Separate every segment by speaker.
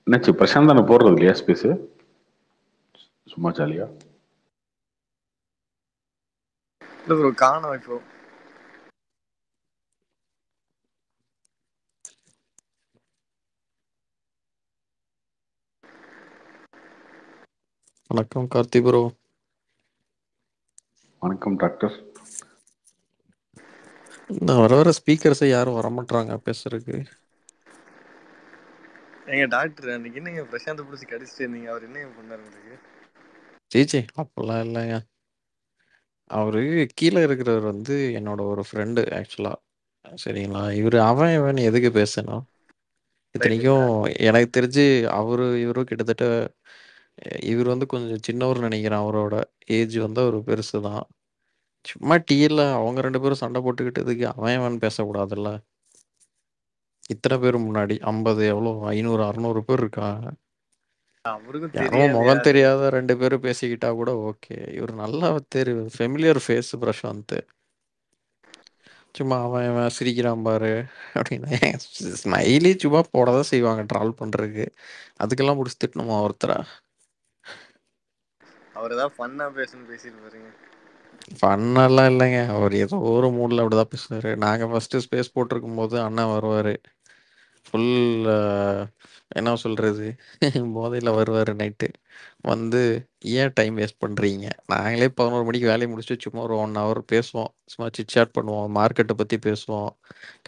Speaker 1: என்னாச்சு பிரசாந்த் தானே போடுறது இல்லையா ஸ்பேஸு? சும்மா ஜாலியா.
Speaker 2: இல்ல ப்ரோ காணோம் இப்போ.
Speaker 3: வணக்கம் கார்த்தி ப்ரோ.
Speaker 1: வணக்கம் டாக்டர்.
Speaker 3: நான் வர வர ஸ்பீக்கர்ஸை யாரும் வரமாட்டாங்க பேசுறதுக்கு.
Speaker 2: எங்க டாக்டர் அன்னைக்கு என்னங்க பிரசாந்த் பிடிச்சி கடிச்சிட்டு இருந்தீங்க, அவர் என்ன பண்ணாரு உங்களுக்கு?
Speaker 3: சீச்சி அப்பெல்லாம் இல்லைங்க. அவரு கீழே இருக்கிறவர் வந்து என்னோட ஒரு ஃப்ரெண்டு ஆக்சுவலா. சரிங்களா, இவர் அவன் இவன் எதுக்கு பேசணும்.
Speaker 2: ரைட்டு.
Speaker 3: இத்தனைக்கும் எனக்கு தெரிஞ்சு இவரும் கிட்டத்தட்ட இவர் வந்து கொஞ்சம் சின்னவர் நினைக்கிறேன். அவரோட ஏஜ் வந்து அவர் பெருசு தான். சும்மா டீல அவங்க 2 பேரும் சண்டை போட்டுக்கிட்டதுக்கு அவன் இவன் பேசக்கூடாதுல்ல. இத்தனை பேர் முன்னாடி 50 எவ்வளோ 500 600 பேர் இருக்காங்க.
Speaker 2: அவருக்கும்
Speaker 3: யாரோ
Speaker 2: தெரியாது
Speaker 3: முகம்
Speaker 2: யாரு.
Speaker 3: தெரியாத 2 பேரும் பேசிக்கிட்டா கூட ஓகே. இவர் நல்லா ஃபெமிலியர் ஃபேஸ் பிரசாந்த். சும்மா அவன் இவன் சிரிக்கிறான் பாரு அப்படின்னு ஸ்மைலி சும்மா போட தான் செய்வாங்க ட்ரால் பண்றதுக்கு. அதுக்கெல்லாம் முடிச்சு திட்டணுமா ஒருத்தரா?
Speaker 2: அவர் ஏதாவது ஃபன்னா பேசணும்னு பேசிட்டு பாருங்க.
Speaker 3: ஃபன்னெல்லாம் இல்லைங்க. அவர் ஏதோ ஒரு மூடில் அப்படிதான் பேசுவாரு. நாங்கள் ஃபர்ஸ்ட் ஸ்பேஸ் போட்டிருக்கும் போது அண்ணன் வருவார். ஃபுல் என்ன சொல்றது போதையில் வருவார் நைட்டு. வந்து ஏன் டைம் வேஸ்ட் பண்ணுறீங்க, நாங்களே 11 மணிக்கு வேலையை முடிச்சுட்டு சும்மா ஒரு 1 ஹவர் பேசுவோம், சும்மா சிட்சாட் பண்ணுவோம், மார்க்கெட்டை பற்றி பேசுவோம்,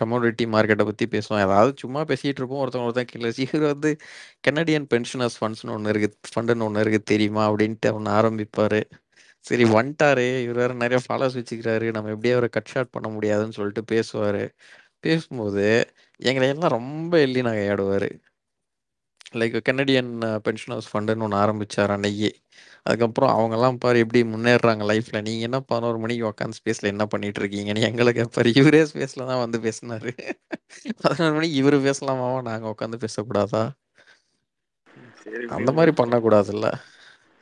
Speaker 3: கமோடிட்டி மார்க்கெட்டை பற்றி பேசுவோம், ஏதாவது சும்மா பேசிகிட்டு இருப்போம். ஒருத்தவங்க கீழே இவர் வந்து கெனடியன் பென்ஷனர்ஸ் ஃபண்ட்ஸ்னு ஒன்று இருக்குது, ஃபண்டுன்னு ஒன்று இருக்குது தெரியுமா அப்படின்ட்டு அவனை ஆரம்பிப்பார். சரி வந்துட்டாரு இவர், வேறு நிறைய ஃபாலோஸ் வச்சுக்கிறாரு, நம்ம எப்படியே அவரை கட் ஷாட் பண்ண முடியாதுன்னு சொல்லிட்டு பேசுவார். பேசும்போது எங்களை எல்லாம் ரொம்ப எள்ளி நகையாடுவார். லைக் கெனடியன் பென்ஷனர்ஸ் ஃபண்டுன்னு ஒன்று ஆரம்பிச்சார் அன்னைக்கு. அதுக்கப்புறம் அவங்கெல்லாம் பாரு எப்படி முன்னேறுறாங்க லைஃப்ல, நீங்க என்ன 11 மணிக்கு உட்காந்து ஸ்பேஸ்ல என்ன பண்ணிட்டு இருக்கீங்கன்னு எங்களை கேட்பாரு. இவரே ஸ்பேஸ்ல தான் வந்து பேசினாரு. 11 மணிக்கு இவரு பேசலாமாவா, நாங்க உட்காந்து பேசக்கூடாதா?
Speaker 2: சரி
Speaker 3: அந்த
Speaker 2: விடுங்க
Speaker 3: மாதிரி
Speaker 2: bro.
Speaker 3: பண்ணக்கூடாதுல்ல.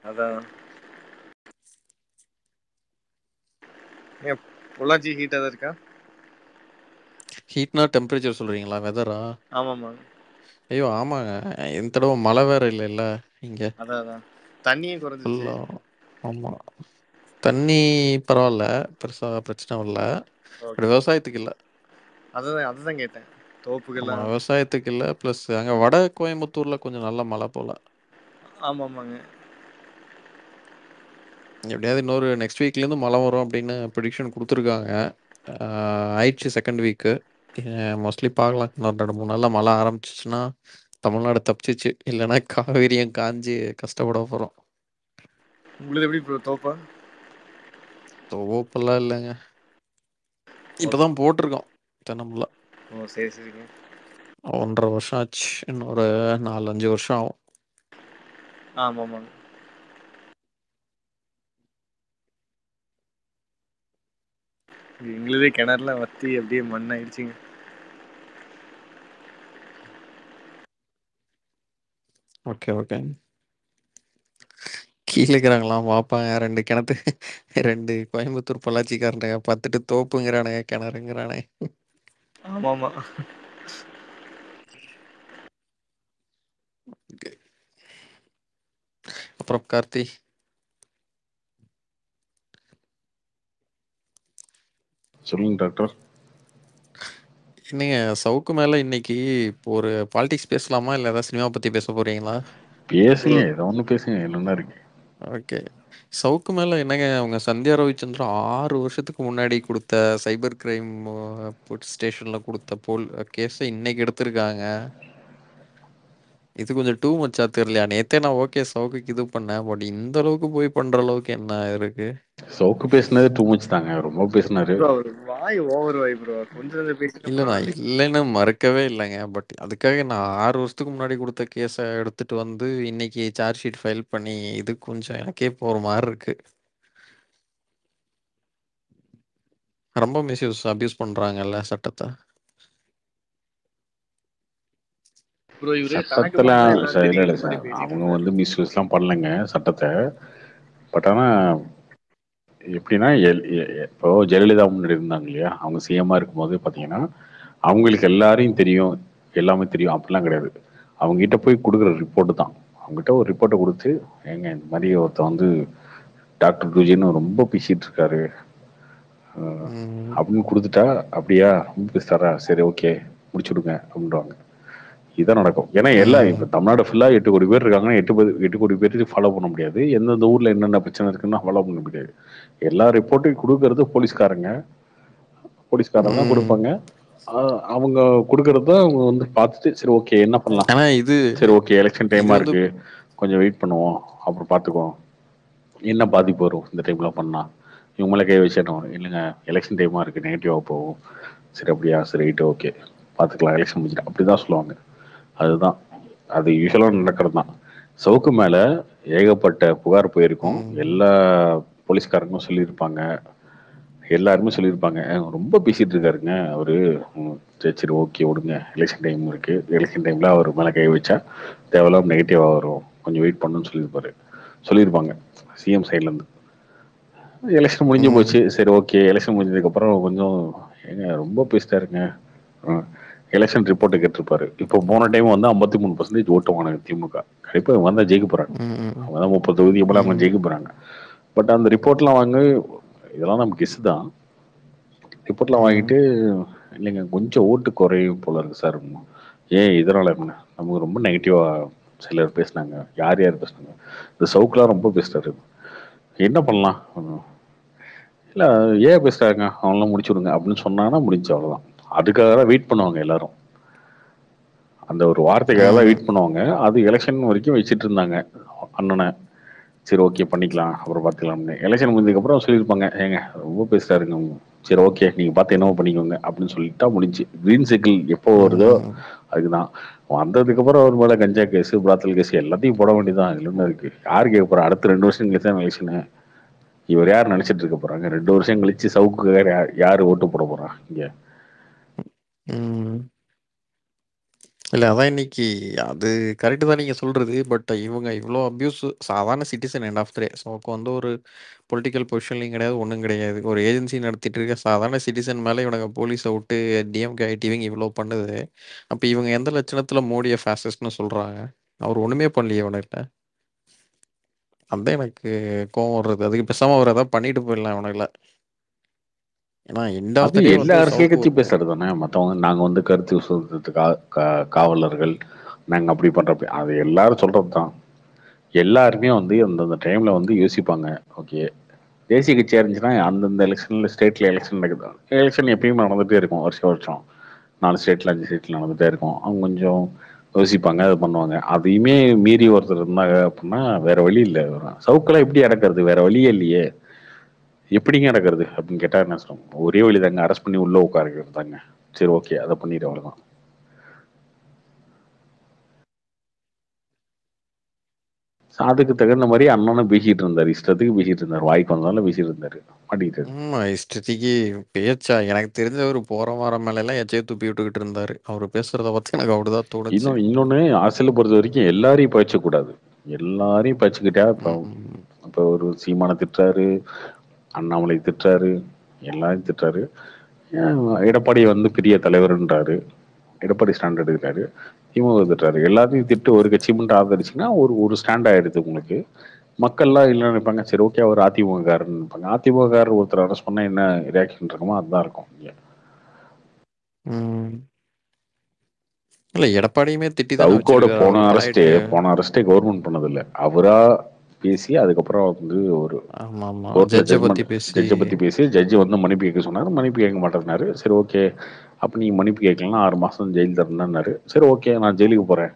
Speaker 2: அதான் ஏன் பொள்ளாச்சி ஹீட்டா தான் இருக்கா?
Speaker 3: ஹீட்னா டெம்பரேச்சர் சொல்றீங்களா, வெதரா?
Speaker 2: ஆமாம்மா.
Speaker 3: ஐயோ ஆமாங்க, இந்த தடவை மழை வேற இல்லைல்ல இங்க.
Speaker 2: அதான் அதான் தண்ணியும் குறைஞ்சிச்சு.
Speaker 3: ஃபுல்லா ஆமா, தண்ணி பரவாயில்ல, பெருசா பிரச்சனை இல்லை. But
Speaker 2: okay.
Speaker 3: விவசாயத்துக்கு இல்லை.
Speaker 2: அதுதான் அதுதான் கேட்டேன்.
Speaker 3: ஆமா
Speaker 2: தோப்புக்கெல்லாம்.
Speaker 3: விவசாயத்துக்கு இல்லை. ப்ளஸ் அங்கே வட கோயம்புத்தூர்ல கொஞ்சம் நல்ல மழை போல.
Speaker 2: ஆமாம்மாங்க.
Speaker 3: எப்படியாவது இன்னொரு நெக்ஸ்ட் வீக்லேருந்து மழை வரும் அப்படின்னு ப்ரிடிக்ஷன் கொடுத்துருக்காங்க. ஆயிடுச்சு செகண்ட் வீக்கு. மோஸ்ட்லி பார்க்கலாம், இன்னொரு 2 3 நாளில் மழை ஆரம்பிச்சிச்சுன்னா தமிழ்நாடு தப்பிச்சிச்சு, இல்லைன்னா காவேரியும் காஞ்சி கஷ்டப்பட போகிறோம்.
Speaker 2: உங்களுக்கு எப்படி ப்ரோ தோப்பா?
Speaker 3: தோப்பெல்லாம் இல்லைங்க,
Speaker 2: ஓகே.
Speaker 3: இப்போதான் போட்டிருக்கோம் தென்னம்பிள்ளை.
Speaker 2: ஓ சரி சரிங்க.
Speaker 3: 1.5 வருஷம் ஆச்சு, இன்னொரு 4 5 வருஷம் ஆகும்.
Speaker 2: ஆமாம்மாங்க. எங்களுதே கிணறுலாம் வத்தி அப்படியே மண்ணாயிடுச்சுங்க.
Speaker 3: Okay okay. கீழே இருக்கிறாங்களாம் பார்ப்பாங்க 2 கிணத்து, 2 கோயம்புத்தூர் பொள்ளாச்சிக்காரனுங்க பார்த்துட்டு தோப்புங்கிறானுங்க கிணறுங்கிறானே.
Speaker 2: ஆமாம்மா.
Speaker 3: அப்புறம் கார்த்தி,
Speaker 1: சொல்லுங்க டாக்டர்.
Speaker 3: என்னங்க சவுக்கு மேல இன்னைக்கு இப்போ ஒரு பாலிடிக்ஸ் பேசலாமா, இல்லை ஏதாவது சினிமா பத்தி பேச போறீங்களா?
Speaker 1: பேசுங்க,
Speaker 2: ப்ரோ
Speaker 1: ஏதோ ஒன்று பேசுங்க, என்னென்ன இருக்கு.
Speaker 3: ஓகே. சவுக்கு மேல என்னங்க, அவங்க சந்தியா ரவிச்சந்திரன் 6 வருஷத்துக்கு முன்னாடி கொடுத்த சைபர் கிரைம் ஸ்டேஷன்ல கொடுத்த கேஸை இன்னைக்கு எடுத்திருக்காங்க. இது கொஞ்சம் டூ மச்சா தெரியலையா? நேத்தே நான் ஓகே சவுக்குக்கு இது பண்ணேன், பட் இந்த அளவுக்கு போய் பண்ற அளவுக்கு என்ன இருக்கு?
Speaker 1: சவுக்கு பேசினது டூ மச் தாங்க, ரொம்ப பேசினாரு.
Speaker 2: ப்ரோ அவர் வாய் ஓவர் வாய் ப்ரோ, கொஞ்சம் கொஞ்சம் பேசிட்டு
Speaker 3: இல்ல நான்
Speaker 2: பரவாயில்ல.
Speaker 3: இல்லைன்னு மறுக்கவே இல்லைங்க. பட் அதுக்காக நான் 6 வருஷத்துக்கு முன்னாடி கொடுத்த கேஸை எடுத்துட்டு வந்து இன்னைக்கு சார்ஜ் ஷீட் ஃபைல் பண்ணி இது கொஞ்சம் எனக்கே போற மாதிரி இருக்கு. ரொம்ப அபியூஸ் பண்றாங்கல்ல சட்டத்தை.
Speaker 2: ப்ரோ இவரு கணக்கு
Speaker 1: சட்டத்துல
Speaker 2: பண்ணா எல்லாம்
Speaker 1: இல்ல இல்ல
Speaker 2: தெரியுங்கிற மாதிரி
Speaker 1: சார்,
Speaker 2: பேசிட்டு
Speaker 1: அவங்க
Speaker 2: இருந்தாரு.
Speaker 1: வந்து மிஸ்யூஸ்லாம் பண்ணலைங்க சட்டத்தை. பட் ஆனால் எப்படின்னா இப்போ ஜெயலலிதா முன்னாடி இருந்தாங்க இல்லையா, அவங்க சிஎம்மா இருக்கும்போது பார்த்தீங்கன்னா அவங்களுக்கு எல்லாரையும் தெரியும், எல்லாமே தெரியும் அப்படிலாம் கிடையாது. அவங்ககிட்ட போய் குடுக்குற ரிப்போர்ட் தான். அவங்ககிட்ட ஒரு ரிப்போர்ட்டை கொடுத்து, ஏங்க இந்த மாதிரி ஒருத்தன் வந்து டாக்டர் குஜின்னு ரொம்ப பேசிட்டு இருக்காரு
Speaker 3: ம்.
Speaker 1: அப்படின்னு கொடுத்துட்டா, அப்படியா ரொம்ப பேசுறாரா, சரி ஓகே முடிச்சுடுங்க அப்படின்றாங்க. இதான் நடக்கும். ஏன்னா எல்லாம்
Speaker 3: ம்.
Speaker 1: இப்ப தமிழ்நாடு ஃபுல்லா 8 கோடி பேர் இருக்காங்கன்னா 8 கோடி பேருக்கு ஃபாலோ பண்ண முடியாது. எந்தெந்த ஊர்ல என்னென்ன பிரச்சனை இருக்குன்னு ஃபாலோ பண்ண முடியாது. எல்லா ரிப்போர்ட்டையும் கொடுக்கறது போலீஸ்காரங்க. போலீஸ்காரங்க தான்
Speaker 3: ம்.
Speaker 1: கொடுப்பாங்க. அவங்க கொடுக்கறத அவங்க வந்து பார்த்துட்டு, சரி ஓகே என்ன பண்ணலாம்,
Speaker 3: ஆனா இது
Speaker 1: சரி ஓகே எலெக்ஷன்
Speaker 3: இது
Speaker 1: டைமா
Speaker 3: வந்து
Speaker 1: இருக்கு, கொஞ்சம் வெயிட் பண்ணுவோம், அப்புறம் பார்த்துக்குவோம், என்ன பாதிப்பு வரும் இந்த டைம்ல பண்ணா, இவங்க மேலே கை வச்சிடணும், இல்லைங்க எலெக்ஷன் டைமா இருக்கு நெகட்டிவா போகும், சரி அப்படியா சரி ரைட்டு ஓகே பார்த்துக்கலாம் எலெக்ஷன் முடிஞ்சிட்டு அப்படிதான் சொல்லுவாங்க. அதுதான் அது யூஸ்வலாக நடக்கிறது தான். சவுக்கு மேல ஏகப்பட்ட புகார் போயிருக்கும்.
Speaker 3: ம்.
Speaker 1: எல்லா போலீஸ்காரங்களும் சொல்லியிருப்பாங்க, எல்லாருமே சொல்லியிருப்பாங்க, ரொம்ப பேசிட்டு இருக்காருங்க அவரு. சரி சரி ஓகே விடுங்க எலெக்ஷன் டைம் இருக்கு, எலெக்ஷன் டைம்ல அவர் மேல கை வச்சா தேவையில்லாம நெகட்டிவா வரும், கொஞ்சம் வெயிட் பண்ணுன்னு சொல்லியிருப்பாங்க சிஎம் சைட்ல இருந்து. எலெக்ஷன் முடிஞ்சு
Speaker 3: ம்.
Speaker 1: போச்சு, சரி ஓகே எலெக்ஷன் முடிஞ்சதுக்கு அப்புறம் கொஞ்சம், ஏங்க ரொம்ப பேசிட்டாருங்க, எலெக்ஷன் ரிப்போர்ட்டை கேட்டிருப்பாரு. இப்போ போன டைம் வந்து 53% ஓட்டு வாங்கினாங்க திமுக. கண்டிப்பா இவங்க வந்தா ஜெயிக்க போறாங்க,
Speaker 3: ம்.
Speaker 1: அவங்க தான் 30 தொகுதி போல அவங்க
Speaker 3: ம்.
Speaker 1: ஜெயிக்க போறாங்க. பட் அந்த ரிப்போர்ட்லாம் வாங்க, இதெல்லாம் நமக்கு கெஸ் தான். ரிப்போர்ட்லாம்
Speaker 3: ம்.
Speaker 1: வாங்கிட்டு, இல்லைங்க கொஞ்சம் ஓட்டு குறையும் போல இருக்கு சார். ஏன் இதனால என்ன, நமக்கு ரொம்ப நெகட்டிவா சிலர் பேசினாங்க. யார் யார் பேசினாங்க, இந்த சவுக்குலாம் ரொம்ப பேசிட்டாரு, என்ன பண்ணலாம், இல்ல ஏன் பேசுறாங்க அவங்களாம் முடிச்சு விடுங்க அப்படின்னு சொன்னாங்கன்னா முடிஞ்சு அவ்வளவுதான். அதுக்காக தான் வெயிட் பண்ணுவாங்க எல்லாரும், அந்த ஒரு வார்த்தைக்காக தான்
Speaker 3: ம்.
Speaker 1: வெயிட் பண்ணுவாங்க. அது எலெக்ஷன் வரைக்கும் வச்சிட்டு இருந்தாங்க அண்ணனை. சரி ஓகே பண்ணிக்கலாம் அப்புறம் பார்த்துக்கலாம்னு. எலெக்ஷன் முடிஞ்சதுக்கப்புறம் சொல்லியிருப்பாங்க, ஏங்க ரொம்ப பேசுறாருங்க, சரி ஓகே நீங்க பார்த்து என்னவோ பண்ணிக்கோங்க அப்படின்னு சொல்லிட்டா முடிஞ்சு. கிரீன் சைக்கிள் எப்போ வருதோ
Speaker 3: ம்.
Speaker 1: அதுக்குதான். வந்ததுக்கப்புறம் அவர் மேல கஞ்சா கேஸ் பிராத்தல் கேஸ் எல்லாத்தையும் போட வேண்டியதான். இதுல என்ன இருக்கு, யார் கேட்க போறா, அடுத்த 2 வருஷம் கழிச்சு தான் எலெக்ஷனு. இவர் யார் நினைச்சிட்டு இருக்க போறாங்க, 2 வருஷம் கழிச்சு சவுக்கு யாரு ஓட்டு போட போறா இங்க.
Speaker 3: ம். இல்ல அதான் இன்னைக்கு அது கரெக்ட் தான் நீங்க சொல்றது. பட் இவங்க இவ்ளோ அப்யூஸ் சாதாரண citizen end of the day. So வந்து ஒரு பொலிட்டிக்கல் பொசிஷன்லயும் கிடையாது, ஒண்ணும் கிடையாது. ஒரு ஏஜென்சி நடத்திட்டு இருக்க சாதாரண சிட்டிசன் மேல இவனுங்க போலீஸ விட்டு டிஎம்கே, ஐடிவிங்க இவ்ளோ பண்ணுது. அப்ப இவங்க எந்த லட்சணத்துல மோடிய ஃபாசிஸ்ட்ன்னு சொல்றாங்க? அவர் ஒண்ணுமே பண்ணலையே இவனுகிட்ட. அதான் எனக்கு கோவம் வருது. அதுக்கு பேசாம அவர் ஏதாவது பண்ணிட்டு போயிடலாம் இவனுங்கள. ஏன்னா எண்ட் ஆஃப்
Speaker 1: அது
Speaker 3: த டே
Speaker 1: எல்லா
Speaker 3: வந்து
Speaker 1: அரசியல்
Speaker 3: சவுக்கு
Speaker 1: கட்சி பேசுறது தானே. மற்றவங்க நாங்க வந்து கருத்து சுதந்திரத்துக்கு காவலர்கள், நாங்க அப்படி பண்றோம், அது எல்லாரும் சொல்றது தான். எல்லாருமே வந்து அந்தந்த டைம்ல வந்து யோசிப்பாங்க. ஓகே தேசிய கட்சியா இருந்துச்சுன்னா அந்தந்த எலெக்ஷன்ல ஸ்டேட்ல எலெக்ஷன் நடக்குது. எலெக்ஷன் எப்பயுமே நடந்துட்டே இருக்கும், வருஷம் வருஷம் 4 ஸ்டேட்ல 5 ஸ்டேட்ல நடந்துட்டே இருக்கும். அவங்க கொஞ்சம் யோசிப்பாங்க, அது பண்ணுவாங்க. அதையுமே மீறி ஒருத்தர் இருந்தாங்க அப்படின்னா வேற வழி இல்லை. சவுக்கெல்லாம் எப்படி அடக்கிறது, வேற வழியே இல்லையே, எப்படிங்க அடக்கிறது அப்படின்னு கேட்டா என்ன சொல்லுவோம், ஒரே வழி தாங்க, அரெஸ்ட் பண்ணி உள்ள உட்காருக்கிறது தாங்க. சரி ஓகே அதை பண்ணிடு அவ்வளவுதான். அதுக்கு தகுந்த மாதிரி அண்ணனும் பேசிட்டு இருந்தாரு, இஷ்டத்துக்கு பேசிட்டு இருந்தாரு, வாய்க்கு வந்தாலும் பேசிட்டு இருந்தாரு, மாட்டிக்கிட்டாரு.
Speaker 3: ஆமா. இஷ்டத்துக்கு பேச்சா எனக்கு தெரிஞ்சவரு போற வாரம் மேலலாம் எச்சைய துப்பி விட்டுக்கிட்டு இருந்தாரு. அவரு பேசுறத பாத்து எனக்கு அப்படிதான் தோணுச்சு.
Speaker 1: இன்னொன்னு அரசியலை பொறுத்த வரைக்கும் எல்லாரையும் பழிச்சக்கூடாது. எல்லாரையும் பழிச்சுக்கிட்டா இப்போ,
Speaker 3: ம்.
Speaker 1: இப்போ ஒரு சீமானை திட்டுறாரு, அண்ணாமலை திட்டுறாரு, எல்லாரையும் திட்டுறாரு. எடப்பாடி வந்து பெரிய தலைவர்ன்றாரு, எடப்பாடி ஸ்டாண்ட் எடுக்கிறாரு, திமுக திட்டுறாரு. எல்லாத்தையும் திட்டு ஒரு கட்சி மட்டும் ஆதரிச்சுன்னா ஒரு ஒரு ஸ்டாண்ட் ஆயிடுது உங்களுக்கு. மக்கள்லாம் இல்லை நினைப்பாங்க, சரி ஓகே அவர் அதிமுக காரன்னு நினைப்பாங்க. அதிமுக காரர் ஒருத்தர் அரெஸ்ட் பண்ணா என்ன ரியாக்ஷன் இருக்குமோ அதுதான் இருக்கும் இங்க.
Speaker 3: ம். இல்ல எடப்பாடியுமே திட்டி தானே
Speaker 1: சவுக்கோட
Speaker 3: வச்சிருக்காரு.
Speaker 1: போன
Speaker 3: அவருக்கு
Speaker 1: அரஸ்டே,
Speaker 3: ஆயிட்டு.
Speaker 1: கவர்மெண்ட் பண்ணதில்ல, அவரா பேசி அதுக்கப்புறம் வந்து ஒரு
Speaker 3: ஆமாமா.
Speaker 1: கோர்ட்ல
Speaker 3: ஜட்ஜ பத்தி
Speaker 1: ஜட்மெண்ட்,
Speaker 3: பேசி
Speaker 1: ஜட்ஜை பத்தி பேசி ஜட்ஜி வந்து மன்னிப்பு கேட்க சொன்னாரு, மன்னிப்பு கேட்க மாட்டேன்னாரு. சரி ஓகே அப்ப நீங்க மன்னிப்பு கேட்கலாம் 6 மாசம் ஜெயில் தரணும்னாரு. சரி ஓகே நான் ஜெயிலுக்கு போறேன்,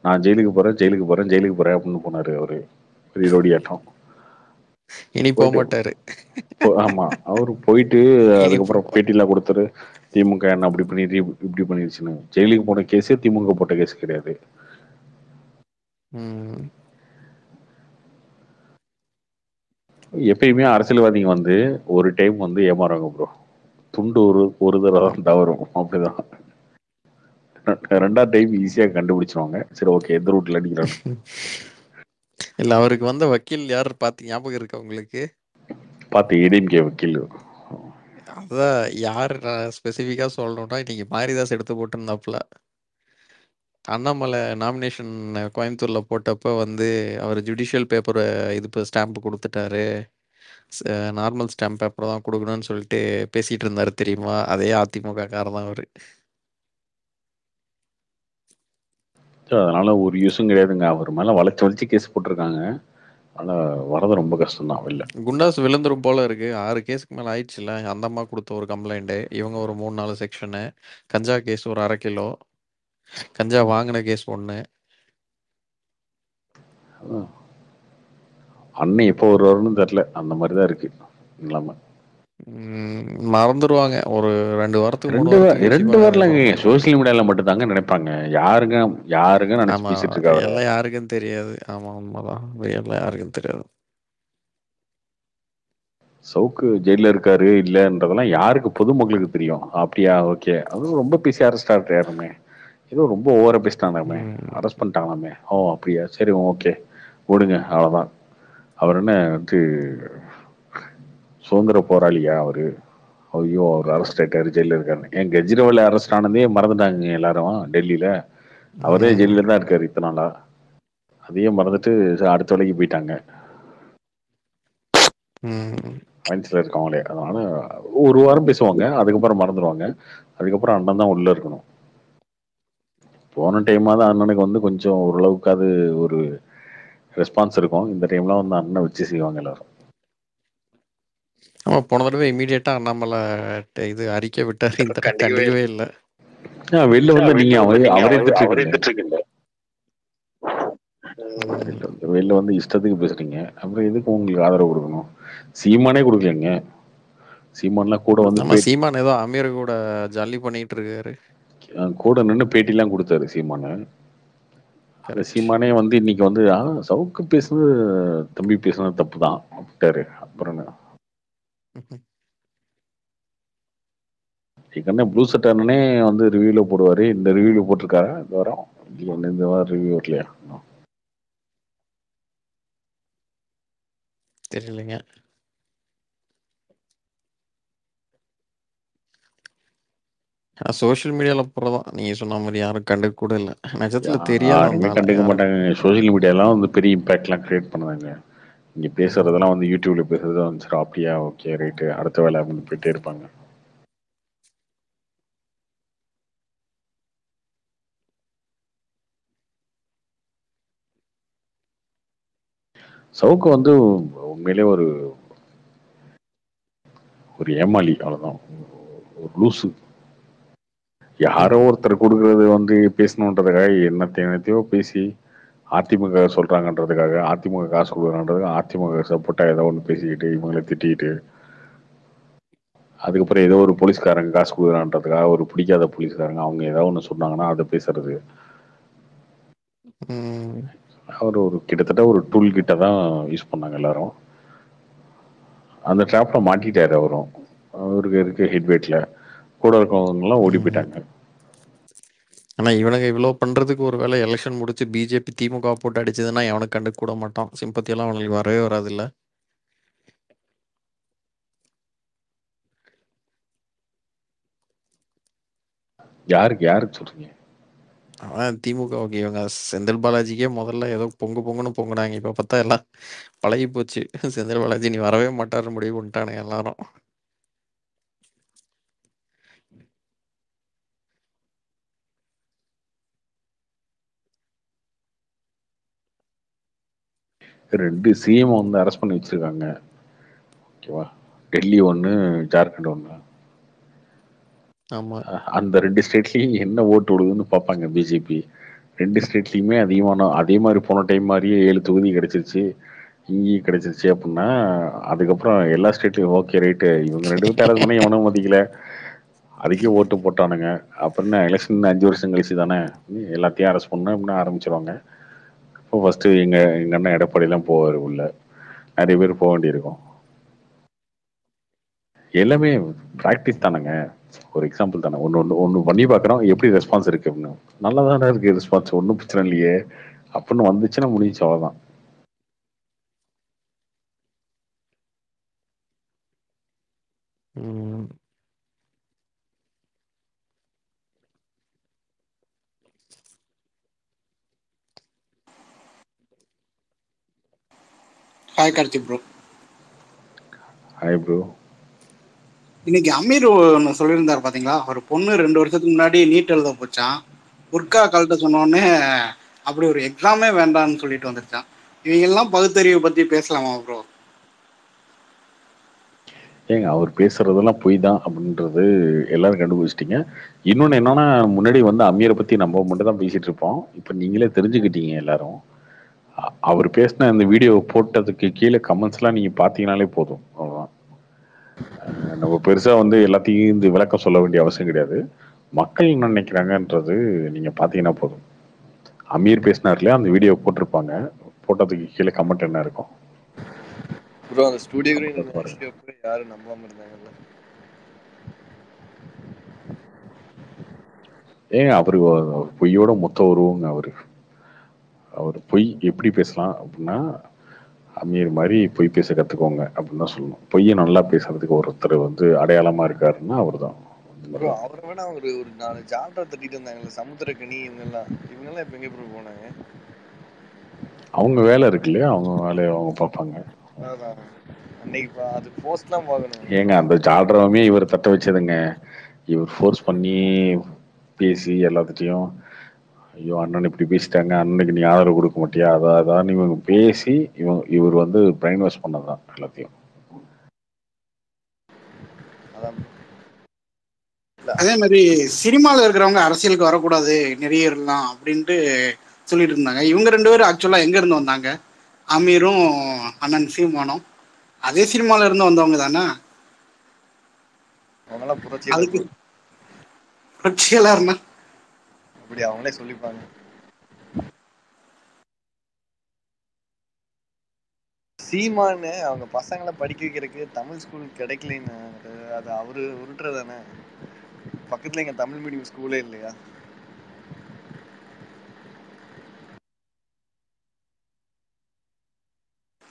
Speaker 1: நான் ஜெயிலுக்கு போறேன், ஜெயிலுக்கு போறேன், ஜெயிலுக்கு போறேன் அப்படின்னு போனாரு அவரு, பெரிய ரோடி ஆட்டம்.
Speaker 3: இனி
Speaker 1: போயிட்டு
Speaker 3: போமாட்டாரு.
Speaker 1: ஆமா அவரு போயிட்டு
Speaker 3: இனி
Speaker 1: அதுக்கப்புறம்
Speaker 3: போமாட்டாரு.
Speaker 1: பேட்டிலாம் கொடுத்தாரு. திமுக என்ன அப்படி பண்ணிட்டு இப்படி பண்ணிருச்சுன்னு. ஜெயிலுக்கு போன கேஸே திமுக போட்ட கேஸ் கிடையாது.
Speaker 3: ம்.
Speaker 1: எப்பயுமே அரசியல்வாதிங்க வந்து ஒரு டைம் வந்து ஏமாறுவாங்க ப்ரோ. துண்டு ஒரு ஒரு தடவை தான் தவறும், அப்படிதான். ரெண்டாவது டைம் ஈஸியா கண்டுபிடிச்சிருவாங்க. சரி ஓகே எந்த ரூட்ல அடிக்கிறான்னு.
Speaker 3: இல்ல அவருக்கு வந்த வக்கீல் யார் பாத்து ஞாபகம் இருக்கா உங்களுக்கு?
Speaker 1: பார்த்து ஏடிஎம்கே வக்கீல்.
Speaker 3: அதான் யார் ஸ்பெசிஃபிக்கா சொல்லணும்னா இன்னைக்கு மாரிதாஸ் எடுத்து போட்டிருந்தாப்புல. அண்ணாமலை நாமினேஷன் கோயம்புத்தூர்ல போட்டப்ப வந்து அவர் ஜுடிஷியல் பேப்பர் இது இப்போ ஸ்டாம்ப் கொடுத்துட்டாரு. நார்மல் ஸ்டாம்ப் பேப்பர் தான் கொடுக்கணும்னு சொல்லிட்டு பேசிட்டு இருந்தாரு தெரியுமா? அதே அதிமுக காரர் தான் அவரு.
Speaker 1: அதனால ஒரு யூஸும் கிடையாதுங்க. அவர் மேல வளைச்சு வளைச்சு கேஸ் போட்டிருக்காங்க. அதனால வரது ரொம்ப கஷ்டம் தான் வெளில.
Speaker 3: குண்டாஸ் விழுந்துரும் போல இருக்கு. 6 கேஸுக்கு மேல ஆயிடுச்சுல. அந்த அம்மா கொடுத்த ஒரு கம்ப்ளைண்ட், இவங்க ஒரு 3-4 செக்ஷனு, கஞ்சா கேஸ் ஒரு 1/2 கிலோ, கஞ்சா வாங்கின கேஸ் 1.
Speaker 1: அண்ணன் எப்போ வருவாருன்னு தெரியல. அந்த மாதிரி தான் இருக்கு நிலைமை.
Speaker 3: மறந்துடுவாங்க. ஒரு 2 வாரத்துக்கு 3
Speaker 1: 2
Speaker 3: வாரத்துக்கு
Speaker 1: 2
Speaker 3: யோசிப்பாங்க,
Speaker 1: வரலங்க.
Speaker 3: அதுக்கப்புறம் மறந்துடுவாங்க.
Speaker 1: சோசியல் மீடியால மட்டும் தாங்க நினைப்பாங்க. யாருங்க யாருங்க நினைச்சு
Speaker 3: ஆமா,
Speaker 1: பேசிட்டு இருக்கா அவரை?
Speaker 3: எல்லாம் யாருக்கும் தெரியாது. ஆமா, உண்மைதான். எல்லாம் யாருக்கும் தெரியாது.
Speaker 1: சவுக்கு ஜெயில இருக்காரு இல்லன்றதெல்லாம் யாருக்கு? பொதுமக்களுக்கு தெரியும். அப்படியா? ஓகே. அதுவும் ரொம்ப பேசி அரெஸ்ட் ஆகிட்டாருமே. ஏதோ ரொம்ப ஓவரா பேசிட்டாங்களாமே.
Speaker 3: ம்.
Speaker 1: அரெஸ்ட் பண்ணிட்டாங்களாமே. ஓ அப்படியா? சரி ஓகே, விடுங்க, அவ்வளோதான். அவர் என்ன வந்து சுதந்திர போராளியா அவரு? ஐயோ, அவர் அரெஸ்ட் ஆயிட்டாரு, ஜெயில இருக்காரு. ஏன் கெஜ்ரிவால் அரெஸ்ட் ஆனதே மறந்துட்டாங்க எல்லாரும் டெல்லியில. அவரே
Speaker 3: ம்.
Speaker 1: ஜெயில தான் இருக்காரு இத்தனை நாளா. அதையும் மறந்துட்டு அடுத்த வேலைக்கு போயிட்டாங்க
Speaker 3: ம்.
Speaker 1: மைண்ட்ஸ்ல இருக்கவங்களே. அதனால ஒரு வாரம் பேசுவாங்க, அதுக்கப்புறம் மறந்துடுவாங்க. அதுக்கப்புறம் அண்ணன் தான் உள்ள இருக்கணும். போன டைமாவது அண்ணனுக்கு வந்து கொஞ்சம் ஓரளவுக்கு அது ஒரு ரெஸ்பான்ஸ் இருக்கும். இந்த டைம்லாம் வந்து அண்ணனை வச்சு செய்வாங்க எல்லாரும்.
Speaker 3: ஆமா, போன தடவை இமீடியட்டா அண்ணாமலை இது அறிக்கை விட்டாரு. இந்த தடவை
Speaker 2: கண்டிக்கவே
Speaker 3: கண்டுக்கவே இல்லை.
Speaker 1: வெளில வந்து நீங்க
Speaker 2: வெளில வந்து நீங்க
Speaker 1: அவரே
Speaker 2: அவரே
Speaker 1: திட்டுருக்கீங்க.
Speaker 2: திட்டுருக்கீங்க.
Speaker 3: ம்.
Speaker 1: வெளில வந்து இஷ்டத்துக்கு பேசுறீங்க. அப்புறம் எதுக்கு உங்களுக்கு ஆதரவு கொடுக்கணும்? சீமானே கொடுக்கலங்க. சீமான்லாம் கூட வந்து
Speaker 3: ஆமா, சீமான் ஏதோ அமீர் கூட ஜல்லி பண்ணிட்டு இருக்காரு.
Speaker 1: கூட நின்று பேட்டிலாம் கொடுத்தாரு சீமானு. அந்த
Speaker 3: கரெக்ட்.
Speaker 1: சீமானே வந்து இன்னைக்கு வந்து சவுக்கு பேசுனது, தம்பி பேசுனது தப்பு தான் அப்படின்ட்டாரு. அப்புறம் என்ன? என்ன ப்ளூ சட்டை அண்ணனே வந்து ரிவ்யூல போடுவாரு. இந்த ரிவ்யூல போட்டிருக்காரா இந்த வாரம்? இல்லையா, இந்த வாரம் ரிவ்யூ வரலையா?
Speaker 3: தெரியலைங்க. சோஷியல் மீடியால போறதான் நீங்க சொன்ன மாதிரி யாரும் கண்டுக்க கூட இல்லை. நிஜத்துல தெரியாது
Speaker 1: யாருமே
Speaker 3: அந்த ஆளை
Speaker 1: கண்டுக்க
Speaker 3: யாரும்.
Speaker 1: மாட்டாங்க. சோசியல் மீடியாலாம் வந்து பெரிய இம்பாக்ட்லாம் கிரியேட் பண்ணுவாங்க. இங்க பேசுறதெல்லாம் வந்து யூடியூப்ல பேசுறது வந்துச்சிடும். அப்படியா? ஓகே ரைட்டு, அடுத்த வேலை அப்படின்னு போயிட்டே இருப்பாங்க. சவுக்கு வந்து உண்மையிலே ஒரு ஒரு ஏமாளி, அவ்வளவுதான். ஒரு லூசு. யாரோ
Speaker 3: ம்.
Speaker 1: ஒருத்தர் கொடுக்கறது வந்து பேசணுன்றதுக்காக என்னத்தையோ பேசி அதிமுக சொல்றாங்கன்றதுக்காக, அதிமுக காசு கொடுக்குறான்றதுக்கு அதிமுக சப்போர்ட்டா ஏதோ ஒன்று பேசிக்கிட்டு இவங்களை திட்டிக்கிட்டு, அதுக்கப்புறம் ஏதோ ஒரு போலீஸ்காரங்க காசு கொடுக்குறான்றதுக்காக, ஒரு பிடிக்காத போலீஸ்காரங்க அவங்க ஏதோ ஒன்று சொன்னாங்கன்னா அதை பேசுறது.
Speaker 3: ம்.
Speaker 1: அவர் ஒரு கிட்டத்தட்ட ஒரு டூல் கிட்ட தான் யூஸ் பண்ணாங்க எல்லாரும். அந்த ட்ராப்ல மாட்டிட்டாரு அவரும். அவருக்கு இருக்க ஹெட் வெயிட்ல கூட இருக்கவங்க எல்லாம் ஓடி
Speaker 3: ம்.
Speaker 1: போயிட்டாங்க.
Speaker 3: ஆனா இவனுங்க இவ்வளவு பண்றதுக்கு ஒரு வேளை எலெக்ஷன் முடிச்சு பிஜேபி திமுக போட்டு அடிச்சதுன்னா எவனுக்கு கண்டுக்க கூட மாட்டான். சிம்பத்தி எல்லாம் அவனுக்கு வரவே வராது இல்ல.
Speaker 1: யாருக்கு யாருக்கு சொல்றீங்க?
Speaker 3: அவன் திமுக ஓகே, இவங்க செந்தில் பாலாஜிக்கே முதல்ல ஏதோ பொங்கு பொங்குன்னு பொங்குனாங்க. இப்ப பார்த்தா எல்லாம் பழகி போச்சு. செந்தில் பாலாஜி நீ வரவே மாட்டாருன்னு முடிவு பண்ணிட்டானுங்க எல்லாரும்.
Speaker 1: ரெண்டு சிஎம் வந்து அரெஸ்ட் பண்ணி வச்சிருக்காங்க. ஓகேவா? டெல்லி ஒன்று, ஜார்க்கண்ட் ஒன்று.
Speaker 3: ஆமா.
Speaker 1: அந்த ரெண்டு ஸ்டேட்லயும் என்ன ஓட்டு விடுதுன்னு பார்ப்பாங்க பிஜேபி. ரெண்டு ஸ்டேட்லயுமே அதிகமான அதே மாதிரி போன டைம் மாதிரியே 7 தொகுதி கிடைச்சிருச்சு, இங்கேயும் கிடைச்சிருச்சு அப்படின்னா, அதுக்கப்புறம் எல்லா ஸ்டேட்லயும் ஓகே ரைட்டு, இவங்க 2 பேர்த்த அரெஸ்ட் பண்ணி எவனும் மதிக்கல, அதுக்கே ஓட்டு போட்டானுங்க. அப்புறம் என்ன, எலெக்ஷன் 5 வருஷம் கழிச்சு தானே எல்லாத்தையும் அரெஸ்ட் பண்ண அப்படின்னு ஆரம்பிச்சிருவாங்க. இப்போ ஃபர்ஸ்ட் எங்க அண்ணன் எடப்பாடிலாம் போவார் உள்ள. நிறைய பேர் போக வேண்டியிருக்கும். எல்லாமே ப்ராக்டிஸ் தானேங்க. ஒரு எக்ஸாம்பிள் தானே. ஒன்று ஒன்று ஒன்று பண்ணி பார்க்குறோம், எப்படி ரெஸ்பான்ஸ் இருக்கு அப்படின்னு. நல்லா தானே இருக்கு ரெஸ்பான்ஸ், ஒன்றும் பிரச்சனை இல்லையே அப்படின்னு வந்துச்சுன்னா முடிஞ்சு, அவ்வளோதான்.
Speaker 3: ம்.
Speaker 4: Hi Karthi bro.
Speaker 1: Hi bro.
Speaker 4: இன்னைக்கு அமீர் ஒன்று சொல்லியிருந்தார் பாத்தீங்களா, ஒரு பொண்ணு 2 வருஷத்துக்கு முன்னாடி நீட் எழுத போச்சான், புர்கா கழட்ட சொன்னோடனே அப்படி ஒரு எக்ஸாமே வேண்டாம்னு சொல்லிட்டு வந்துருச்சான். இவங்க எல்லாம் பகுத்தறிவு பத்தி பேசலாமா ப்ரோ?
Speaker 1: ஏங்க அவர் பேசுறதெல்லாம் பொய் தான் அப்படின்றது எல்லாரும் கண்டுபிடிச்சிட்டீங்க. இன்னொன்னு என்னன்னா, முன்னாடி வந்து அமீரை பத்தி நம்ம மட்டும் தான் பேசிட்டு இருப்போம். இப்ப நீங்களே தெரிஞ்சுக்கிட்டீங்க எல்லாரும். அவர் பேசின அந்த வீடியோ போட்டதுக்கு கீழே கமெண்ட்ஸ் எல்லாம் நீங்க பாத்தீங்கன்னாலே போதும். அவ்வளவுதான். நம்ம பெருசா வந்து எல்லாத்தையும் இந்த விளக்கம் சொல்ல வேண்டிய அவசியம் கிடையாது. மக்கள் என்ன நினைக்கிறாங்கன்றது நீங்க பாத்தீங்கன்னா போதும். அமீர் பேசினார் இல்லையா, அந்த வீடியோ போட்டிருப்பாங்க. போட்டதுக்கு கீழே கமெண்ட் என்ன இருக்கும்
Speaker 2: ப்ரோ அந்த ஸ்டூடியோ
Speaker 1: கமெண்ட் பாருங்க.
Speaker 2: விஷயம் யாரும் நம்பாம இருந்தாங்கல்ல.
Speaker 1: ஏங்க அவரு பொய்யோட மொத்த உருவங்க அவரு. அவர் பொய் எப்படி பேசலாம் அப்படின்னா, அமீர் மாதிரி பொய் பேச கத்துக்கோங்க அப்படின்னு தான் சொல்லணும். பொய்யை நல்லா பேசுறதுக்கு ஒருத்தர் வந்து அடையாளமா இருக்காருன்னா அவர் தான்.
Speaker 2: ப்ரோ அவரை விட ஒரு 4 ஜால்ரா தட்டிட்டு இருந்தாங்கல்ல, சமுத்திரக்கனி இவங்கெல்லாம் இப்ப எங்க ப்ரோ போனாங்க?
Speaker 1: அவங்க வேலை இருக்கு இல்லையா, அவங்க வேலையை அவங்க பார்ப்பாங்க.
Speaker 2: அதான் அன்னைக்கு அது போஸ்ட்லாம் பார்க்கணும்.
Speaker 1: ஏங்க அந்த ஜால்ராவுமே இவர் தட்ட வச்சதுங்க. இவர் ஃபோர்ஸ் பண்ணி பேசி எல்லாத்துட்டையும், ஐயோ அண்ணன் இப்படி பேசிட்டாங்க, அண்ணனுக்கு நீ ஆதரவு கொடுக்க மாட்டியா, அதான் இவங்க பேசி இவர் வந்து பிரைன் வாஷ் பண்ணதான் எல்லாத்தையும்.
Speaker 2: அதான்
Speaker 4: அதே மாதிரி சினிமாவில் இருக்கிறவங்க அரசியலுக்கு வரக்கூடாது, நெறியலாம் அப்படின்ட்டு சொல்லிட்டு இருந்தாங்க. இவங்க 2 பேரும் ஆக்சுவலா எங்க இருந்து வந்தாங்க? அமீரும் அண்ணன் சீமானும் அதே சினிமால இருந்து வந்தவங்க தானே.
Speaker 2: அவங்கெல்லாம் புரட்சியில
Speaker 4: அதுக்கு புரட்சியாளர்னா
Speaker 2: அப்படி அவங்களே சொல்லிப்பாங்க. சீமான்னு அவங்க பசங்களை படிக்க வைக்கிறதுக்கு தமிழ் ஸ்கூல் கிடைக்கலன்னு அது அவரு உருட்டுறதானே. பக்கத்துல இங்க தமிழ் மீடியம் ஸ்கூலே இல்லையா?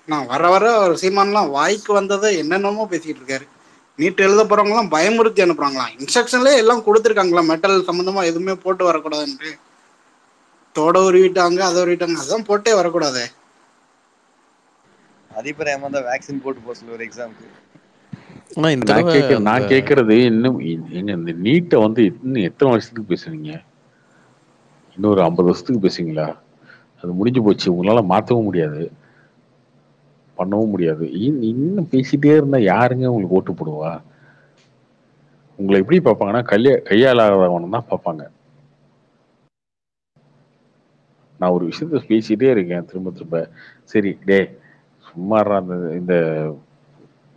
Speaker 4: நான் வர வர ஒரு சீமான்லாம் வாய்க்கு வந்ததை என்னென்னமோ பேசிக்கிட்டு இருக்காரு. நீட் எழுத போறவங்களாம் பயமுறுத்தி அனுப்புறாங்களாம். இன்ஸ்ட்ரக்ஷன்லேயே எல்லாம் கொடுத்துருக்காங்களா, மெட்டல் சம்மந்தமா எதுவுமே போட்டு வரக்கூடாதுன்ட்டு. தோட உருவிட்டாங்க, அதை உருவிட்டாங்க, அதான் போட்டே வரக்கூடாது.
Speaker 2: அதிபர் ஏமாந்தா வேக்சின் போட்டு போக சொல்லி ஒரு எக்ஸாமுக்கு.
Speaker 3: ஆனா இந்த தடவை அந்த
Speaker 1: நான் கேட்கறது இன்னும் எங்க இந்த நீட்டை வந்து இன்னும் எத்தனை வருஷத்துக்கு பேசுவீங்க? இன்னொரு 50 வருஷத்துக்கு பேசுவீங்களா? அது முடிஞ்சு போச்சு. உங்களால மாற்றவும் முடியாது, பண்ணவும் முடியாது. இன்னும் பேசிட்டே இருந்தா யாருங்க உங்களுக்கு ஓட்டு போடுவா? உங்களை எப்படி பார்ப்பாங்கன்னா கையாளாதவன் தான் பார்ப்பாங்க. நான் ஒரு விஷயத்த பேசிட்டே இருக்கேன் திரும்ப திரும்ப, சரி டே சும்மா அந்த இந்த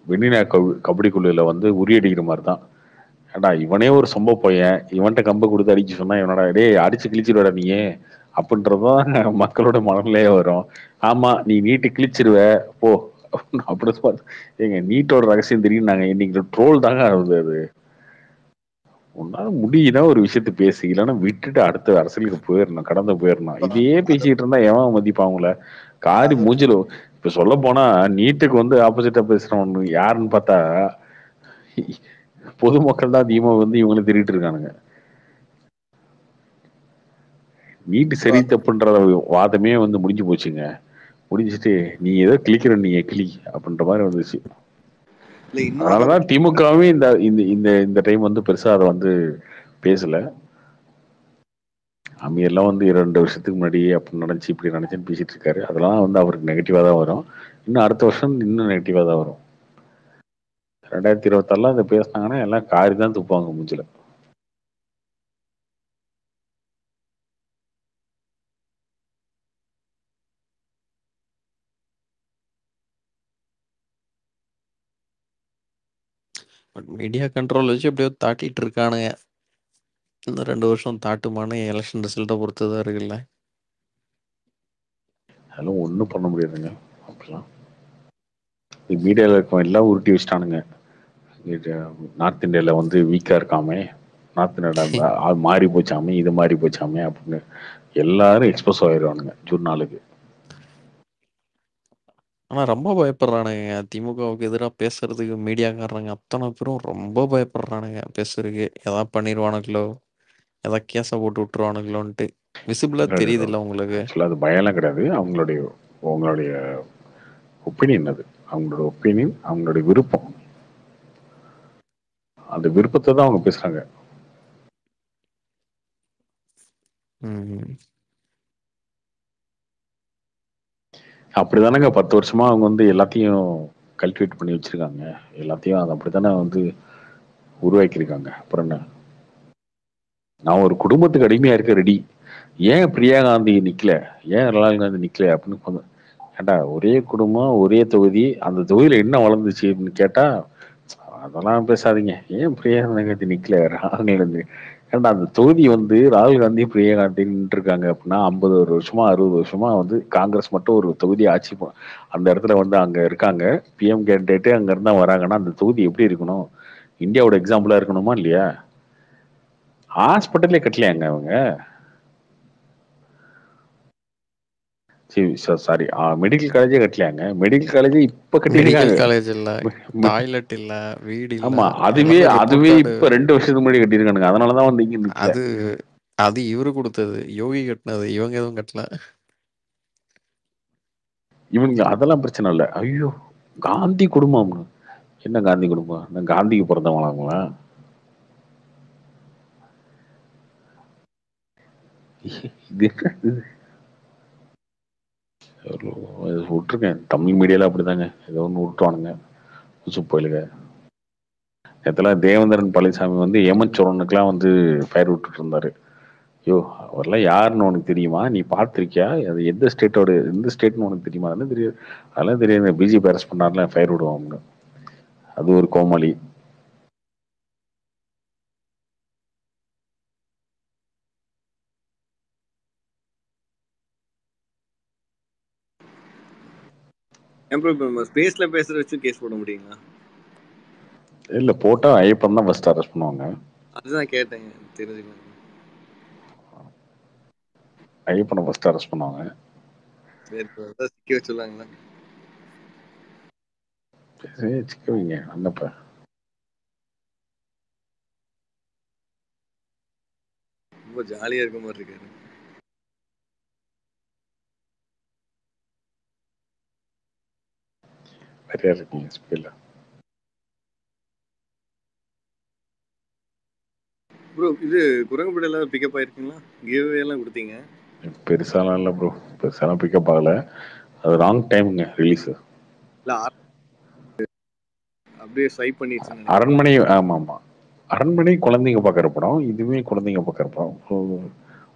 Speaker 1: வெண்ணினா கபடி வந்து உரியடிக்கிற மாதிரி தான். ஏடா இவனே ஒரு சொம்ப பையன், இவன்கிட்ட கம்பை கொடுத்து அடிச்சு சொன்னா இவனடா டே அடிச்சு கிழிச்சிருவாடா நீயே அப்படின்றதுதான் மக்களோட மனநிலையே வரும். ஆமா நீ நீட்டு கிழிச்சிருவ போ அப்படி. எங்க நீட்டோட ரகசியம் தெரியும். நாங்க இன்னைக்கு ட்ரோல் தாங்க ஆகுது. அது உன்னால முடியுதா ஒரு விஷயத்த பேசு, இல்லைன்னா விட்டுட்டு அடுத்த அரசியலுக்கு போயிடணும், கடந்து போயிடணும். இதையே பேசிட்டு இருந்தா எவன் மதிப்பாங்கள? காரி மூஞ்சில. இப்ப சொல்ல போனா நீட்டுக்கு வந்து ஆப்போசிட்டா பேசுறவன் யாருன்னு பார்த்தா பொதுமக்கள் தான் அதிகமா வந்து இவங்களை திருட்டு இருக்கானுங்க. நீட்டு சரி தப்புன்ற வாதமே வந்து முடிஞ்சு போச்சுங்க. முடிஞ்சிட்டு நீ ஏதோ கிளிக்கிற, நீ கிளி அப்படின்ற மாதிரி வந்துச்சு. அதனாலதான் திமுகவே இந்த இந்த இந்த டைம் வந்து பெருசா அதை வந்து பேசல. அமீர்லாம் வந்து 2 வருஷத்துக்கு முன்னாடி அப்படி நடந்துச்சு இப்படி நடந்துச்சுன்னு பேசிட்டு இருக்காரு. அதெல்லாம் வந்து அவருக்கு நெகட்டிவா தான் வரும். இன்னும் அடுத்த வருஷம் இன்னும் நெகட்டிவா தான் வரும். 2026 இதை பேசினாங்கன்னா எல்லாம் காரி தான் துப்பாங்க மூஞ்சில.
Speaker 3: மீடியா கண்ட்ரோல் வச்சு எப்படியோ தாட்டிட்டு இருக்கானுங்க. இந்த 2 வருஷம் தாட்டுமான எலெக்ஷன் ரிசல்ட்டை பொறுத்து தான் இருக்குல்ல.
Speaker 1: அதெல்லாம் ஒன்றும் பண்ண முடியாதுங்க. அப்படிலாம் மீடியாவில் இருக்கவன் எல்லாம் உருட்டி வச்சிட்டானுங்க. நார்த் இந்தியாவில் வந்து வீக்காக இருக்காமே, நார்த் இந்தியாவில் ஆள் மாறி போச்சாமே, இது மாறி போச்சாமே அப்படின்னு எல்லாரும் எக்ஸ்போஸ் ஆயிடுவானுங்க ஜூன் 4க்கு.
Speaker 3: ஆனா ரொம்ப பயப்படுறானுங்க திமுகவுக்கு எதிராக பேசுறதுக்கு. மீடியாக்காரங்க அத்தனை பேரும் ரொம்ப பயப்படுறானுங்க பேசுறதுக்கு. ஏதாவது பண்ணிடுவானுங்களோ, ஏதாவது கேஸை போட்டு விட்டுருவானுங்களோன்ட்டு. விசிபிளா தெரியுது இல்லை உங்களுக்கு?
Speaker 1: ஆக்சுவலாக அது பயம்லாம் கிடையாது. அவங்களுடைய ஒப்பீனியன் அது. அவங்களோட ஒப்பீனியன், அவங்களோட விருப்பம். அந்த விருப்பத்தை தான் அவங்க பேசுறாங்க. அப்படிதானங்க 10 வருஷமா அவங்க வந்து எல்லாத்தையும் கல்டிவேட் பண்ணி வச்சிருக்காங்க. எல்லாத்தையும் அதை அப்படித்தானே வந்து உருவாக்கியிருக்காங்க. அப்புறம் என்ன, நான் ஒரு குடும்பத்துக்கு அடிமையா இருக்க ரெடி. ஏன் பிரியா காந்தி நிக்கல, ஏன் ராகுல் காந்தி நிக்கல அப்படின்னு ஏண்டா, ஒரே குடும்பம், ஒரே தொகுதி, அந்த தொகுதியில என்ன வளர்ந்துச்சு அப்படின்னு கேட்டா, அதெல்லாம் பேசாதீங்க. ஏன் பிரியா காந்தி நிக்கல, ராகுல் காந்தி? ஏண்டா, அந்த தொகுதி வந்து ராகுல் காந்தி பிரியா காந்தி நின்று இருக்காங்க அப்படின்னா 50 வருஷமா 60 வருஷமா வந்து காங்கிரஸ் மட்டும் ஒரு தொகுதி ஆட்சி அந்த இடத்துல வந்து அங்க இருக்காங்க. பிஎம் கேண்டிடேட்டு அங்க இருந்தா வராங்கன்னா அந்த தொகுதி எப்படி இருக்கணும்? இந்தியாவோட எக்ஸாம்பிளா இருக்கணுமா இல்லையா? ஹாஸ்பிட்டலே கட்டலையாங்க அவங்க. சாரி, மெடிக்கல் காலேஜே கட்டலையாங்க. மெடிக்கல் காலேஜே இப்ப
Speaker 3: மெடிக்கல்
Speaker 1: கட்டியிருக்காங்க.
Speaker 3: காலேஜ் இல்ல, டாய்லெட் இல்ல, வீடு இல்ல,
Speaker 1: ஆமா, அதுவே
Speaker 3: எல்லாமே ரிப்போர்ட் கார்டு.
Speaker 1: இப்ப 2 வருஷத்துக்கு முன்னாடி கட்டியிருக்கானுங்க. அதனாலதான் வந்து இங்க நிக்கல.
Speaker 3: அது அது இவரு கொடுத்தது, யோகி கட்டினது, இவங்க எதுவும் கட்டல.
Speaker 1: இவனுங்க அதெல்லாம் பிரச்சனை இல்ல. ஐயோ, காந்தி குடும்பம். என்ன காந்தி குடும்பம்? நான் காந்திக்கு பிறந்தவங்களாங்களா? இது என்ன இது? விட்டுருக்கேன். தமிழ் மீடியால அப்படிதாங்க ஏதோ ஒண்ணு விட்டுருவானுங்க. புதுசு போயிலுங்க. நேரத்துல தேவேந்திரன் பழனிசாமி வந்து ஏமச்சோரனுக்குலாம் வந்து ஃபயர் விட்டுட்டு இருந்தாரு. ஐயோ, அவர்லாம் யாருன்னு உனக்கு தெரியுமா? நீ பார்த்திருக்கியா? அது எந்த ஸ்டேட்னு உனக்கு தெரியுமா? அதெல்லாம் தெரியாது. அதெல்லாம் தெரியாது. பிஜேபி அரெஸ்ட் பண்ணாருல, ஃபயர் விடுவாங்க. அது ஒரு கோமாளி.
Speaker 2: ஸ்பேஸ்ல பேசுற வச்சு கேஸ் போட முடியுங்களா?
Speaker 1: இல்ல, போட்டா ஐயப்பன் தான் ஃபர்ஸ்ட் அரெஸ்ட் பண்ணுவாங்க.
Speaker 2: அதுதான் கேட்டேங்க, தெரிஞ்சுக்கலாம்.
Speaker 1: ஐயப்பனை ஃபர்ஸ்ட் அரெஸ்ட் பண்ணுவாங்க.
Speaker 2: சிக்க வச்சுள்ளாங்களா?
Speaker 1: சரி, சிக்கவீங்க அண்ணப்ப.
Speaker 2: ரொம்ப ஜாலியா இருக்க மாதிரி இருக்காரு.
Speaker 1: நிறையா இருக்கீங்க ஸ்பீல.
Speaker 2: ப்ரோ, இது குரங்குப்படையில எல்லாம் பிக்கப் ஆயிருக்குங்களா? கிவ்அவே எல்லாம் கொடுத்தீங்க.
Speaker 1: பெருசாலாம் இல்லை ப்ரோ, பெருசாலாம் பிக்கப் ஆகல. அது ராங் டைமுங்க ரிலீஸ்.
Speaker 2: இல்ல, அப்படியே ஸ்வைப் பண்ணிடுச்சுன்னு
Speaker 1: அரண்மனை, ஆமா ஆமா, அரண்மனை குழந்தைங்க பார்க்குற படம், இதுவுமே குழந்தைங்க பார்க்குற படம். ஸோ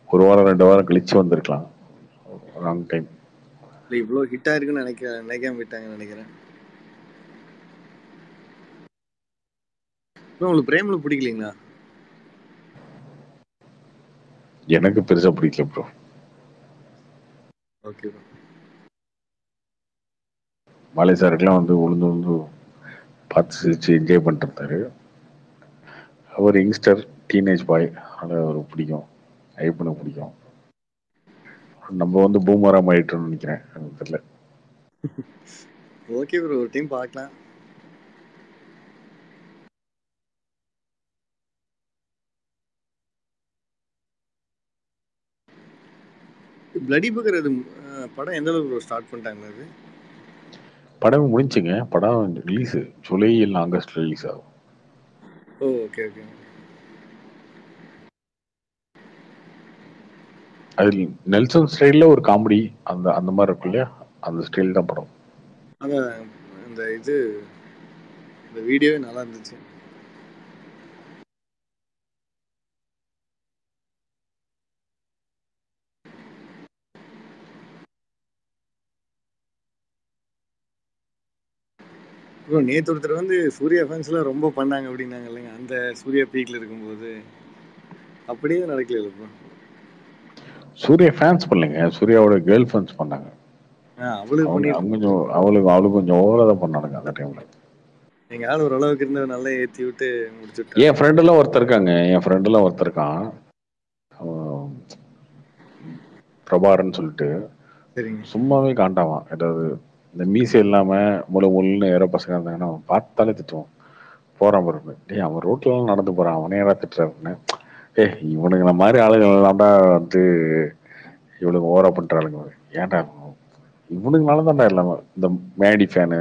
Speaker 1: ஒரு வாரம் 2 வாரம் கழிச்சு வந்திருக்கலாம். Wrong time.
Speaker 2: இல்லை, இவ்வளோ ஹிட் ஆயிருக்குன்னு நினைக்காம விட்டாங்கன்னு நினைக்கிறேன். உங்களுக்கு பிரேம்ல பிடிக்கலீங்களா?
Speaker 1: எனக்கு பெருசா பிடிக்கல ப்ரோ.
Speaker 2: ஓகே.
Speaker 1: மாலை சாருக்கெல்லாம் வந்து உளுந்து உளுந்து பார்த்து சிரிச்சு என்ஜாய் பண்ணிட்டு இருந்தாரு. அவர் யங்ஸ்டர், டீனேஜ் பாய், அதனால் அவருக்கு பிடிக்கும். ஐயப்பனுக்கு பிடிக்கும். நம்ம வந்து பூமராம் ஆயிட்டோம்னு நினைக்கிறேன், எனக்கு தெரியல.
Speaker 2: ஓகே ப்ரோ, ஒரு டைம் பார்க்கலாம். பிளடி பக்கர் அது படம் எந்த அளவுக்கு ஸ்டார்ட் பண்ணிட்டாங்க? அது
Speaker 1: படம் முடிஞ்சுங்க. படம் ரிலீஸ் ஜூலை இல்லை ஆகஸ்ட் ரிலீஸ் ஆகும்.
Speaker 2: ஓ, ஓகே ஓகே.
Speaker 1: அது நெல்சன் ஸ்டைல்ல ஒரு காமெடி, அந்த அந்த மாதிரி இருக்கும் இல்லையா, அந்த ஸ்டைல் தான் படம்.
Speaker 2: அதான் இந்த இந்த வீடியோவே நல்லா இருந்துச்சு. ப்ரோ, நேற்று ஒருத்தர் வந்து சூர்யா ஃபேன்ஸ்லாம் ரொம்ப பண்ணாங்க அப்படின்னாங்க இல்லைங்க, அந்த சூர்யா பீக்ல இருக்கும்போது அப்படியே நடக்கல ப்ரோ.
Speaker 1: சூர்யா ஃபேன்ஸ் பண்ணலைங்க, சூர்யாவோட கேர்ள் ஃப்ரெண்ட்ஸ் பண்ணாங்க.
Speaker 2: அவளுக்கு பண்ணிட்டு
Speaker 1: அவளுக்கு கொஞ்சம் ஓவரா தான் பண்ணானுங்க அந்த டைம்ல.
Speaker 2: எங்க ஆள் ஓரளவுக்கு இருந்த நல்லா ஏற்றி விட்டு முடிச்சுட்டா.
Speaker 1: என் ஃப்ரெண்டெல்லாம் ஒருத்தர் இருக்கான், பிரபாரன் சொல்லிட்டு.
Speaker 2: சரிங்க.
Speaker 1: சும்மாவே காண்டாவான். ஏதாவது இந்த மீசை இல்லாம முழுன்னு ஏற பசங்க இருந்தாங்கன்னா பார்த்தாலே திட்டுவான். போறான் பாருங்க, டேய் அவன் ரோட்லாம் நடந்து போறான், அவனே யாரா திட்டுறாருன்னு. இவனுங்க மாதிரி ஆளுங்க எல்லாம்டா வந்து இவளுங்க ஓவரா பண்றாளுங்க. ஏன்டா இவனுங்களால தான்டா எல்லாமே. இந்த மேடி ஃபேனு,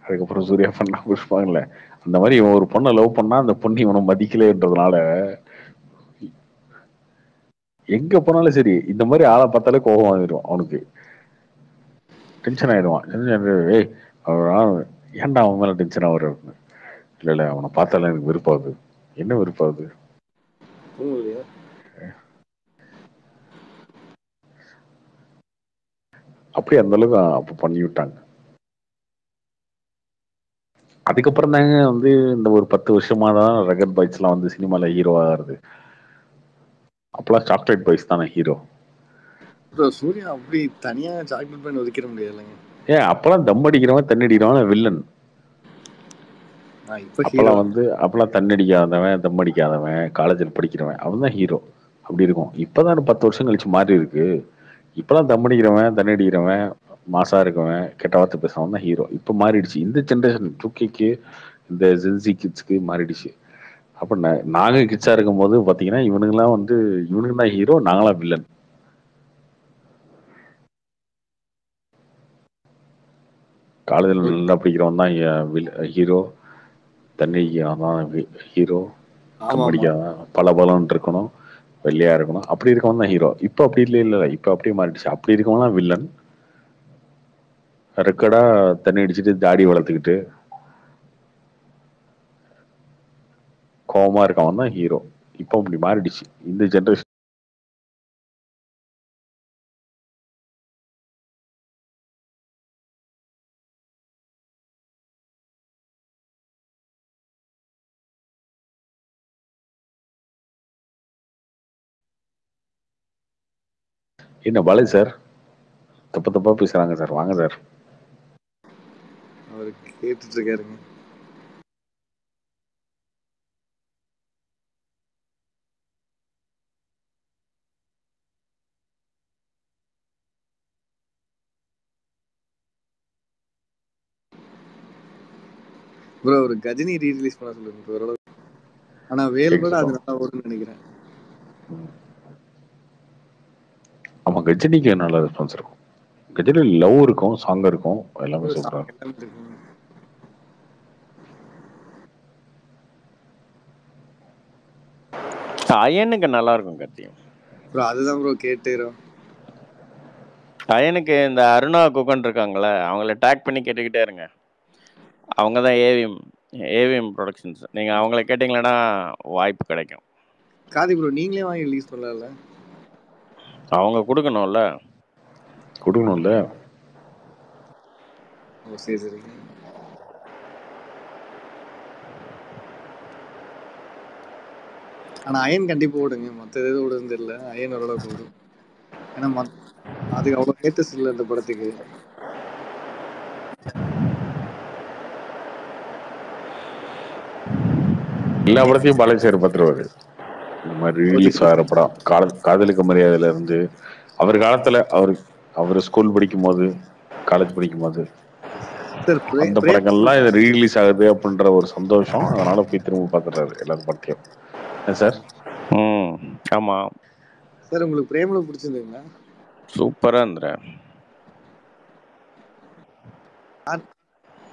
Speaker 1: அதுக்கப்புறம் சூர்யா ஃபேன் புஷ்பாங்கல்ல, அந்த மாதிரி இவன் ஒரு பொண்ணை லவ் பண்ணா அந்த பொண்ணு இவனை மதிக்கலைன்றதுனால எங்க போனாலும் சரி இந்த மாதிரி ஆளை பார்த்தாலே கோபம் வந்துடும் அவனுக்கு. டென்ஷன் ஆயிடுவான். ஏய் ஏன்டா அவன் மேல டென்ஷன் ஆகுற? இல்ல இல்ல அவனை பார்த்தாலே எனக்கு வெறுப்பாகுது. என்ன வெறுப்பாகுது? அப்படியே அந்த அளவுக்கு அப்ப பண்ணி விட்டாங்க. அதுக்கப்புறம் தாங்க வந்து இந்த ஒரு 10 வருஷமா தான் ரகட் பாய்ஸ் எல்லாம் வந்து சினிமால ஹீரோ ஆகுறது. அப்பெல்லாம் சாக்லேட் பாய்ஸ் தானே ஹீரோ.
Speaker 2: சூர்யா அப்படி தனியா சாக்லேட் பண்ணி ஒதுக்கிட முடியாதுங்க.
Speaker 1: ஏன் அப்பெல்லாம் தம் அடிக்கிறவன் தண்ணி அடிக்கிறவன் வில்லன். அப்பெல்லாம் தண்ணி அடிக்காதவன், தம் அடிக்காதவன், காலேஜில் படிக்கிறவன் அவன் தான் ஹீரோ. அப்படி இருக்கும். இப்பதான் 10 வருஷம் கழிச்சு மாறி இருக்கு. இப்பெல்லாம் தம் அடிக்கிறவன், தண்ணி அடிக்கிறவன், மாசா இருக்கவன், கெட்ட வார்த்தை பேசுறவன் தான் ஹீரோ. இப்ப மாறிடுச்சு. இந்த ஜென்ரேஷன் 2K இந்த ஜென்சி கிட்ஸ்க்கு மாறிடுச்சு. அப்ப நாங்க கிட்ஸா இருக்கும் போது பாத்தீங்கன்னா இவனுங்கெல்லாம் வந்து இவனுங்க தான் ஹீரோ, நாங்களாம் வில்லன். காலேஜில் நல்லா படிக்கிறவன் தான் ஹீரோ, தண்ணி அடிக்கிறவன் தான் ஹீரோ, தம் அடிக்காதவன் பல பலன் இருக்கணும், வெள்ளையா இருக்கணும், அப்படி இருக்கவன் தான் ஹீரோ. இப்ப அப்படி இல்ல இப்ப அப்படியே மாறிடுச்சு. அப்படி இருக்கவன் தான் வில்லன். ரெக்கடா தண்ணி அடிச்சுட்டு தாடி வளர்த்துக்கிட்டு கோபமா இருக்கவன் தான் ஹீரோ. இப்போ அப்படி மாறிடுச்சு இந்த ஜென்ரேஷன். என்ன பாலு சார் தப்பா பேசுறாங்க சார். வாங்க சார்.
Speaker 2: அவர் கேட்டுட்டு இருக்காருங்க. ப்ரோ ஒரு கஜினி ரீரிலீஸ் பண்ண சொல்லுங்க ஓரளவு. ஆனா வேல் கூட அது நல்லா ஓடுன்னு நினைக்கிறேன்.
Speaker 1: ஆமா கஜினிக்கு நல்ல ரெஸ்பான்ஸ் இருக்கும். கஜினி லவ் இருக்கும், சாங் இருக்கும், எல்லாமே சூப்பரா இருக்கும்.
Speaker 5: அயனுக்கு நல்லா இருக்கும் கத்தியும்.
Speaker 2: ப்ரோ அதுதான் ப்ரோ கேட்டுறோம்.
Speaker 5: அயனுக்கு இந்த அருணா குகன் இருக்காங்களே, அவங்கள டேக் பண்ணி கேட்டுக்கிட்டே இருங்க. அவங்க தான் ஏவிஎம் ப்ரொடக்ஷன்ஸ். நீங்கள் அவங்கள கேட்டிங்களன்னா வாய்ப்பு கிடைக்கும்.
Speaker 2: காதி ப்ரோ நீங்களே வாங்கி ரிலீஸ் பண்ணல.
Speaker 5: அவங்க கொடுக்கணும்ல.
Speaker 2: ஓ சரி சரி. ஆனா அயன் கண்டிப்பா ஓடுங்க. மற்ற எது ஓடுன்னு தெரியல. அயன் ஓரளவுக்கு ஓடும். ஏன்னா அதுக்கு அவ்வளோ ஹேட்டர்ஸ் இல்லை இந்த படத்துக்கு.
Speaker 1: எல்லா படத்தையும் பாலாஜி பார்த்துருவாரு. இந்த மாதிரி ரிலீஸ் ஆகிற படம் காதலுக்கு மரியாதையில இருந்து அவர் காலத்துல அவர் ஸ்கூல் படிக்கும் போது, காலேஜ் படிக்கும் போது அந்த படங்கள்லாம் இது ரீரிலீஸ் ஆகுது அப்படின்ற ஒரு சந்தோஷம். அதனால போய் திரும்ப பார்த்துடுறாரு எல்லாரும் படத்தையும். சார்
Speaker 5: ஆமா
Speaker 2: சார் உங்களுக்கு பிரேமலு பிடிச்சிருந்தீங்களா?
Speaker 5: சூப்பரா இருந்துற.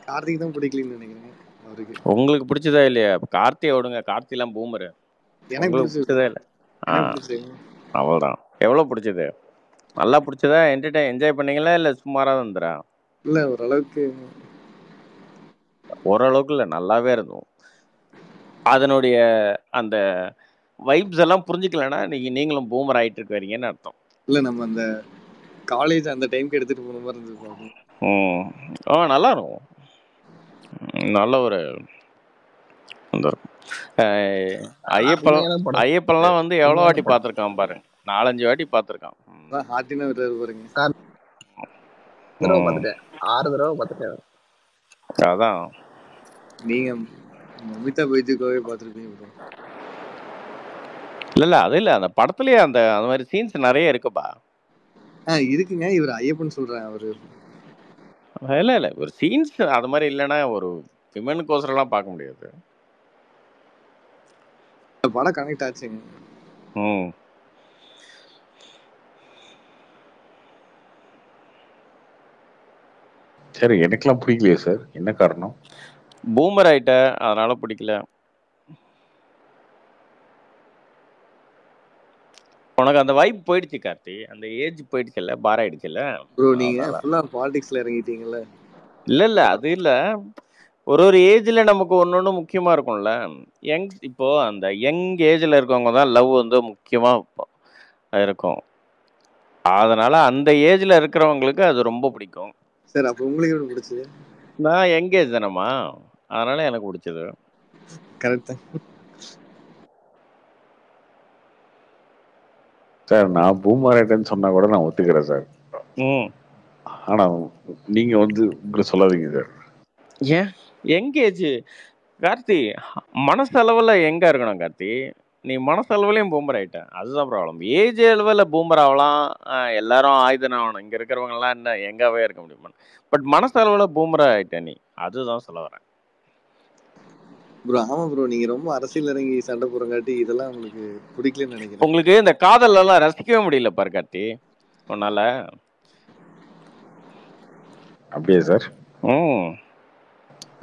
Speaker 2: கார்த்திக் தான் பிடிக்கலன்னு நினைக்கிறேன் அவருக்கு.
Speaker 5: உங்களுக்கு பிடிச்சதா இல்லையா? கார்த்தியை விடுங்க, கார்த்திலாம் பூமரு.
Speaker 2: எனக்கு
Speaker 5: பிடிச்சதா இல்லை. அவ்வளோதான். எவ்வளோ பிடிச்சது? நல்லா பிடிச்சதா? என்ஜாய் பண்ணீங்களா இல்லை சுமாராக தான் இருந்துறா?
Speaker 2: இல்லை ஓரளவுக்கு.
Speaker 5: ஓரளவுக்கு இல்லை, நல்லாவே இருந்தோம். அதனுடைய அந்த வைப்ஸ் எல்லாம் புரிஞ்சுக்கலன்னா நீங்களும் பூமர் ஆகிட்டு இருக்க வரீங்கன்னு அர்த்தம்.
Speaker 2: இல்லை நம்ம அந்த காலேஜ் அந்த டைமுக்கு எடுத்துகிட்டு போன மாதிரி இருந்தது.
Speaker 5: நல்லா இருக்கும். நல்ல ஒரு ஐயப்பன்லாம் வந்து எவ்வளோ வாட்டி பார்த்துருக்கான் பாருங்க. 4-5 வாட்டி பார்த்துருக்கான்.
Speaker 6: 6 தடவை பார்த்துட்டேன்.
Speaker 5: அதான்
Speaker 2: நீங்க மமிதா பைஜுக்காவே பார்த்துருப்பீங்க.
Speaker 5: இல்ல அது இல்ல, அந்த படத்துலயே அந்த மாதிரி சீன்ஸ் நிறைய இருக்குப்பா.
Speaker 2: இருக்குங்க. இவர் ஐயப்பன் சொல்றேன். அவரு
Speaker 5: இல்ல ஒரு சீன்ஸ் அது மாதிரி இல்லைன்னா ஒரு விமனுக்கோசரம்லாம் பார்க்க முடியாது.
Speaker 2: படம் கனெக்ட் ஆச்சுங்க.
Speaker 5: ம்.
Speaker 1: சரி, எனக்கெல்லாம் பிடிக்கலையே சார். என்ன காரணம்?
Speaker 5: பூமர் ஆயிட்ட, அதனால பிடிக்கல. உனக்கு அந்த வைப் போயிடுச்சு கார்த்தி, அந்த ஏஜ் போயிடுச்சுல்ல, பார் ஆயிடுச்சுல்ல.
Speaker 2: ப்ரோ நீங்க
Speaker 5: அதனால
Speaker 2: ஃபுல்லா பாலிடிக்ஸ்ல இறங்கிட்டீங்கல்ல.
Speaker 5: இல்ல அது இல்ல, ஒரு ஒரு ஏஜ்ல நமக்கு ஒன்னொன்னு முக்கியமா இருக்கும்ல. இப்போ அந்த யங் ஏஜ்ல இருக்கவங்க தான் லவ் வந்து முக்கியமா இருக்கும். அதனால அந்த ஏஜ்ல இருக்கிறவங்களுக்கு அது ரொம்ப பிடிக்கும்.
Speaker 2: சார் அப்ப உங்களுக்கு எப்படி பிடிச்சது?
Speaker 5: நான் யங் ஏஜ் தானேம்மா, அதனால எனக்கு பிடிச்சது.
Speaker 2: கரெக்ட் தான்
Speaker 1: சார் நான் பூமர் ஆயிட்டேன்னு சொன்னா கூட நான் ஒத்துக்கிறேன் சார்.
Speaker 5: ம்
Speaker 1: ஆனா நீங்க வந்து உங்களை சொல்லாதீங்க சார்.
Speaker 5: ஏன் யங் ஏஜ் கார்த்தி, மனசளவில் எங்க இருக்கணும் கார்த்தி? நீ மனசளவுலையும் பூமர் ஆயிட்ட, அதுதான் ப்ராப்ளம். ஏஜ் அளவில் பூமர் ஆகலாம், எல்லாரும் ஆயுதம் ஆகணும், இங்க இருக்கிறவங்கலாம் என்ன எங்காவே இருக்க முடியுமா? பட் மனசளவில் பூமர் ஆயிட்ட நீ, அதுதான் சொல்ல வரேன்.
Speaker 2: ப்ரோ. ஆமா ப்ரோ, நீங்க ரொம்ப அரசியல் இறங்கி சண்டை போறங்காட்டி இதெல்லாம் உங்களுக்கு பிடிக்கலன்னு நினைக்கிறேன்.
Speaker 5: உங்களுக்கு இந்த காதல் எல்லாம் ரசிக்கவே முடியல பாரு கார்த்தி உன்னால.
Speaker 1: அப்படியே சார்.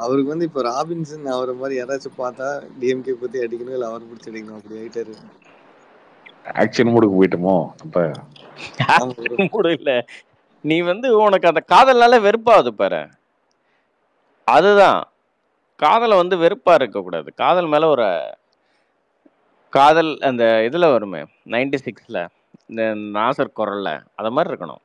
Speaker 2: அவருக்கு வந்து இப்ப ராபின்சன் அவரை மாதிரி யாராச்சும் பார்த்தா டிஎம்கே பத்தி அடிக்கணும், இல்ல அவர் பிடிச்சி அடிக்கணும், அப்படி ஆயிட்டாரு.
Speaker 1: ஆக்ஷன் மூடுக்கு போயிட்டோமோ அப்ப?
Speaker 5: மூடு இல்ல, நீ வந்து உனக்கு அந்த காதல்னால வெறுப்பாவது பாரு. அதுதான் காதலை வந்து வெறுப்பா இருக்க கூடாது. காதல் மேல ஒரு காதல் அந்த இதுல வருமே 96ல இந்த நாசர் குரல்ல அத மாதிரி இருக்கணும்.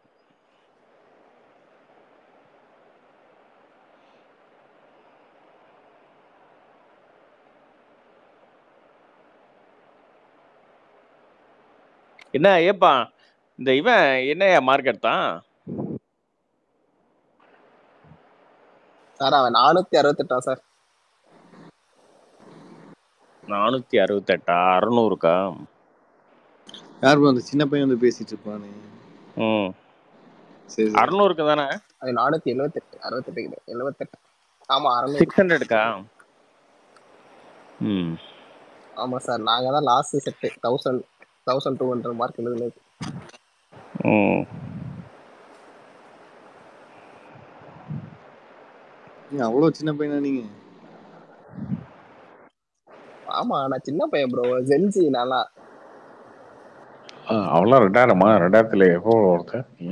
Speaker 5: என்ன ஏப்பா இந்த இவன் என்னையா மார்க் எடுத்தான்?
Speaker 6: சார் அவன் 468 சார்.
Speaker 5: 468 600க்கா?
Speaker 2: யார் ப்ரோ அந்த சின்ன பையன் வந்து பேசிட்டு இருப்பானே? சரி
Speaker 5: 600க்கு தானே?
Speaker 6: அது 478 68 78. ஆமா 600.
Speaker 5: 600க்கா?
Speaker 6: ஆமா சார், நாங்க தான் லாஸ்ட் செட் 1200 மார்க் எழுதுனது.
Speaker 2: அவ்வளவு சின்ன பையனா நீங்க?
Speaker 6: ஆமா நான் சின்ன பையன் ப்ரோ, ஜென்சி நானா.
Speaker 1: அவெல்லாம் 2000மா? 2000ல எப்போ ஒருத்தன் நீ?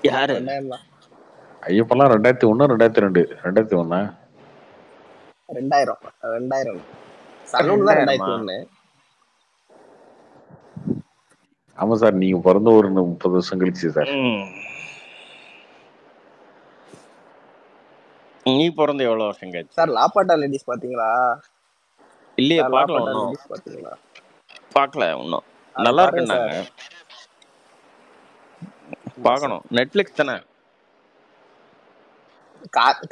Speaker 5: யாரு?
Speaker 6: 2000 தான்.
Speaker 1: ஐயப்பெல்லாம் 2001 2002 2001.
Speaker 6: 2000 சலூன் தான் 2001.
Speaker 1: ஆமா சார், நீங்க பிறந்த ஒரு 30 வருஷம் கழிச்சு சார்.
Speaker 5: நீ பிறந்த எவ்வளவு வருஷம் கழிச்சு
Speaker 6: சார்? லாப்பாட்டா லேடிஸ் பாத்தீங்களா?
Speaker 5: இல்லையே, பார்க்கல
Speaker 6: லாப்பாட்டா
Speaker 5: ஒன்றும்.
Speaker 6: லேடிஸ் பாத்தீங்களா?
Speaker 5: பார்க்கல ஒன்றும். நல்லா இருக்குன்னாங்க, பார்க்கணும். நெட்ஃபிளிக்ஸ் தானே?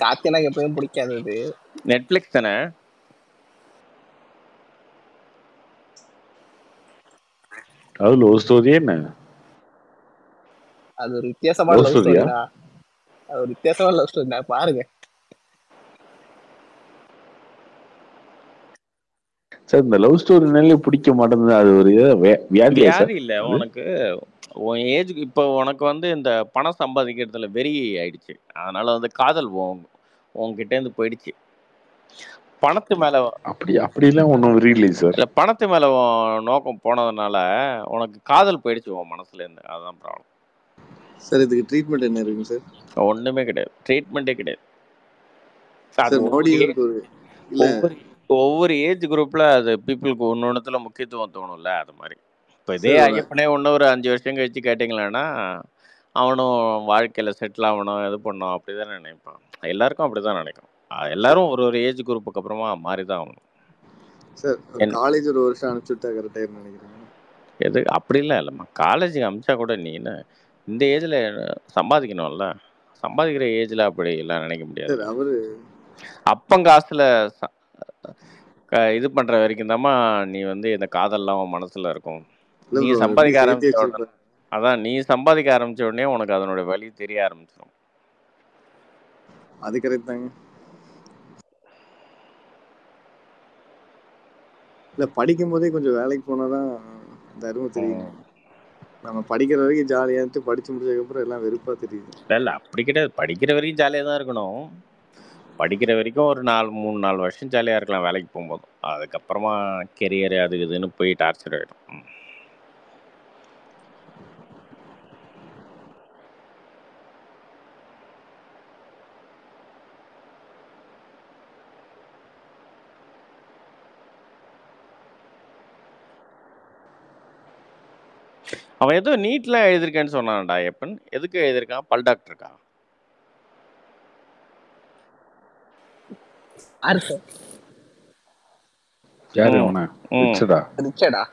Speaker 6: கார்த்தி எனக்கு எப்பயும் பிடிக்காது.
Speaker 5: நெட்ஃபிளிக்ஸ் தானே?
Speaker 1: அது லவ் ஸ்டோரி என்ன?
Speaker 6: அது ஒரு வித்தியாசமான லவ் ஸ்டோரிடா. அது ஒரு வித்தியாசமான லவ் ஸ்டோரிடா, பாருங்க.
Speaker 1: சார் இந்த லவ் ஸ்டோரினாலே பிடிக்க மாட்டேங்குது, அது ஒரு வியாதி
Speaker 5: இல்ல உனக்கு. உன் ஏஜுக்கு இப்போ உனக்கு வந்து இந்த பணம் சம்பாதிக்கிறதுல வெறி ஆயிடுச்சு, அதனால வந்து காதல் உன்கிட்ட இருந்து போயிடுச்சு. பணத்து மேல
Speaker 1: அப்படிலாம் ஒன்றும் வெறி இல்லை சார்.
Speaker 5: இல்ல, பணத்து மேல நோக்கம் போனதுனால உனக்கு காதல் போயிடுச்சு உன் மனசுல இருந்து, அதுதான் ப்ராப்ளம்.
Speaker 2: சார் இதுக்கு ட்ரீட்மெண்ட் என்ன இருக்குங்க சார்?
Speaker 5: ஒண்ணுமே கிடையாது, ட்ரீட்மெண்ட்டே கிடையாது. ஒவ்வொரு ஏஜ் குரூப்ல அது பீப்புளுக்கு ஒன்னொன்னுத்துல முக்கியத்துவம் தோணும்ல, அது மாதிரி. இப்போ இதே ஐயப்பனே ஒன்னும் ஒரு 5 வருஷம் கழிச்சு கேட்டீங்களா, அவனும் வாழ்க்கையில செட்டில் ஆகணும், இது பண்ணும், அப்படிதான் நினைப்பான். எல்லாருக்கும் அப்படிதான் நினைக்கும். எல்லாரும் ஒரு ஒரு ஏஜ் குரூப்புக்கு அப்புறமா மாறிதான் ஆகணும்.
Speaker 2: சார் காலேஜ் ஒரு வருஷம் அனுப்பிச்சுட்டா கரெக்டா நினைக்கிறேன்.
Speaker 5: எது அப்படிலாம் இல்லைம்மா, காலேஜுக்கு அமிச்சா கூட நீ என்ன இந்த ஏஜ்ல சம்பாதிக்கணும்ல, சம்பாதிக்கிற ஏஜ்ல அப்படி எல்லாம் நினைக்க முடியாது.
Speaker 2: அவரு
Speaker 5: அப்பங்காசுல இது பண்ற வரைக்கும் தாம்மா நீ வந்து இந்த காதல்லாம் உன் மனசுல இருக்கும். நீ சம்பாதிக்க ஆரம்பிச்ச உடனே, அதான் நீ சம்பாதிக்க ஆரம்பிச்ச உடனே உனக்கு அதனோட வலி தெரிய ஆரம்பிச்சிடும்.
Speaker 2: அது கரெக்ட் தாங்க. இல்ல படிக்கும் போதே கொஞ்சம் வேலைக்கு போனாதான் தர்மம் தெரியும். நம்ம படிக்கிற வரைக்கும் ஜாலியா இருந்து படிச்சு முடிச்சதுக்கு அப்புறம் எல்லாம் வெறுப்பா தெரியுது.
Speaker 5: இல்லை அப்படி கிடையாது, படிக்கிற வரைக்கும் ஜாலியாக தான் இருக்கணும். படிக்கிற வரைக்கும் ஒரு 3-4 வருஷம் ஜாலியாக இருக்கலாம் வேலைக்கு போகும்போது. அதுக்கப்புறமா கெரியர் அது இதுன்னு போய் டார்ச்சர் ஆகிடும். அவன் ஏதோ நீட்லாம் எழுதியிருக்கேன்னு சொன்னான்டா எப்பன். எதுக்கு எழுதியிருக்கான்? பல் டாக்டருக்கா?
Speaker 6: யாரு சார்?
Speaker 1: யாரு அவன? ரிச்சர்டா?
Speaker 6: ரிச்சர்டா?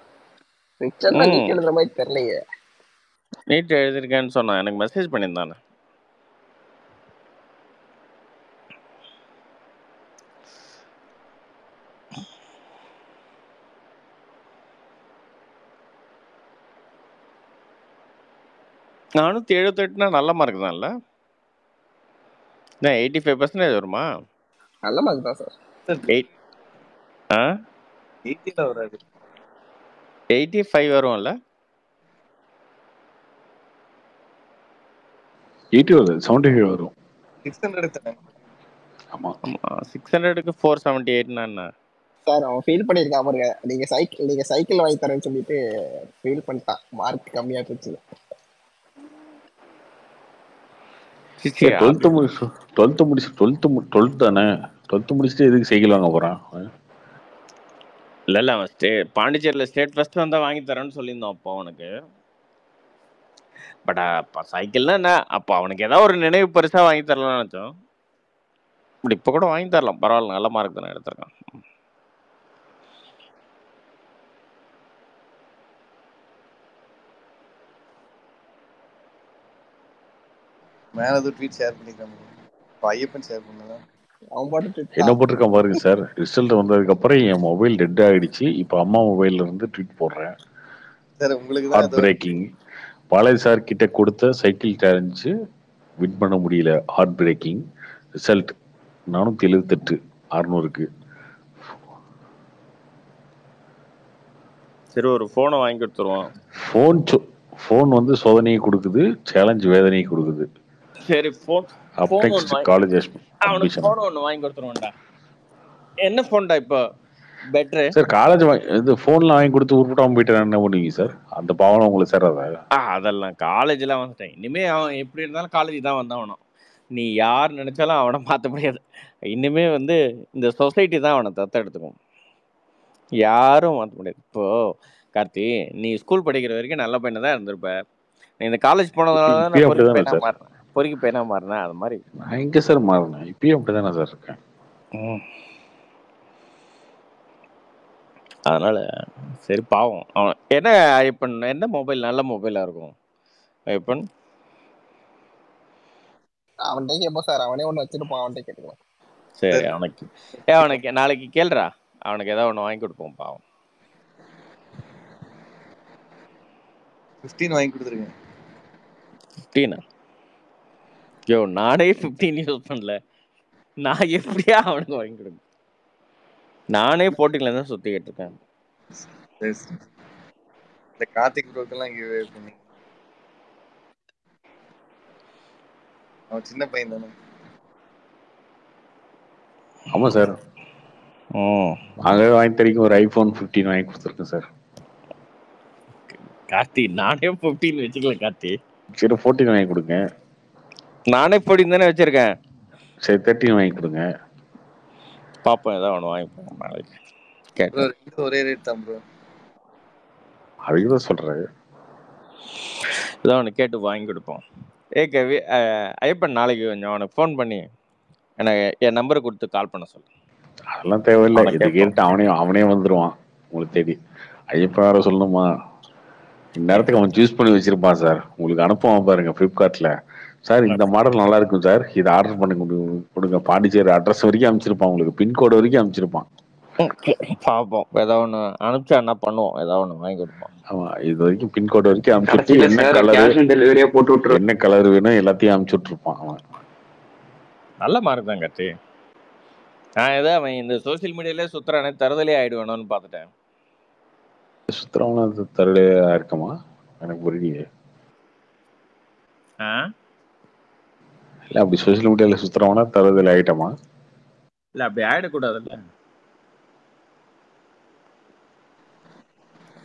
Speaker 6: ரிச்சர்ட்லாம் நீட் எழுதுற மாதிரி தெரியலையே.
Speaker 5: நீட் எழுதியிருக்கேன்னு சொன்னான், எனக்கு மெசேஜ் பண்ணியிருந்தானே. நானூற்றி 78 நல்ல மார்க் தான்ல? 85% வருமா?
Speaker 6: நல்ல மார்க் தான் சார்.
Speaker 2: 80 வராது,
Speaker 5: 85 வரும்ல?
Speaker 1: 80 வருது, 75 வரும்.
Speaker 2: 600 தானே?
Speaker 1: ஆமா
Speaker 5: 600க்கு 478 என்ன
Speaker 6: சார்? அவன் ஃபீல் பண்ணியிருக்கான் பாருங்க. நீங்க சைக்கிள் வாங்கி தரேன்னு சொல்லிட்டு ஃபீல் பண்ணிட்டான், மார்க் கம்மியா போச்சு.
Speaker 1: 12th தானே? 12th முடிச்சுட்டு எதுக்கு சைக்கிள் வாங்க போறான்?
Speaker 5: இல்ல அவன் பாண்டிச்சேரியில் ஸ்டேட் ஃபர்ஸ்ட் வந்தா வாங்கி தரேன்னு சொல்லியிருந்தோம் அப்போ அவனுக்கு. பட் அப்போ சைக்கிள்னா என்ன, அப்போ அவனுக்கு ஏதாவது ஒரு நினைவு பரிசா வாங்கி தரலாம்னு நினைச்சோம். பட் இப்போ கூட வாங்கி தரலாம், பரவாயில்ல, நல்ல மார்க் தானே எடுத்திருக்கான்.
Speaker 2: மேல ஏதோ ட்வீட் ஷேர் பண்ணிருக்காங்க, ஐயப்பன் ஷேர் பண்ணதா.
Speaker 6: அவன் பாட்டு
Speaker 1: என்ன போட்டிருக்கான் பாருங்க சார். ரிசல்ட் வந்ததுக்கு அப்புறம் என் மொபைல் டெட் ஆகிடுச்சு, இப்போ அம்மா மொபைல்ல இருந்து ட்வீட் போடுறேன்.
Speaker 2: சார் உங்களுக்கு
Speaker 1: ஹார்ட் பிரேக்கிங். பாலாஜி சார் கிட்ட கொடுத்த சைக்கிள் சேலஞ்சு வின் பண்ண முடியல, ஹார்ட் பிரேக்கிங். ரிசல்ட் 478 600க்கு.
Speaker 5: சரி ஒரு போனை வாங்கி கொடுத்துருவான்.
Speaker 1: ஃபோன் வந்து சோதனையை கொடுக்குது, சேலஞ்ச் வேதனையை கொடுக்குது.
Speaker 5: சரி
Speaker 1: காலேஜ்
Speaker 5: அவனுக்கு போன் ஒன்று வாங்கி கொடுத்துருவான்டா. என்ன போன்டா இப்போ பெட்டரு
Speaker 1: சார்? காலேஜ் இது ஃபோன்ல வாங்கி கொடுத்து உருப்பிட்டாம போயிட்டு என்ன பண்ணுவீங்க சார்? அந்த பாவனை உங்களுக்கு சார்?
Speaker 5: அதெல்லாம் காலேஜ்லாம் வந்துட்டேன். இனிமே அவன் எப்படி இருந்தாலும் காலேஜ் தான் வந்தவனும். நீ யார் நினைச்சாலும் அவனை மாற்ற முடியாது. இனிமே வந்து இந்த சொசைட்டி தான் அவனை தத்தெடுத்துக்கும், யாரும் மாற்ற முடியாது. இப்போ கார்த்தி, நீ ஸ்கூல் படிக்கிற வரைக்கும் நல்ல பையனை தான் இருந்திருப்ப. நீ இந்த காலேஜ் போனதுனால தான் பொறுக்கி பையனா மாறினேன். அது மாதிரி
Speaker 1: நான் எங்க சார் மாறினேன்? இப்பயும் அப்படிதானே சார் இருக்கேன்.
Speaker 5: அதனால சரி பாவம். அவன் என்ன ஐப்பன், என்ன மொபைல் நல்ல மொபைலா இருக்கும் ஐப்பன்?
Speaker 6: அவன்கிட்ட கேட்போம் சார், அவனே ஒன்று வச்சிருப்பான், அவன்கிட்ட கேட்டுக்கலாம்.
Speaker 5: சரி அவனுக்கு நாளைக்கு கேளுடா, அவனுக்கு ஏதாவது ஒன்று வாங்கி கொடுப்போம். பாவம்
Speaker 2: 15 வாங்கி கொடுத்துருங்க.
Speaker 5: 15? யோ நானே 15 யூஸ் பண்ணல, நான் எப்படியா அவனுக்கு வாங்கி கொடுக்க? நானே போட்டிங்கள தான் சுத்திக்கிட்டு இருக்கேன்.
Speaker 2: இந்த கார்த்திக் ப்ரோக்கெல்லாம் கிவ்வே பண்ணி, அவன் சின்ன பையன் தானே.
Speaker 1: ஆமா சார். அங்கே வாங்கி தரீங்க, ஒரு ஐபோன் 15 வாங்கி கொடுத்துருக்கேன் சார்.
Speaker 5: கார்த்தி நானே 15 வச்சுக்கல கார்த்தி.
Speaker 1: சரி 14 வாங்கி கொடுங்க.
Speaker 5: நானே 14 தானே வச்சிருக்கேன்.
Speaker 1: சரி 13 வாங்கி கொடுங்க.
Speaker 5: பாப்போம், ஏதாவது ஒன்று வாங்கிப்போம் நாளைக்கு.
Speaker 2: ஒரே ரேட் தான் ப்ரோ.
Speaker 1: அதுக்கு தான் சொல்றேன்,
Speaker 5: ஏதாவது ஒன்று கேட்டு வாங்கி கொடுப்போம். கவி ஐயப்பன் நாளைக்கு கொஞ்சம் அவனுக்கு ஃபோன் பண்ணி எனக்கு என் நம்பரை கொடுத்து கால் பண்ண சொல்லு.
Speaker 1: அதெல்லாம் தேவையில்லை, இதை கேட்டு அவனே வந்துடுவான் உங்களுக்கு தேடி. ஐயப்பன் வேற சொல்லணுமா? இந்நேரத்துக்கு அவன் சூஸ் பண்ணி வச்சிருப்பான் சார். உங்களுக்கு அனுப்புவான் பாருங்க ஃப்ளிப்கார்ட்ல. சார் இந்த மாடல் நல்லா இருக்கும் சார், இதை ஆர்டர் பண்ணி கொடுங்க. பாண்டிச்சேரி அட்ரஸ் வரைக்கும் அனுப்பிச்சிருப்பான், உங்களுக்கு பின்கோடு வரைக்கும் அனுப்பிச்சிருப்பான்.
Speaker 5: பார்ப்போம், ஏதாவது ஒன்று அனுப்பிச்சா என்ன பண்ணுவோம், ஏதாவது ஒன்று வாங்கி கொடுப்போம்.
Speaker 1: ஆமா, இது வரைக்கும் பின்கோடு வரைக்கும் அனுப்பிச்சுட்டு என்ன கலர் டெலிவரியா போட்டு விட்டுரு, என்ன கலர் வேணும் எல்லாத்தையும் அனுப்பிச்சு விட்டுருப்பான் அவன். நல்ல
Speaker 5: மார்க் தான் கட்டி. நான் ஏதோ அவன் இந்த சோசியல் மீடியாலே சுத்துறானே தருதலே ஆயிடுவானோன்னு பார்த்துட்டேன்.
Speaker 1: சுத்துறவன தருதலையா இருக்குமா? எனக்கு புரியலையே.
Speaker 5: ஆ?
Speaker 1: இல்ல அப்படி சோசியல் மீடியால சுத்துறவனா தருதல் ஆயிட்டமா?
Speaker 5: இல்ல அப்படி ஆயிடக்கூடாதுல்ல.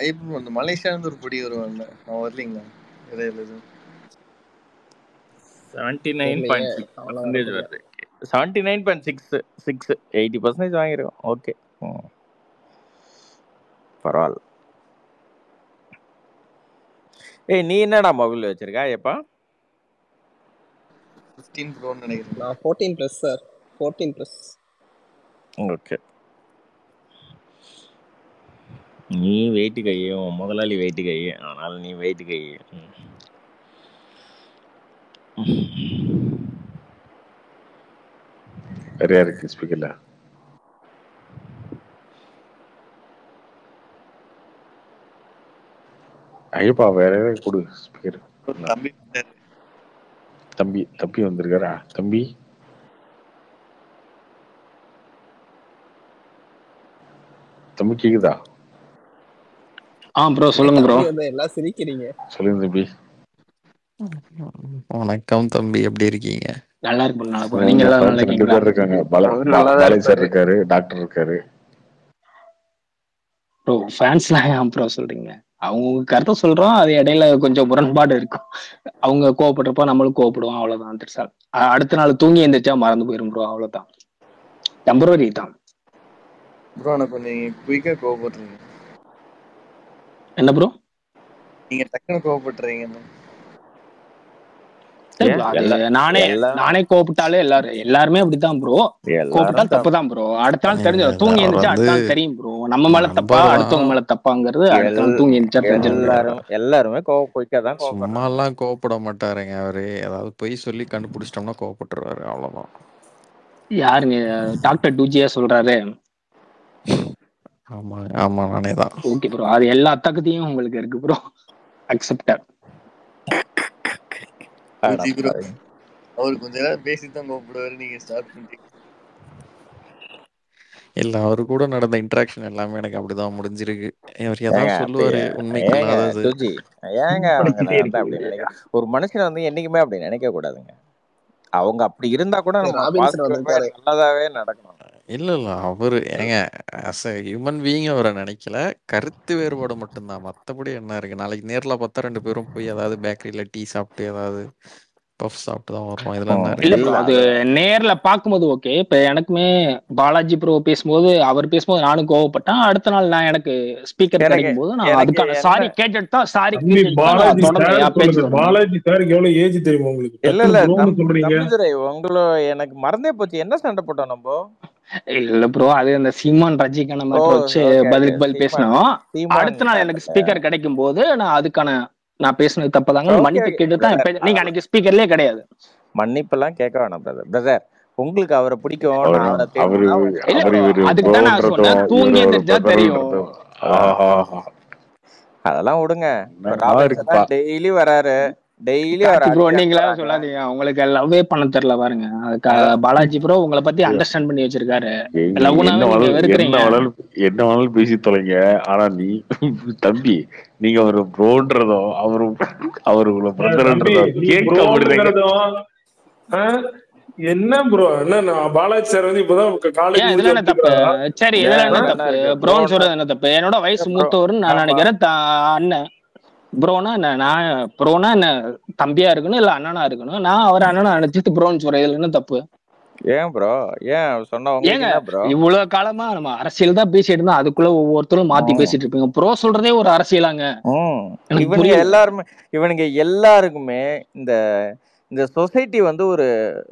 Speaker 2: இப்போ அந்த மலேசியாந்து ஒரு பொடி வருவான்ல, அவன் வரலீங்களா இடையில இது?
Speaker 5: 79.6% வருது. 79.6 80% வாங்கியிருக்கோம். ஓகே, பரவாயில்ல. ஏய் நீ என்னடா மொபைல் வச்சிருக்கா எப்பா?
Speaker 2: 15 ப்ரோன்னு நினைக்கிறேன்.
Speaker 6: நான் 14+ சார், 14+.
Speaker 5: ஓகே, நீ வெயிட்டு கையும் முதலாளி வெயிட்டு கை, அதனால நீ வெயிட்டு கை.
Speaker 1: வேற யாருக்கு ஸ்பீக்கர்ல? ஐயப்பா வேற யாராவது கொடு ஸ்பீக்கர்.
Speaker 2: தம்பி
Speaker 1: தம்பி தம்பி வந்திருக்காரா? தம்பி தம்பி கேக்குதா?
Speaker 7: ப்ரோ சொல்லுங்க ப்ரோ.
Speaker 6: தம்பி வந்து எல்லாம் சிரிக்கிறீங்க.
Speaker 1: சொல்லுங்க தம்பி.
Speaker 3: வணக்கம் தம்பி, எப்படி இருக்கீங்க?
Speaker 7: நல்லா இருக்கு bro, நல்லா இருக்கு bro. நீங்க எல்லாரும் நல்லா
Speaker 1: ரெண்டு
Speaker 7: இருக்கீங்களா?
Speaker 1: பேர் இருக்காங்க.
Speaker 7: நல்லாதான்
Speaker 1: பாலாஜி சார்
Speaker 7: இருப்பாரு
Speaker 1: இருக்காரு, டாக்டர் இருக்காரு.
Speaker 7: ப்ரோ. ஃபேன்ஸ்லாம் ஏன் ப்ரோ சொல்றீங்க? அவங்க கருத்தை சொல்றோம், அது இடையில கொஞ்சம் முரண்பாடு இருக்கும். அவங்க கோவப்பட்டிருப்பா, நம்மளும் கோவப்படுவோம், அவ்வளவுதான். திருசால் அடுத்த நாள் தூங்கி எந்திரிச்சா மறந்து போயிரும் ப்ரோ, அவ்வளவுதான். டெம்பரரி தான்
Speaker 2: ப்ரோ. நான் கொஞ்சம் குயிக்கா கோவப்படுறீங்க.
Speaker 7: என்ன ப்ரோ?
Speaker 2: நீங்க டக்குன்னு கோவப்படுறீங்க.
Speaker 7: நானே கோவப்பட்டாலே எல்லாருமே அப்படித்தான் ப்ரோ. கோவப்பட்டால் தப்புதான் ப்ரோ. அடுத்த நாள் தெரிஞ்சு தூங்கி எந்திரிச்சா அடுத்த நாள் தெரியும் ப்ரோ, நம்ம மேல தப்பா அடுத்தவங்க மேல தப்பாங்கிறது. அடுத்த நாள் தூங்கி எந்திரிச்சா தெரிஞ்சிடும்.
Speaker 5: எல்லாருமே குயிக்கா தான்
Speaker 3: சும்மா எல்லாம் கோவப்பட மாட்டாருங்க அவரு. ஏதாவது பொய் சொல்லி கண்டுபிடிச்சிட்டோம்னா கோவப்பட்டுருவாரு, அவ்வளவுதான்.
Speaker 7: யாருங்க? டாக்டர் டூஜியா சொல்றாரு.
Speaker 3: ஆமா ஆமா, நானே தான்.
Speaker 7: ஓகே ப்ரோ, அது எல்லா தகுதியும் உங்களுக்கு இருக்கு ப்ரோ. அக்செப்டட்.
Speaker 2: அவரு கொஞ்ச நேரம் பேசித்தான் கோவப்படுவாரு, நீங்க ஸ்டார்ட் பண்ணிட்டீங்க.
Speaker 3: இல்ல, அவரு கூட நடந்த இன்டராக்ஷன் எல்லாமே எனக்கு அப்படிதான் முடிஞ்சிருக்கு. அவர் ஏதாவது சொல்லுவாரு உண்மைக்கு இல்லாதது.
Speaker 5: ஒரு மனுஷன் வந்து என்னைக்குமே அப்படி நினைக்க கூடாதுங்க. அவங்க அப்படி இருந்தா கூட நம்ம நல்லதாவே நடக்கணும்.
Speaker 3: இல்ல அவரு ஏங்க as a ஹியூமன் பீயிங் அவரை நினைக்கல, கருத்து வேறுபாடு மட்டும்தான். மத்தபடி என்ன இருக்கு? நாளைக்கு நேர்ல பார்த்தா 2 பேரும் போய் ஏதாவது பேக்கரியில டீ சாப்பிட்டு ஏதாவது பஃப் சாப்பிட்டு தான் வருவோம். இதுல என்ன
Speaker 7: இல்ல
Speaker 3: இருக்கு?
Speaker 7: ப்ரோ, அது நேர்ல பாக்கும்போது ஓகே. இப்ப எனக்குமே பாலாஜி ப்ரோ பேசும்போது, அவர் பேசும்போது நானும் கோவப்பட்டேன். அடுத்த நாள் நான் எனக்கு ஸ்பீக்கர் கிடைக்கும் போது நான் அதுக்கான சாரி கேட்டுட்டு தான்
Speaker 8: பாலாஜி சாருக்கு எவ்வளவு ஏஜ் தெரியுமா உங்களுக்கு?
Speaker 5: உங்களை எனக்கு மறந்தே போச்சு. என்ன சண்டை போட்டோம் நம்ம?
Speaker 7: இல்ல ப்ரோ, அது அந்த சீமான் ரஜினிகான மேட்டர் வச்சு பதில் பேசணும். அடுத்த நாள் எனக்கு ஸ்பீக்கர் கிடைக்கும் போது நான் பேசுனது தப்பதாங்க, மன்னிப்பு கேட்டு தான். நீங்க அன்னைக்கு ஸ்பீக்கர்லயே கிடையாது.
Speaker 5: மன்னிப்பு எல்லாம் கேட்க வேணாம் பிரதர். உங்களுக்கு அவரை பிடிக்கும்,
Speaker 7: அதுக்கு தான் நான் சொன்னேன் தூங்கி எந்திரிச்சா தெரியும்.
Speaker 5: அதெல்லாம் விடுங்க. டெய்லி வராரு, டெய்லி
Speaker 7: ப்ரோ. நீங்களா சொல்லாதீங்க, உங்களுக்கு லவ்வே பண்ண தெரியல பாருங்க. அதுக்காக பாலாஜி ப்ரோ உங்களை பத்தி அண்டர்ஸ்டாண்ட் பண்ணி வச்சிருக்காரு.
Speaker 1: என்ன வேணாலும் பேசி தொலைங்க. ஆனா நீ தம்பி, நீங்க ஒரு ப்ரோன்றதோ அவரு உங்களை பிரதர்ன்றதோ கேட்க முடியல.
Speaker 8: என்ன ப்ரோ, என்ன பாலாஜி சார் வந்து இப்பதான்
Speaker 7: காலேஜ் தப்பு. சரி, இதுல என்ன தப்பு? ப்ரோன்னு சொல்றது என்ன தப்பு? என்னோட வயசு மூத்தவர்னு நான் நினைக்கிறேன். அண்ணன் ப்ரோனா என்ன? நான் ப்ரோனா என்ன தம்பியா இருக்கணும் இல்ல அண்ணனா இருக்கணும்? நான் அவர் அண்ணனா நினைச்சிட்டு ப்ரோன்னு சொல்றேன். இதுல என்ன தப்பு?
Speaker 5: ஏன் ப்ரோ, ஏன் சொன்ன?
Speaker 7: இவ்வளவு காலமா நம்ம அரசியல் தான் பேசிட்டு இருந்தோம், அதுக்குள்ள ஒவ்வொருத்தரும் மாத்தி பேசிட்டு இருப்பீங்க. ப்ரோ சொல்றதே ஒரு அரசியலாங்க.
Speaker 5: இவனுங்க எல்லாருக்குமே இந்த சொசைட்டி வந்து ஒரு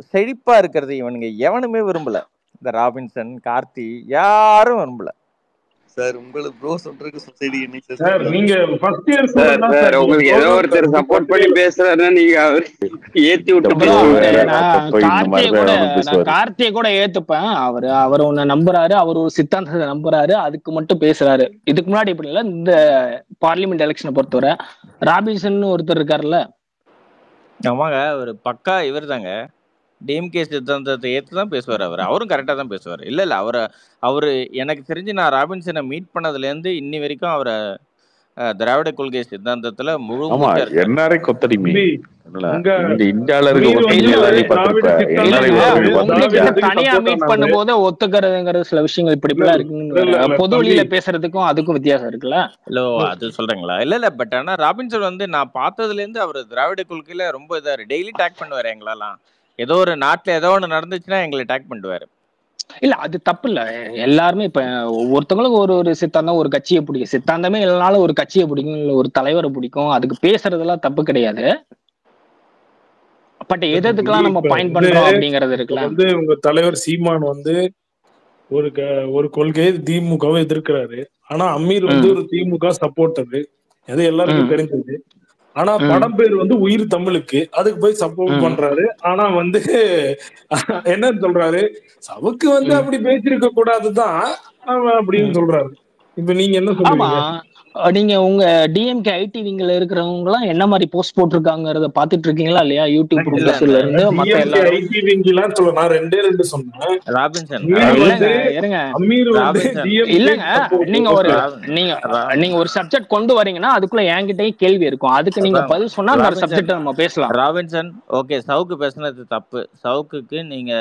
Speaker 5: செழிப்பா இருக்கிறது இவனுங்க எவனுமே விரும்பல. இந்த ராபின்சன், கார்த்தி யாரும் விரும்பல.
Speaker 2: சார் உங்களுக்கு ப்ரோ சொல்றதுக்கு சொசைட்டி என்ன
Speaker 8: சார்? நீங்க ஃபர்ஸ்ட் இயர்
Speaker 9: சார் உங்களுக்கு ஏதோ ஒருத்தர் சப்போர்ட் பண்ணி பேசுறாருன்னா நீங்க அவர் ஏத்தி விட்டு
Speaker 7: கார்த்தியை கூட ஏத்துப்பேன். அவர் உன்னை நம்புறாரு, அவர் ஒரு சித்தாந்தத்தை நம்புறாரு, அதுக்கு மட்டும் பேசுறாரு. இதுக்கு முன்னாடி இப்படி இல்ல. இந்த பார்லிமெண்ட் எலெக்ஷனை பொறுத்தவரை ராபின்சன் ஒருத்தர் இருக்காருல்ல.
Speaker 5: ஆமாங்க, ஒரு பக்கா இவர் தாங்க. டிஎம்கே சித்தாந்தத்தை ஏற்றுதான் பேசுவார். அவரும் கரெக்டா தான் பேசுவார். இல்ல அவரு எனக்கு தெரிஞ்சு நான் ராபின்சனை மீட் பண்ணதுல இருந்து இன்னி வரைக்கும் திராவிட கொள்கை சித்தாந்தத்துல முழு
Speaker 1: ஆமா
Speaker 5: மூச்சா இருக்காரு.
Speaker 1: என்ஆர்ஐ கொத்தடிமை
Speaker 8: தம்பி
Speaker 1: என்னடா,
Speaker 8: உங்க
Speaker 1: இந்த இந்தியால இருக்க
Speaker 8: அமீர்
Speaker 1: ஒத்தடிமை
Speaker 8: வந்து
Speaker 1: எல்லாம் நீ
Speaker 8: திராவிட
Speaker 1: பார்த்திருப்ப. என்ஆர்ஐ
Speaker 8: சித்தாந்தத்துக்கு
Speaker 1: கொத்தடிமை
Speaker 7: உங்ககிட்ட
Speaker 1: பார்த்திருக்கியா?
Speaker 7: தனியா
Speaker 8: சப்போர்ட்
Speaker 7: மீட்
Speaker 8: ஆனாரு.
Speaker 7: பண்ணும் போது ஒத்துக்கிறதுங்கிற சில விஷயங்கள் இப்படி
Speaker 8: இல்ல
Speaker 7: இப்படிலாம்
Speaker 8: இல்ல
Speaker 7: இருக்குன்னு
Speaker 8: இல்ல இல்ல
Speaker 7: பொது
Speaker 8: தம்பி
Speaker 7: வழியில பேசுறதுக்கும் அதுக்கும் வித்தியாசம் இருக்குல்ல.
Speaker 5: இல்ல அது சொல்றீங்களா? இல்ல பட் ஆனா ராபின்சன் வந்து நான் பார்த்ததுல இருந்து அவர் திராவிட கொள்கையில ரொம்ப இதாரு. டெய்லி டேக் பண்ணுவாரு எங்களெல்லாம். ஏதோ ஒரு நாட்டுல ஏதோ ஒண்ணு நடந்துச்சுன்னா எங்களை டேக் பண்ணுவாரு.
Speaker 7: இல்ல அது தப்பு இல்ல. எல்லாருமே இப்ப ஒருத்தவங்களுக்கு ஒரு ஒரு சித்தாந்தம், ஒரு கட்சியை பிடிக்கும். சித்தாந்தமே இல்லைனாலும் ஒரு கட்சியை பிடிக்கும், இல்ல ஒரு தலைவரை பிடிக்கும். அதுக்கு பேசுறதெல்லாம் தப்பு கிடையாது. பட்
Speaker 8: இல்ல தம்பி
Speaker 7: எதுக்கெல்லாம் நம்ம
Speaker 8: இப்ப
Speaker 7: பாயிண்ட்
Speaker 8: வந்து
Speaker 7: பண்றோம் அப்படிங்கறது
Speaker 8: இப்ப
Speaker 7: இருக்குல்ல.
Speaker 8: வந்து உங்க தலைவர் சீமான் வந்து ஒரு கொள்கையை திமுகவை எதிர்க்கிறாரு. ஆனா அமீர் வந்து
Speaker 7: ம்
Speaker 8: ஒரு திமுக சப்போர்ட்டரு, அது எல்லாருக்கும்
Speaker 7: ம்
Speaker 8: தெரிஞ்சது. ஆனா
Speaker 7: ம்
Speaker 8: படம் பேர் வந்து உயிர் தமிழுக்கு, அதுக்கு போய் சப்போர்ட்
Speaker 7: ம்
Speaker 8: பண்றாரு. ஆனா வந்து என்ன சொல்றாரு, சவுக்கு வந்து
Speaker 7: ம்
Speaker 8: அப்படி பேசிருக்க கூடாதுதான் அப்படின்னு
Speaker 7: ம்.
Speaker 8: சொல்றாரு. இப்ப நீங்க என்ன
Speaker 7: ஆமா,
Speaker 8: சொல்லுவீங்க?
Speaker 7: நீங்க உங்க டிஎம்கே ஐடி விங்ல இருக்கிறவங்க எல்லாம் என்ன மாதிரி போஸ்ட் போட்டிருக்காங்கறத பாத்துட்டு இருக்கீங்களா இல்லையா? யூடியூப்
Speaker 8: இல்ல
Speaker 7: ப்ரொஃபஸர்ல இருந்து மத்த
Speaker 8: டிஎம்கே
Speaker 7: எல்லாரும்.
Speaker 8: ஐடி விங்கிலாம் சொல்ல, நான் ரெண்டு சொன்னேன்.
Speaker 5: ராபின்சன்
Speaker 8: அமீர்
Speaker 7: இல்லங்க,
Speaker 8: வந்து
Speaker 7: இருங்க.
Speaker 8: அமீர் வந்து
Speaker 5: ராபின்சன்
Speaker 8: டிஎம்கே
Speaker 7: இல்லங்க,
Speaker 8: சப்போர்ட்.
Speaker 7: நீங்க ஒரு நீங்க
Speaker 5: ராபின்
Speaker 7: நீங்க ஒரு சப்ஜெக்ட் கொண்டு வரீங்கன்னா அதுக்குள்ள என்கிட்டயும் கேள்வி இருக்கும். அதுக்கு நீங்க பதில் சொன்னா அந்த
Speaker 5: ராபின்சன்
Speaker 7: சப்ஜெக்ட் நம்ம பேசலாம்.
Speaker 5: ராபின்சன் ஓகே, சவுக்கு பேசுனது தப்பு. சவுக்குக்கு நீங்க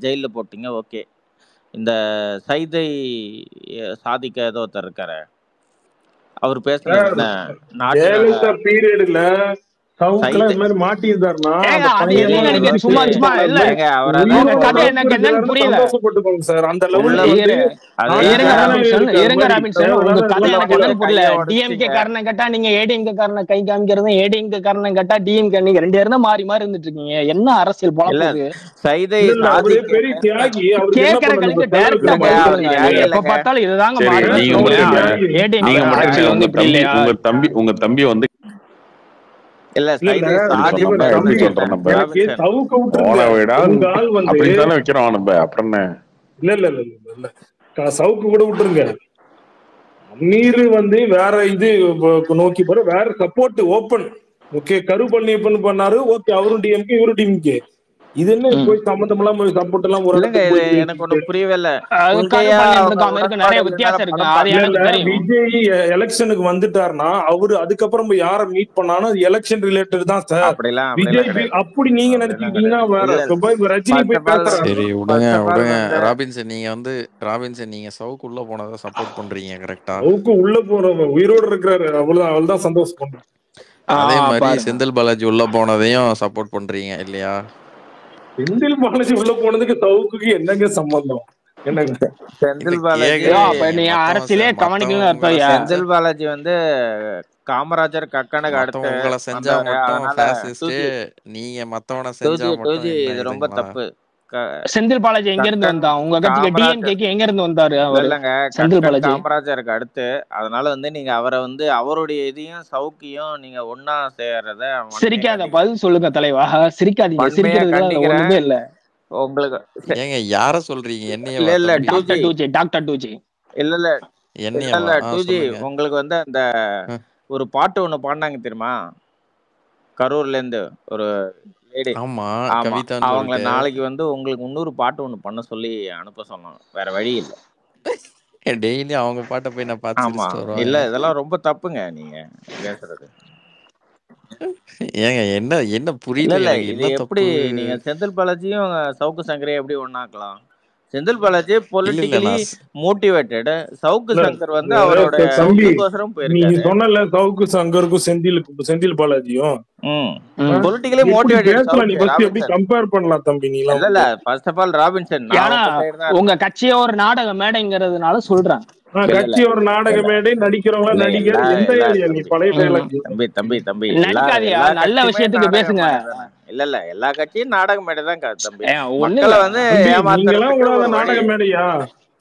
Speaker 5: ஜெயில போட்டீங்க. ஓகே, இந்த சைதை சாதிக்க ஏதோ ஒருத்தர் இருக்காரு, அவர் பேசுனது என்ன நாட்டு
Speaker 8: ஜெயலலிதா பீரியட்ல சவுக்குல
Speaker 5: சைதை
Speaker 8: இந்த மாதிரி மாட்டியிருந்தாருன்னா
Speaker 7: ஏங்க
Speaker 8: அந்த
Speaker 7: அது எதுங்க நீங்க
Speaker 8: பையன்
Speaker 7: சும்மா சும்மா இல்ல
Speaker 5: ஏங்க அவர்
Speaker 7: உங்க
Speaker 5: அதான்
Speaker 7: கதை
Speaker 5: சொல்றாரு.
Speaker 7: எனக்கு என்னன்னு புரியல.
Speaker 8: சந்தோஷப்பட்டுக்கோங்க சார். அந்த
Speaker 5: உள்ள
Speaker 8: லெவலுக்கு வந்து
Speaker 7: இருங்க
Speaker 5: அதேதான்
Speaker 7: ராபின்சன், இருங்க ராபின்சன், உங்க
Speaker 8: தேவையில்லாத
Speaker 7: கதை
Speaker 8: இதெல்லாம்
Speaker 7: எனக்கு
Speaker 5: உள்ள
Speaker 7: என்னன்னு புரியல.
Speaker 5: கைய
Speaker 7: டிஎம்கே
Speaker 5: உடைச்சிட்டீங்க.
Speaker 7: காரணம் கேட்டா நீங்க ஏடிஎம்கே காரணம் கை காமிக்கிறதும், ஏடிஎம்கே காரணம் கேட்டா டிஎம்கே, நீங்க ரெண்டு பேரும் தான் மாறி மாறி இருந்துட்டு இருக்கீங்க. என்ன அரசியல்
Speaker 5: இல்ல
Speaker 7: பொழப்பு இது?
Speaker 5: சைதை
Speaker 8: இல்ல அவரு
Speaker 5: சாதிக்க
Speaker 8: பெரிய தியாகி. அவருக்கு என்ன
Speaker 7: கேட்கற
Speaker 8: பண்ணணும்?
Speaker 7: கல்விக்கு டைரக்டா
Speaker 5: இல்லங்க,
Speaker 7: பதில்
Speaker 5: அவர்
Speaker 7: சொல்லுங்க.
Speaker 5: தியாகி
Speaker 7: நீங்க எப்ப
Speaker 5: இல்லங்க.
Speaker 7: பார்த்தாலும் இதுதாங்க
Speaker 1: சரி,
Speaker 7: மாறுதுன்னு
Speaker 1: நீங்க
Speaker 8: அவரு
Speaker 1: மட்டும்
Speaker 7: சொல்றீங்க.
Speaker 8: தியாகி.
Speaker 7: ஏடிஎம்கே
Speaker 1: நீங்க மட்டும்
Speaker 7: ஆட்சி வந்து இப்படி இல்லையா?
Speaker 1: உங்க தம்பி வந்து
Speaker 5: இல்ல
Speaker 8: இல்ல
Speaker 5: சைதை
Speaker 1: எப்படி
Speaker 8: இவர்
Speaker 1: சொல்றோம்னா எப்படி
Speaker 8: தம்பி
Speaker 1: சொல்றோம் நம்ம
Speaker 8: எனக்கு
Speaker 5: ராபின்சன்
Speaker 8: சவுக்க
Speaker 1: போன
Speaker 8: விட்டுருங்க.
Speaker 1: விடா
Speaker 8: உங்க ஆள் வந்து
Speaker 1: அப்படின்னு தானே வைக்கிறோம் நம்ம. அப்புறம் என்ன?
Speaker 8: இல்ல சவுக்கு கூட விட்டுருங்க. அமீர் வந்து வேற இது நோக்கி போற, வேற சப்போர்ட் ஓபன். ஓகே, கருப்பழனியப்பன் பண்ணாரு. ஓகே, அவரும் டிஎம்கே இவரும் டிஎம்கே. இது என்ன போய் சம்பந்தம் எல்லாம் போய் சப்போர்ட் எல்லாம் ஒரு
Speaker 5: இல்லங்க,
Speaker 8: இடத்துக்கு
Speaker 5: இது
Speaker 8: போய்
Speaker 5: எனக்கு ஒண்ணு புரியவே இல்ல.
Speaker 7: அது
Speaker 5: கொள்கையா
Speaker 7: கருப்பழனியப்பனுக்கும்
Speaker 5: அவங்க
Speaker 7: அவருக்கும் நிறைய
Speaker 5: உடன்பாடு
Speaker 7: வித்தியாசம்
Speaker 5: இல்லைன்னா
Speaker 7: இருக்கு.
Speaker 5: படம்
Speaker 7: அது எனக்கு
Speaker 8: இல்ல
Speaker 7: தெரியும்.
Speaker 8: விஜய் எலெக்ஷனுக்கு வந்துட்டாருன்னா அவரு அதுக்கப்புறம் போய் யார மீட் பண்ணாலும் அது எலெக்ஷன் ரிலேட்டட் தான் சார்.
Speaker 5: அப்படிலாம்
Speaker 8: விஜய்
Speaker 5: கிடையாது.
Speaker 8: அப்படி நீங்க
Speaker 5: அப்படிலாம்
Speaker 8: நினைச்சுக்கிட்டீங்கன்னா
Speaker 5: கிடையாது.
Speaker 8: வேற.
Speaker 5: இல்ல
Speaker 8: இப்ப போய் ரஜினி
Speaker 5: ஃபர்ஸ்ட்
Speaker 8: போய்
Speaker 5: ஆஃப் ஆல்
Speaker 8: பேசுறாரு.
Speaker 3: சரி விடுங்க
Speaker 5: ஃபர்ஸ்ட் ஆஃப் ஆல்
Speaker 3: விடுங்க.
Speaker 5: வந்து
Speaker 3: ராபின்சன் நீங்க சவுக்கு உள்ள போனதை சப்போர்ட் பண்றீங்க கரெக்டா?
Speaker 8: சவுக்கு உள்ள போறவங்க உயிரோடு இருக்கிறாரு, அவ்வளவுதான் சந்தோஷம் பண்றேன்.
Speaker 3: அதே மாதிரி
Speaker 7: பாருங்க.
Speaker 3: செந்தில் பாலாஜி உள்ள போனதையும் சப்போர்ட் பண்றீங்க இல்லையா?
Speaker 8: செந்தில் பாலாஜி உள்ள போனதுக்கு சவுக்குக்கு என்னங்க சம்பந்தம்? என்னங்க
Speaker 3: இல்ல
Speaker 5: செந்தில் பாலாஜி
Speaker 3: கேக்குறேன்.
Speaker 7: நீ அரசியலே கவனிக்கணும்னு அர்த்தம்.
Speaker 5: செந்தில் பாலாஜி வந்து காமராஜர் கக்கனுக்கு அடுத்து
Speaker 3: மத்தவன் உங்களை செஞ்சா
Speaker 5: வந்தவரு.
Speaker 3: மட்டும்
Speaker 5: அதனால
Speaker 3: ஃபேசிஸ்ட், நீங்க மத்தவனை செஞ்சா மட்டும்
Speaker 5: டூஜி
Speaker 3: என்ன
Speaker 5: இது ரொம்ப
Speaker 3: இதுங்களா?
Speaker 5: தப்பு.
Speaker 7: செந்தில் பாலாஜி எங்க இருந்து
Speaker 5: கக்கன்
Speaker 7: வந்தான்? உங்க கட்சிக்கு டிஎம்கேக்கு எங்க இருந்து வந்தாரு அவரு?
Speaker 5: இல்லங்க,
Speaker 7: செந்தில்
Speaker 5: கக்கன்
Speaker 7: பாலாஜி
Speaker 5: காமராஜருக்கு அடுத்து. அதனால வந்து நீங்க அவரை வந்து அவருடைய இதையும் சவுக்கியும் நீங்க ஒன்னா சேர்றத
Speaker 7: சிரிக்காத பதில் சொல்லுங்க தலைவா. சிரிக்காதீங்க,
Speaker 5: வன்மையா
Speaker 7: சிரிக்கிறதுக்கு
Speaker 5: கண்டிக்கிறேன்.
Speaker 7: ஒண்ணுமே இல்ல.
Speaker 5: உங்களுக்கு
Speaker 3: ஏங்க யார சொல்றீங்க? என்னைய
Speaker 5: இல்ல இல்ல
Speaker 7: டாக்டர் டூஜி
Speaker 5: இல்ல இல்ல
Speaker 3: என்னைய
Speaker 5: இல்ல டூஜி, உங்களுக்கு வந்து அந்த ஒரு பாட்டு ஒண்ணு பாடினாங்க தெரியுமா? கரூர்ல இருந்து ஒரு லேடி.
Speaker 3: ஆமா,
Speaker 5: ஆமா,
Speaker 3: கவிதான்னு
Speaker 5: அவங்கள
Speaker 3: சொல்லிட்டு
Speaker 5: நாளைக்கு வந்து உங்களுக்கு இன்னொரு பாட்டு ஒண்ணு பண்ண சொல்லி அனுப்ப சொன்னோம். வேற வழி இல்ல.
Speaker 3: டெய்லி அவங்க பாட்டை போய் நான் பார்த்து
Speaker 5: ஆமா,
Speaker 3: சிரிச்சுட்டு வருவாங்க.
Speaker 5: இல்ல இதெல்லாம் ரொம்ப தப்புங்க நீங்க பேசுறது.
Speaker 3: ஏங்க என்ன என்ன புரியல
Speaker 5: இல்ல
Speaker 3: எனக்கு.
Speaker 5: இது
Speaker 3: என்ன
Speaker 5: எப்படி
Speaker 3: தப்பு?
Speaker 5: நீங்க செந்தில் பாலாஜியும் சவுக்கு சங்கரையும் எப்படி ஒண்ணாக்கலாம்? செந்தில் பாலாஜி
Speaker 3: இல்ல இல்ல
Speaker 5: பொலிட்டிக்கலி
Speaker 3: நான்
Speaker 5: மோட்டிவேட்டட். சவுக்கு
Speaker 8: இல்ல,
Speaker 5: சங்கர் வந்து அவரோட
Speaker 8: தம்பி
Speaker 5: இதுக்கோசரம்
Speaker 8: நீங்க
Speaker 5: போயிருக்காரு.
Speaker 8: சொன்னல சவுக்கு சங்கருக்கும் செந்தில் பாலாஜியும்
Speaker 5: பொலிட்டிக்கலி
Speaker 8: எப்படி
Speaker 5: மோட்டிவேட்டட்
Speaker 8: பேசலாம்? நீ
Speaker 5: சவுக்கு.
Speaker 8: ஃபர்ஸ்ட் எப்படி
Speaker 5: ராபின்சன்
Speaker 8: கம்பேர் பண்ணலாம் தம்பி? நீ
Speaker 5: இல்ல இல்ல ஃபர்ஸ்ட் ஆஃப் ஆல் ராபின்சன் நான்
Speaker 7: ஏன்னா
Speaker 5: உங்க சைடு தான்
Speaker 7: உங்க
Speaker 5: இருக்கேன்.
Speaker 7: கட்சியே ஒரு நாடக மேடைங்கிறதுனால சொல்றேன்.
Speaker 5: இல்ல
Speaker 8: கட்சி ஒரு நாடக மேடை, நடிக்கிறவங்க
Speaker 5: இல்ல
Speaker 8: நடிகர். எந்த
Speaker 5: எல்லா
Speaker 8: ஏரியா நீ? பழைய டைலாக்.
Speaker 5: தம்பி
Speaker 7: நடிக்காதியா,
Speaker 5: எல்லா
Speaker 7: நல்ல
Speaker 5: கட்சியுமே
Speaker 7: விஷயத்துக்கு
Speaker 5: நாடக
Speaker 7: பேசுங்க.
Speaker 5: மேடை தானே. இல்ல எல்லா கட்சியும் நாடக மேடை தான் தம்பி.
Speaker 7: ஒண்ணு
Speaker 5: மக்களை வந்து
Speaker 8: நீங்களாம்
Speaker 5: ஏமாத்துறதுக்கு
Speaker 8: உங்களால
Speaker 5: ஒரு வழி.
Speaker 8: நாடக மேடையா?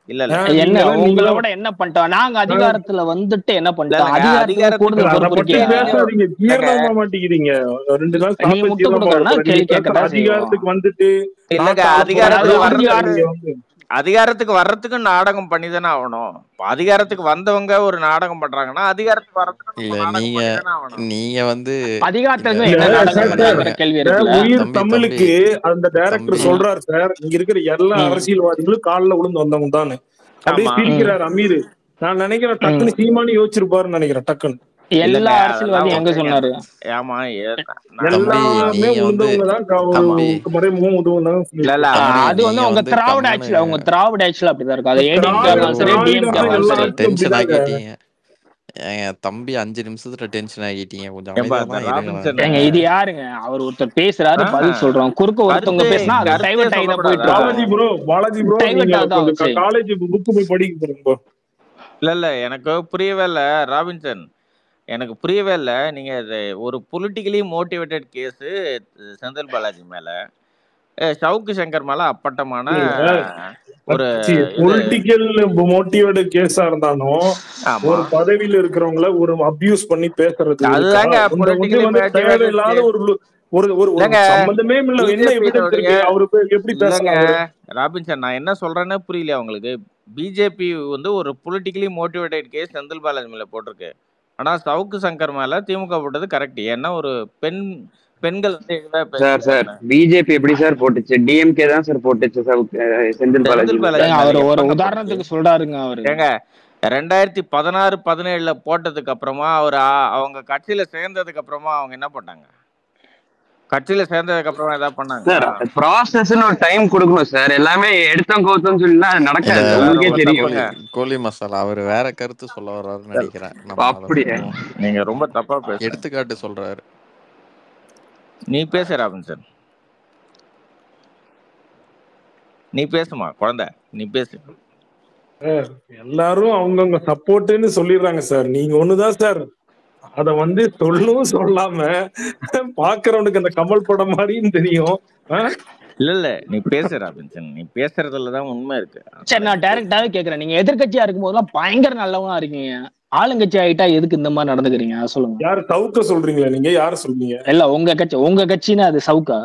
Speaker 5: இல்ல
Speaker 7: என்ன உங்களை
Speaker 8: நீங்களாம்
Speaker 7: விட என்ன பண்ணிட்டோம்? நாங்க அதிகாரத்துல வந்துட்டு என்ன பண்ணிட்டோம்?
Speaker 5: இல்லங்க,
Speaker 7: அதிகாரத்துல கூடுதல்
Speaker 8: அதை
Speaker 7: பொறுப்பு
Speaker 8: பத்தி
Speaker 7: இருக்கியா?
Speaker 8: பேசாதீங்க. ஜீரணமா மாட்டேங்கிறீங்க. 2 நாள்
Speaker 7: நீ
Speaker 8: சாப்பிட்டு
Speaker 7: முட்டு
Speaker 8: ஜீரணமா
Speaker 7: கொடுக்கறனா
Speaker 8: இருப்ப.
Speaker 7: கேள்வி
Speaker 8: நீங்க
Speaker 7: கேட்கத்தான் செய்வோம்.
Speaker 8: அதிகாரத்துக்கு வந்துட்டு
Speaker 5: இல்லங்க,
Speaker 8: நாட்டை
Speaker 5: அதிகாரத்துக்கு
Speaker 8: ஆள போறா.
Speaker 5: வர்றதுக்கு அதிகாரத்துக்கு வர்றதுக்கு நாடகம் பண்ணி தானே ஆகணும். அதிகாரத்துக்கு வந்தவங்க ஒரு நாடகம் பண்றாங்கன்னா அதிகாரத்துக்கு வர்றதுக்கு
Speaker 3: இல்ல
Speaker 5: நாடகம்
Speaker 3: நீங்க
Speaker 5: பண்ணி தானே ஆகணும்.
Speaker 3: நீங்க வந்து
Speaker 7: அதிகாரத்துக்கு
Speaker 3: இல்ல,
Speaker 7: என்ன நாடகம்
Speaker 8: சார்,
Speaker 7: பண்றாங்கிற கேள்வி இருக்குல்ல.
Speaker 8: உயிர்
Speaker 3: தம்பி,
Speaker 8: தமிழுக்கு அந்த டைரக்டர்
Speaker 3: தம்பி.
Speaker 8: சொல்றாரு சார், இங்க இருக்கிற எல்லா அரசியல்வாதிகளும் காலில் விழுந்து வந்தவங்க தானே. அப்படியே
Speaker 5: ஆமா.
Speaker 8: சிரிக்கிறார் அமீர். நான் நினைக்கிறேன் டக்குன்னு சீமானு யோசிச்சிருப்பாருன்னு நினைக்கிறேன். டக்குன்னு
Speaker 7: எல்லா
Speaker 5: அதெல்லாம்
Speaker 7: அரசியல்வாதியும் எங்க
Speaker 5: ஓகேங்க.
Speaker 7: சொன்னாரு?
Speaker 5: ஆமா
Speaker 8: எல்லாமே உளுந்தவங்க தான்
Speaker 5: இல்ல
Speaker 7: அது வந்து உங்க திராவிட ஆட்சியில அப்படிதான் இருக்கும். அது ஏடிஎம்கே இருந்தாலும் சரி, டிஎம்கே இருந்தாலும் சரி.
Speaker 3: டென்ஷன் ஆக்கிட்டீங்க தம்பி. 5 நிமிஷத்துல டென்ஷன் ஆகிட்டீங்க. கொஞ்சம்
Speaker 7: ஏங்க இது யாருங்க? அவர் ஒருத்தர் பேசுறாரு, பதில் சொல்றோம். குறுக்க ஒருத்தவங்க பேசினா அது டைவர்ட் ஆகி தான் போயிட்டு
Speaker 8: இருக்கு.
Speaker 5: இல்ல எனக்கு புரியவே இல்ல ராபின்சன், எனக்கு புரியவே இல்ல. நீங்க ஒரு politically motivated case Senthil Balaji மேல, சவுக்கு சங்கர் மேல அப்பட்டமான ஒரு
Speaker 8: பொலிட்டிக்கல் மோட்டிவேட்டட் கேஸா இருந்தாலும் ஒரு பதவியில இருக்கிறவங்கள ஒரு அபியூஸ் பண்ணி பேசுறது தேவையில்லாத ஒரு சம்பந்தமே இல்ல. என்ன எவிடன்ஸ் இருக்கு? அவரு எப்படி பேசலாம்?
Speaker 5: ராபின்சன், நான் என்ன சொல்றேன்னு புரியல உங்களுக்கு. பிஜேபி வந்து ஒரு politically motivated case Senthil Balaji மேல போட்டிருக்கு. ஆனா சவுக்கு சங்கர் மேல திமுக போட்டது கரெக்ட். ஏன்னா ஒரு பெண்கள்
Speaker 9: சார் பிஜேபி எப்படி சார் போட்டுச்சு? டிஎம்கே தான் சார் போட்டுச்சு செந்தில் பாலாஜி.
Speaker 7: அவர் ஒரு உதாரணத்துக்கு சொல்றாருங்க. அவரு
Speaker 5: ஏங்க 2016-17 போட்டதுக்கு அப்புறமா அவங்க கட்சியில சேர்ந்ததுக்கு அப்புறமா அவங்க என்ன பண்ணாங்க? கட்சியில சேர்ந்ததுக்கு அப்புறமா ஏதாவது பண்ணாங்க
Speaker 9: சார்? ப்ராசஸ்னு ஒரு டைம் கொடுக்கணும் சார். எல்லாமே எடுத்தோம் கோத்தம் சொல்லினா நடக்காது. உங்களுக்கே தெரியும்.
Speaker 3: கோலி மசாலா அவர் வேற கருத்து சொல்ல வர்றாருன்னு நினைக்கிறேன்.
Speaker 9: அப்படியே
Speaker 5: நீங்க ரொம்ப தப்பா பேசுறீங்க.
Speaker 3: எடுத்துக்காட்டு சொல்றாரு.
Speaker 5: நீ பேச ராபின்சன், நீ பேசுமா குழந்தை, நீ பேசு.
Speaker 8: எல்லாரும் அவங்கவுங்க சப்போர்ட்னு சொல்லிடுறாங்க சார். நீங்க ஒண்ணுதான் சார் அத வந்து சொல்லவும் சொல்லாம பாக்குறவனுக்கு அந்த கமல் படம் மாதிரின்னு தெரியும்.
Speaker 5: இல்ல நீ பேச ராபின்சன், நீ பேசுறதுலதான் உண்மை இருக்கு.
Speaker 7: சரி, நான் டைரக்டாவே கேக்குறேன். நீங்க எதிர்கட்சியா இருக்கும் போதெல்லாம் பயங்கர நல்லவனா இருக்கீங்க. ஆளுங்கட்சி ஆயிட்டா எதுக்கு இந்த மாதிரி நடந்துக்கிறீங்க? சொல்லுங்க.
Speaker 8: யாரு சவுக்க சொல்றீங்களா? நீங்க யாரு சொல்றீங்க?
Speaker 7: இல்ல உங்க கட்சின்னு அது சவுக்கா?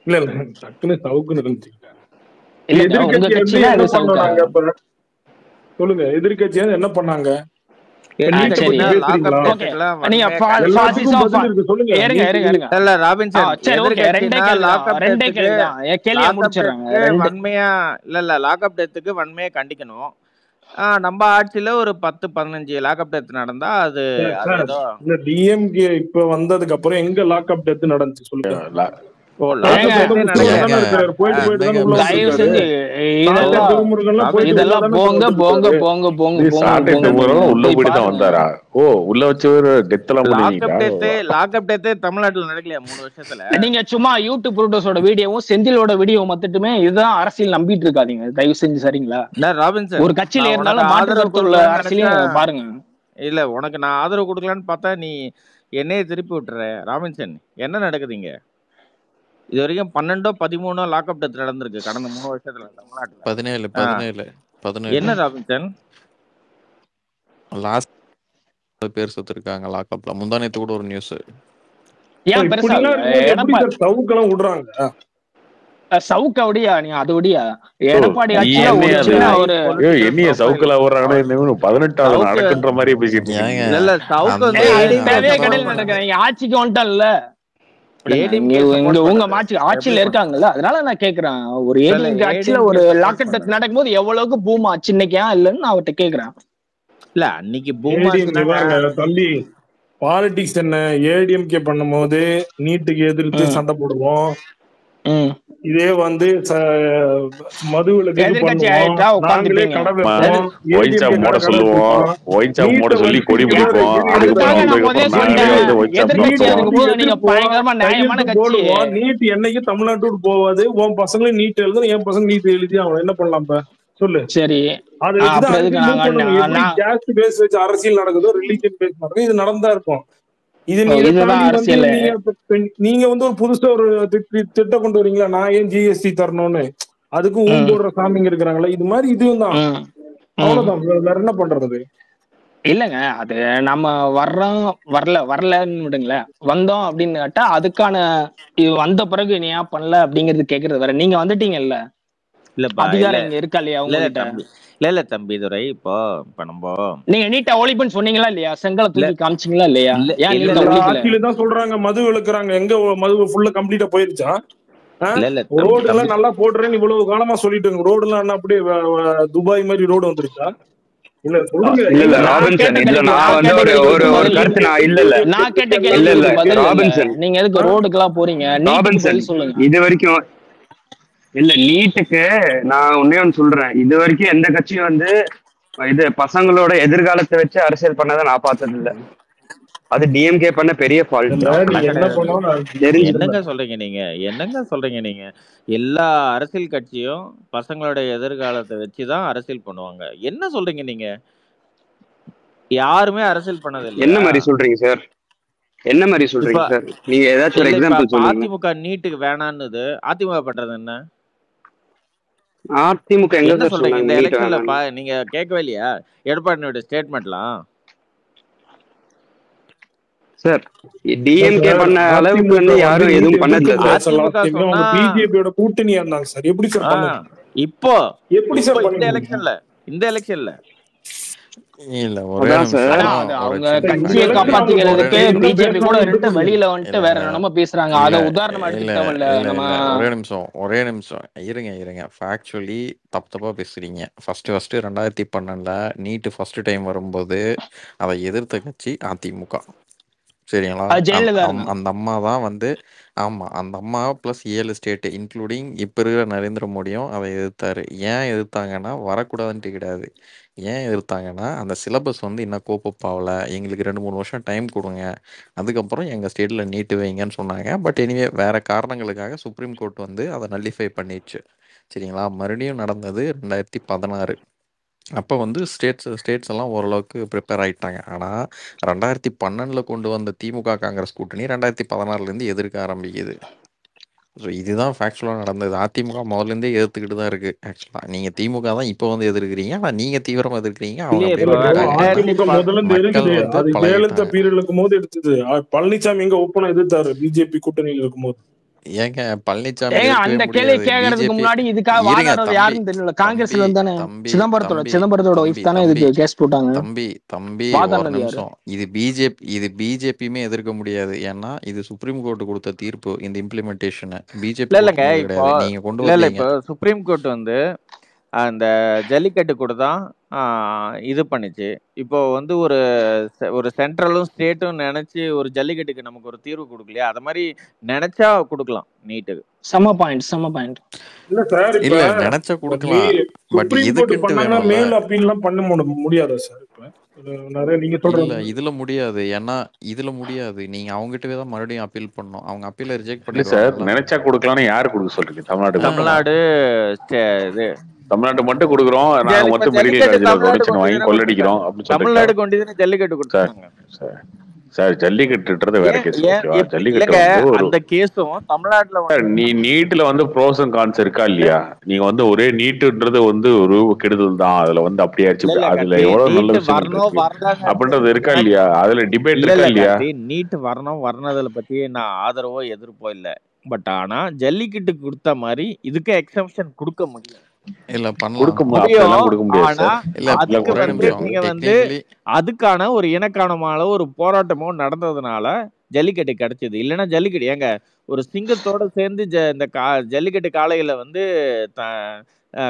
Speaker 8: இல்ல டக்குன்னு சவுக்குன்னு இருந்துச்சுக்கிட்டேன். சொல்லுங்க, எதிர்கட்சியா என்ன பண்ணாங்க?
Speaker 5: வன்மையா கண்டிக்கணும். நம்ம ஆட்சியில ஒரு 10-15 லாக்அப் டெத் நடந்தா அது
Speaker 8: டிஎம்கே இப்ப வந்ததுக்கு அப்புறம் எங்க லாக்அப் டெத் நடந்துச்சு சொல்லுங்க.
Speaker 5: தமிழ்நாட்டுல நடக்கலையா 3 வருஷத்துல?
Speaker 7: நீங்க சும்மா யூடியூப் ப்ரூடோஸோட வீடியோவும் செந்திலோட வீடியோ மட்டுமே இதுதான் அரசியல் நம்பிட்டு இருக்காதீங்க தயவு செஞ்சு. சரிங்களா ராபின்சன்? ஒரு கட்சியில இருந்தாலும் மாற்று அரசியலையும் பாருங்க.
Speaker 5: இல்ல உனக்கு நான் ஆதரவு கொடுக்கலான்னு பார்த்தா நீ என்னைய திருப்பி விட்டுற. ராபின்சன், என்ன நடக்குதுங்க? இது வரைக்கும் 12-13 லாக்அப் டெத் நடந்திருக்கு கடந்த 3 வருஷத்துல தமிழ்நாட்டுல. 17 என்ன ராபின்சன்?
Speaker 3: லாஸ்ட் பேர் செத்துருக்காங்க லாக்அப்ல. முந்தானேத்து கூட ஒரு நியூஸ்.
Speaker 7: ஏன் பெருசா
Speaker 8: சவுக்கெல்லாம் விடுறாங்க?
Speaker 7: சவுக்கடியா நீங்க அதோடியா எடப்பாடி ஆட்சியா ஒரு சின்ன ஒரு
Speaker 1: என்னைய சவுக்கல ஓடுறாங்கன்னு 18வது நடக்குன்ற மாதிரி பேசிட்டு
Speaker 5: இல்ல சவுக்கு வந்து
Speaker 7: கடையில் நடக்குறீங்க. ஆட்சிக்கு வந்துட்டல்ல, உங்க ஆட்சியில இருக்காங்கல்ல, அதனால நான் கேக்குறேன். ஒரு ஏடிஎம்கே ஆட்சியில ஒரு லாக்அப் டெத் நடக்கும்போது எவ்வளவுக்கு பூம் ஆச்சு இன்னைக்கு இல்லன்னு நான் அவர்கிட்ட கேக்குறேன்.
Speaker 5: இல்ல அன்னைக்கு பூம்
Speaker 8: தம்பி பாலிடிக்ஸ் என்ன? ஏடிஎம்கே பண்ணும் போது நீட்டுக்கு எதிர்த்து சண்டை போடுவோம். இதே வந்து மதுவிலக்கு நீட் என்னைக்கு தமிழ்நாட்டோடு போவாது. உன் பசங்களும் நீட் எழுதும், என் பசங்க நீட் எழுதி அவன் என்ன பண்ணலாம் சொல்லு.
Speaker 7: சரி,
Speaker 8: பேஸ் வச்சு அரசியல் நடக்குதோ, ரிலீஜியன் பேஸ் நடக்குதோ, இது நடந்தா இருக்கும். இது நீங்க வந்து ஒரு புதுசா ஒரு திட்டம் கொண்டு வரீங்களா? நான் ஏன் ஜிஎஸ்டி தரணும்னு அதுக்கும் போடுற சாமிங்க இருக்கிறாங்களா? இது மாதிரி இதுவும் தான். அவ்வளவுதான், வேற என்ன பண்றது?
Speaker 7: இல்லங்க, அது நம்ம வரலன்னு விடுங்களேன். வந்தோம் அப்படின்னு கேட்டா அதுக்கான வந்த பிறகு நீ ஏன் பண்ணல அப்படிங்கறது கேக்குறது வேற. நீங்க வந்துட்டீங்கல்ல, அதிகாரம் இங்க இருக்கா இல்லையா உங்ககிட்ட?
Speaker 5: இல்ல தம்பி துரை, இப்போ நம்ம
Speaker 7: நீங்க நீட்டா ஒழிப்புன்னு சொன்னீங்களா இல்லையா? செங்கலை தூக்கி காமிச்சிங்களா இல்லையா?
Speaker 8: ஆட்சியில தான் சொல்றாங்க மது விளக்குறாங்க. எங்க மது ஃபுல்லா கம்ப்ளீட்டா போயிருச்சா? ரோடு எல்லாம் நல்லா போடுறேன்னு இவ்வளவு காலமா சொல்லிட்டு ரோடு எல்லாம் அப்படியே துபாய் மாதிரி ரோடு வந்துருச்சா? இல்ல சொல்லுங்க.
Speaker 9: இல்ல இல்ல
Speaker 7: நான்
Speaker 9: ராபின்சன்,
Speaker 7: கேட்ட
Speaker 9: இதுல
Speaker 7: கேள்வி
Speaker 9: நான்
Speaker 7: நான்
Speaker 9: வந்து
Speaker 7: கேட்ட
Speaker 9: ஒரு
Speaker 7: கேள்விக்கு
Speaker 9: ஒரு ஒரு
Speaker 7: பதில்
Speaker 9: கருத்து
Speaker 7: இல்ல.
Speaker 9: நான் இல்ல இல்ல
Speaker 7: நான் கேட்ட
Speaker 9: இல்ல
Speaker 7: கேள்விக்கு
Speaker 9: இல்ல
Speaker 7: பதில் இல்ல.
Speaker 9: ராபின்சன்
Speaker 7: நீங்க எதுக்கு ரோடுக்கெல்லாம் போறீங்க? நீட்டுக்கு
Speaker 9: ராபின்சன்
Speaker 7: பதில் சொல்லுங்க.
Speaker 9: இது வரைக்கும் இல்ல நீட்டுக்கு நான் ஒன்னே ஒன்று சொல்றேன். இது வரைக்கும் எந்த கட்சியும் வந்து இது பசங்களோட எதிர்காலத்தை வச்சு அரசியல் பண்ணதை நான் பார்த்தது இல்ல. அது டிஎம்கே பண்ண பெரிய ஃபால்ட்.
Speaker 8: இல்ல நீ
Speaker 5: அப்படிலாம்
Speaker 8: என்ன
Speaker 5: கிடையாது.
Speaker 8: பண்ணாலும் நான்
Speaker 9: தெரிஞ்சு
Speaker 5: என்னங்க சொல்றீங்க நீங்க? என்னங்க சொல்றீங்க நீங்க? எல்லா அரசியல் கட்சியும் பசங்களோட எதிர்காலத்தை வச்சுதான் அரசியல் பண்ணுவாங்க. என்ன சொல்றீங்க நீங்க? யாருமே அரசியல் பண்ணது
Speaker 9: என்ன
Speaker 5: இல்லையா?
Speaker 9: மாதிரி சொல்றீங்க சார்? என்ன மாதிரி
Speaker 5: இப்ப
Speaker 9: சொல்றீங்க சார்? நீங்க ஏதாச்சும் ஒரு
Speaker 5: இல்ல இப்ப
Speaker 9: எக்ஸாம்பிள் சொல்லுங்க.
Speaker 5: அதிமுக நீட்டுக்கு வேணான்னுது, அதிமுக பண்றது என்ன?
Speaker 9: அதிமுக எங்க
Speaker 5: என்ன
Speaker 9: சார்
Speaker 5: சொல்றீங்க?
Speaker 9: சொன்னாங்க
Speaker 5: இந்த
Speaker 9: நீட்
Speaker 5: எலெக்ஷன்ல
Speaker 9: வேணாம்னு?
Speaker 5: நீங்க கேட்கவே இல்லையா எடப்பாடியோட ஸ்டேட்மெண்ட்லாம்?
Speaker 9: சார்
Speaker 8: இல்ல
Speaker 9: டிஎம்கே
Speaker 8: சார்.
Speaker 9: பண்ண அளவுக்கு
Speaker 8: அதிமுக
Speaker 9: வந்து
Speaker 8: வந்து
Speaker 9: யாரும்
Speaker 8: நீட்
Speaker 9: எதுவும் பண்ணதில்ல
Speaker 8: எதிர்க்கல
Speaker 9: sir.
Speaker 8: Sir.
Speaker 5: AIADMK
Speaker 8: last time
Speaker 5: சொன்னா
Speaker 8: அவங்க பிஜேபியோட கூட்டணியா இருந்தாங்க சார். எப்படி சார் பண்ணுவீங்க?
Speaker 5: இப்போ
Speaker 8: எப்படி
Speaker 5: இப்போ
Speaker 8: சார்
Speaker 5: இந்த
Speaker 8: பண்ணுவீங்க?
Speaker 5: எலெக்ஷன்ல
Speaker 3: இல்ல ஒரே
Speaker 9: அதான் சார்.
Speaker 7: ஆனா
Speaker 3: நிமிஷம்
Speaker 7: அது
Speaker 3: ஒரு
Speaker 7: அவங்க
Speaker 3: சின்ன
Speaker 8: இந்த
Speaker 7: கட்சியை
Speaker 8: எலெக்ஷன் அவங்க
Speaker 7: காப்பாத்திக்கிறதுக்கு
Speaker 3: ஒரே
Speaker 8: இப்படிலாம்
Speaker 7: பிஜேபி கூட
Speaker 8: பேசினாலும் எப்படி
Speaker 7: இருந்துட்டு
Speaker 8: புரியும்?
Speaker 7: வெளியில வந்துட்டு
Speaker 3: இல்ல
Speaker 7: வேற என்னமோ பேசுறாங்க.
Speaker 3: இல்ல
Speaker 7: அதை உதாரணமா
Speaker 3: இல்ல
Speaker 7: எடுத்துக்கிட்டவன்ல
Speaker 3: இல்ல
Speaker 7: நம்ம.
Speaker 3: இல்ல ஒரே நிமிஷம் இருங்க. ஃபேக்சுவலி தப்பா பேசுறீங்க. ஃபர்ஸ்ட் 2012 நீட் ஃபர்ஸ்ட் டைம் வரும்போது அதை எதிர்த்த கட்சி அதிமுக. சரிங்களா?
Speaker 7: ஜெயலலிதா இருந்தாங்க.
Speaker 3: அந்த அம்மா தான் வந்து ஆமா அந்த அம்மா ப்ளஸ் 7 ஸ்டேட் இன்க்ளூடிங் இப்போ இருக்கிற நரேந்திர மோடியும் அதை எதிர்த்தாரு. ஏன் எதிர்த்தாங்கன்னா வரக்கூடாதுன்ட்டு கிடையாது. ஏன் எதிர்த்தாங்கன்னா அந்த சிலபஸ் வந்து இன்னும் கோப்பப் ஆகல, எங்களுக்கு 2-3 வருஷம் டைம் கொடுங்க, அதுக்கப்புறம் எங்கள் ஸ்டேட்டில் நீட்டு வைங்கன்னு சொன்னாங்க. பட் எனிவே வேற காரணங்களுக்காக சுப்ரீம் கோர்ட் வந்து அதை நல்லிஃபை பண்ணிடுச்சு. சரிங்களா? மறுபடியும் நடந்தது 2016. அப்போ வந்து ஸ்டேட்ஸ் எல்லாம் ஓரளவுக்கு ப்ரிப்பேர் ஆயிட்டாங்க. ஆனால் 2012 கொண்டு வந்த திமுக காங்கிரஸ் கூட்டணி 2016 எதிர்க்க ஆரம்பிக்குது. ஸோ இதுதான் ஃபேக்சுவலாக நடந்தது. அதிமுக முதல்லேருந்தே எதிர்த்துக்கிட்டு தான் இருக்கு. ஆக்சுவலாக நீங்கள் திமுக தான் இப்போ வந்து எதிர்க்கிறீங்க, ஆனால் நீங்கள் தீவிரமாக எதிர்க்கிறீங்க, அவங்க
Speaker 5: இல்லையே.
Speaker 3: அப்படியே
Speaker 5: இப்போ
Speaker 8: இல்ல ப்ரோ,
Speaker 3: விட்டுட்டாங்க.
Speaker 8: அதிமுக முதல்ல இருந்து
Speaker 3: மக்கள்
Speaker 8: இருக்குது.
Speaker 3: வந்து
Speaker 8: அது ஜெயலலிதா
Speaker 3: பழகிட்டாங்க.
Speaker 8: பீரியட்ல இருக்கும் போது எடுத்தது. பழனிசாமி எங்க ஓப்பனா எதிர்த்தாரு பிஜேபி கூட்டணியில இருக்கும்போது.
Speaker 3: ஏங்க பழனிசாமி
Speaker 7: ஏங்க
Speaker 3: எதிர்க்கவே
Speaker 7: அந்த கேள்வி
Speaker 3: முடியாது.
Speaker 7: கேட்கறதுக்கு
Speaker 3: பிஜேபி
Speaker 7: முன்னாடி இதுக்காக
Speaker 3: இருங்க
Speaker 7: வாதாடுறது
Speaker 3: தம்பி
Speaker 7: யாருன்னு தெரியல. காங்கிரஸ்ல
Speaker 3: தம்பி
Speaker 7: இருந்து தானே
Speaker 3: தம்பி
Speaker 7: சிதம்பரத்தோட ஒய்ஃப் தானே இதுக்கு கேஸ் போட்டாங்க.
Speaker 3: தம்பி ஒரு
Speaker 7: வாதாடினது யாரு?
Speaker 3: நிமிஷம். இது பிஜேபியுமே எதிர்க்க முடியாது. ஏன்னா இது சுப்ரீம் கோர்ட் கொடுத்த தீர்ப்பு. இந்த இம்ப்ளிமெண்டேஷன் பிஜேபி
Speaker 5: இல்ல
Speaker 3: கொண்டு
Speaker 5: இல்லைங்க.
Speaker 3: வந்தது
Speaker 5: இப்போ
Speaker 3: கிடையாது, நீங்க கொண்டு
Speaker 5: இல்ல
Speaker 3: வந்தீங்க.
Speaker 5: இப்போ சுப்ரீம் கோர்ட் வந்து அந்த ஜல்லிக்கட்டு கூட தான் இது பண்ணுச்சு. இப்போ வந்து ஒரு சென்ட்ரலும் ஸ்டேட்டும் நினைச்சு ஒரு ஜல்லிக்கட்டுக்கு நமக்கு ஒரு தீர்வு கொடுக்கலையா? அது மாதிரி நினைச்சா கொடுக்கலாம் நீட்டுக்கு.
Speaker 7: செம பாயிண்ட்.
Speaker 8: இல்ல சார், இப்ப
Speaker 3: இல்ல நினைச்சா கொடுக்கலாம், பட்
Speaker 8: சுப்ரீம் கோர்ட்
Speaker 3: இதுக்குன்ட்டு
Speaker 8: பண்ணாங்கன்னா
Speaker 3: வேணும்ல.
Speaker 8: மேல் அப்பீல் எல்லாம் பண்ண முடியாதா சார்? இப்ப நிறைய நீங்க சொல்ற
Speaker 3: இல்ல இதுல முடியாது. ஏன்னா இதுல முடியாது. நீங்க அவங்ககிட்டவே தான் மறுபடியும் அப்பீல் பண்ணணும். அவங்க அப்பீல ரிஜெக்ட்
Speaker 1: இல்ல சார்,
Speaker 3: பண்ணிடுவாங்கல்ல.
Speaker 1: நினைச்சா கொடுக்கலாம்னு யாரு கொடுக்க சொல்றீங்க? தமிழ்நாடு கொடுக்கணும்.
Speaker 5: தமிழ்நாடு இது
Speaker 1: தமிழ்நாடு மட்டும் கொடுக்குறோம், நாங்க
Speaker 5: இப்ப
Speaker 1: மட்டும் மெடிக்கல்
Speaker 5: ஜல்லிக்கட்டு
Speaker 1: காலேஜ்ல
Speaker 5: தமிழ்நாடு
Speaker 1: டொனேஷன் வாங்கி
Speaker 5: கொண்டு
Speaker 1: கொள்ளடிக்கிறோம் அப்படின்னு சொல்றீங்களா?
Speaker 5: தமிழ்நாடு கொண்டு ஜல்லிக்கட்டு
Speaker 1: சார்
Speaker 5: கொடுத்தாங்க.
Speaker 1: சார் ஜல்லிக்கட்டுன்றது வேற கேஸ். ஓகேவா? ஜல்லிக்கட்டு
Speaker 5: இல்லங்க,
Speaker 1: வந்து ஒரு
Speaker 5: அந்த கேஸும் தமிழ்நாட்டுல
Speaker 1: சார், நீட்ல வந்து ப்ரோஸ் அண்ட் கான்ஸ் இருக்கா இல்லையா? நீங்க வந்து ஒரே நீட்டுன்றது வந்து ஒரு கெடுதல் தான், அதுல வந்து அப்படியே ஆச்சு, அதுல எவ்வளவு நல்ல விஷயம் இருக்கு அப்படின்றது இருக்கா இல்லையா? அதுல டிபேட் இருக்கா இல்லையா?
Speaker 5: நீட் வரணும் வரணுதுல பத்தி நான் ஆதரவோ எதிர்ப்போ இல்ல. பட் ஆனா ஜல்லிக்கட்டு கொடுத்த மாதிரி இதுக்கு எக்ஸம்ஷன் கொடுக்க முடியும்.
Speaker 3: இல்ல
Speaker 1: கொடுக்க முடியாது.
Speaker 5: நீங்க வந்து அதுக்கான ஒரு இனக்கானமான ஒரு போராட்டமோ நடந்ததுனால ஜல்லிக்கட்டு கிடைச்சது. இல்லைன்னா ஜல்லிக்கட்டு ஏங்க ஒரு சிங்கத்தோட சேர்ந்து இந்த ஜல்லிக்கட்டு காளைகளை வந்து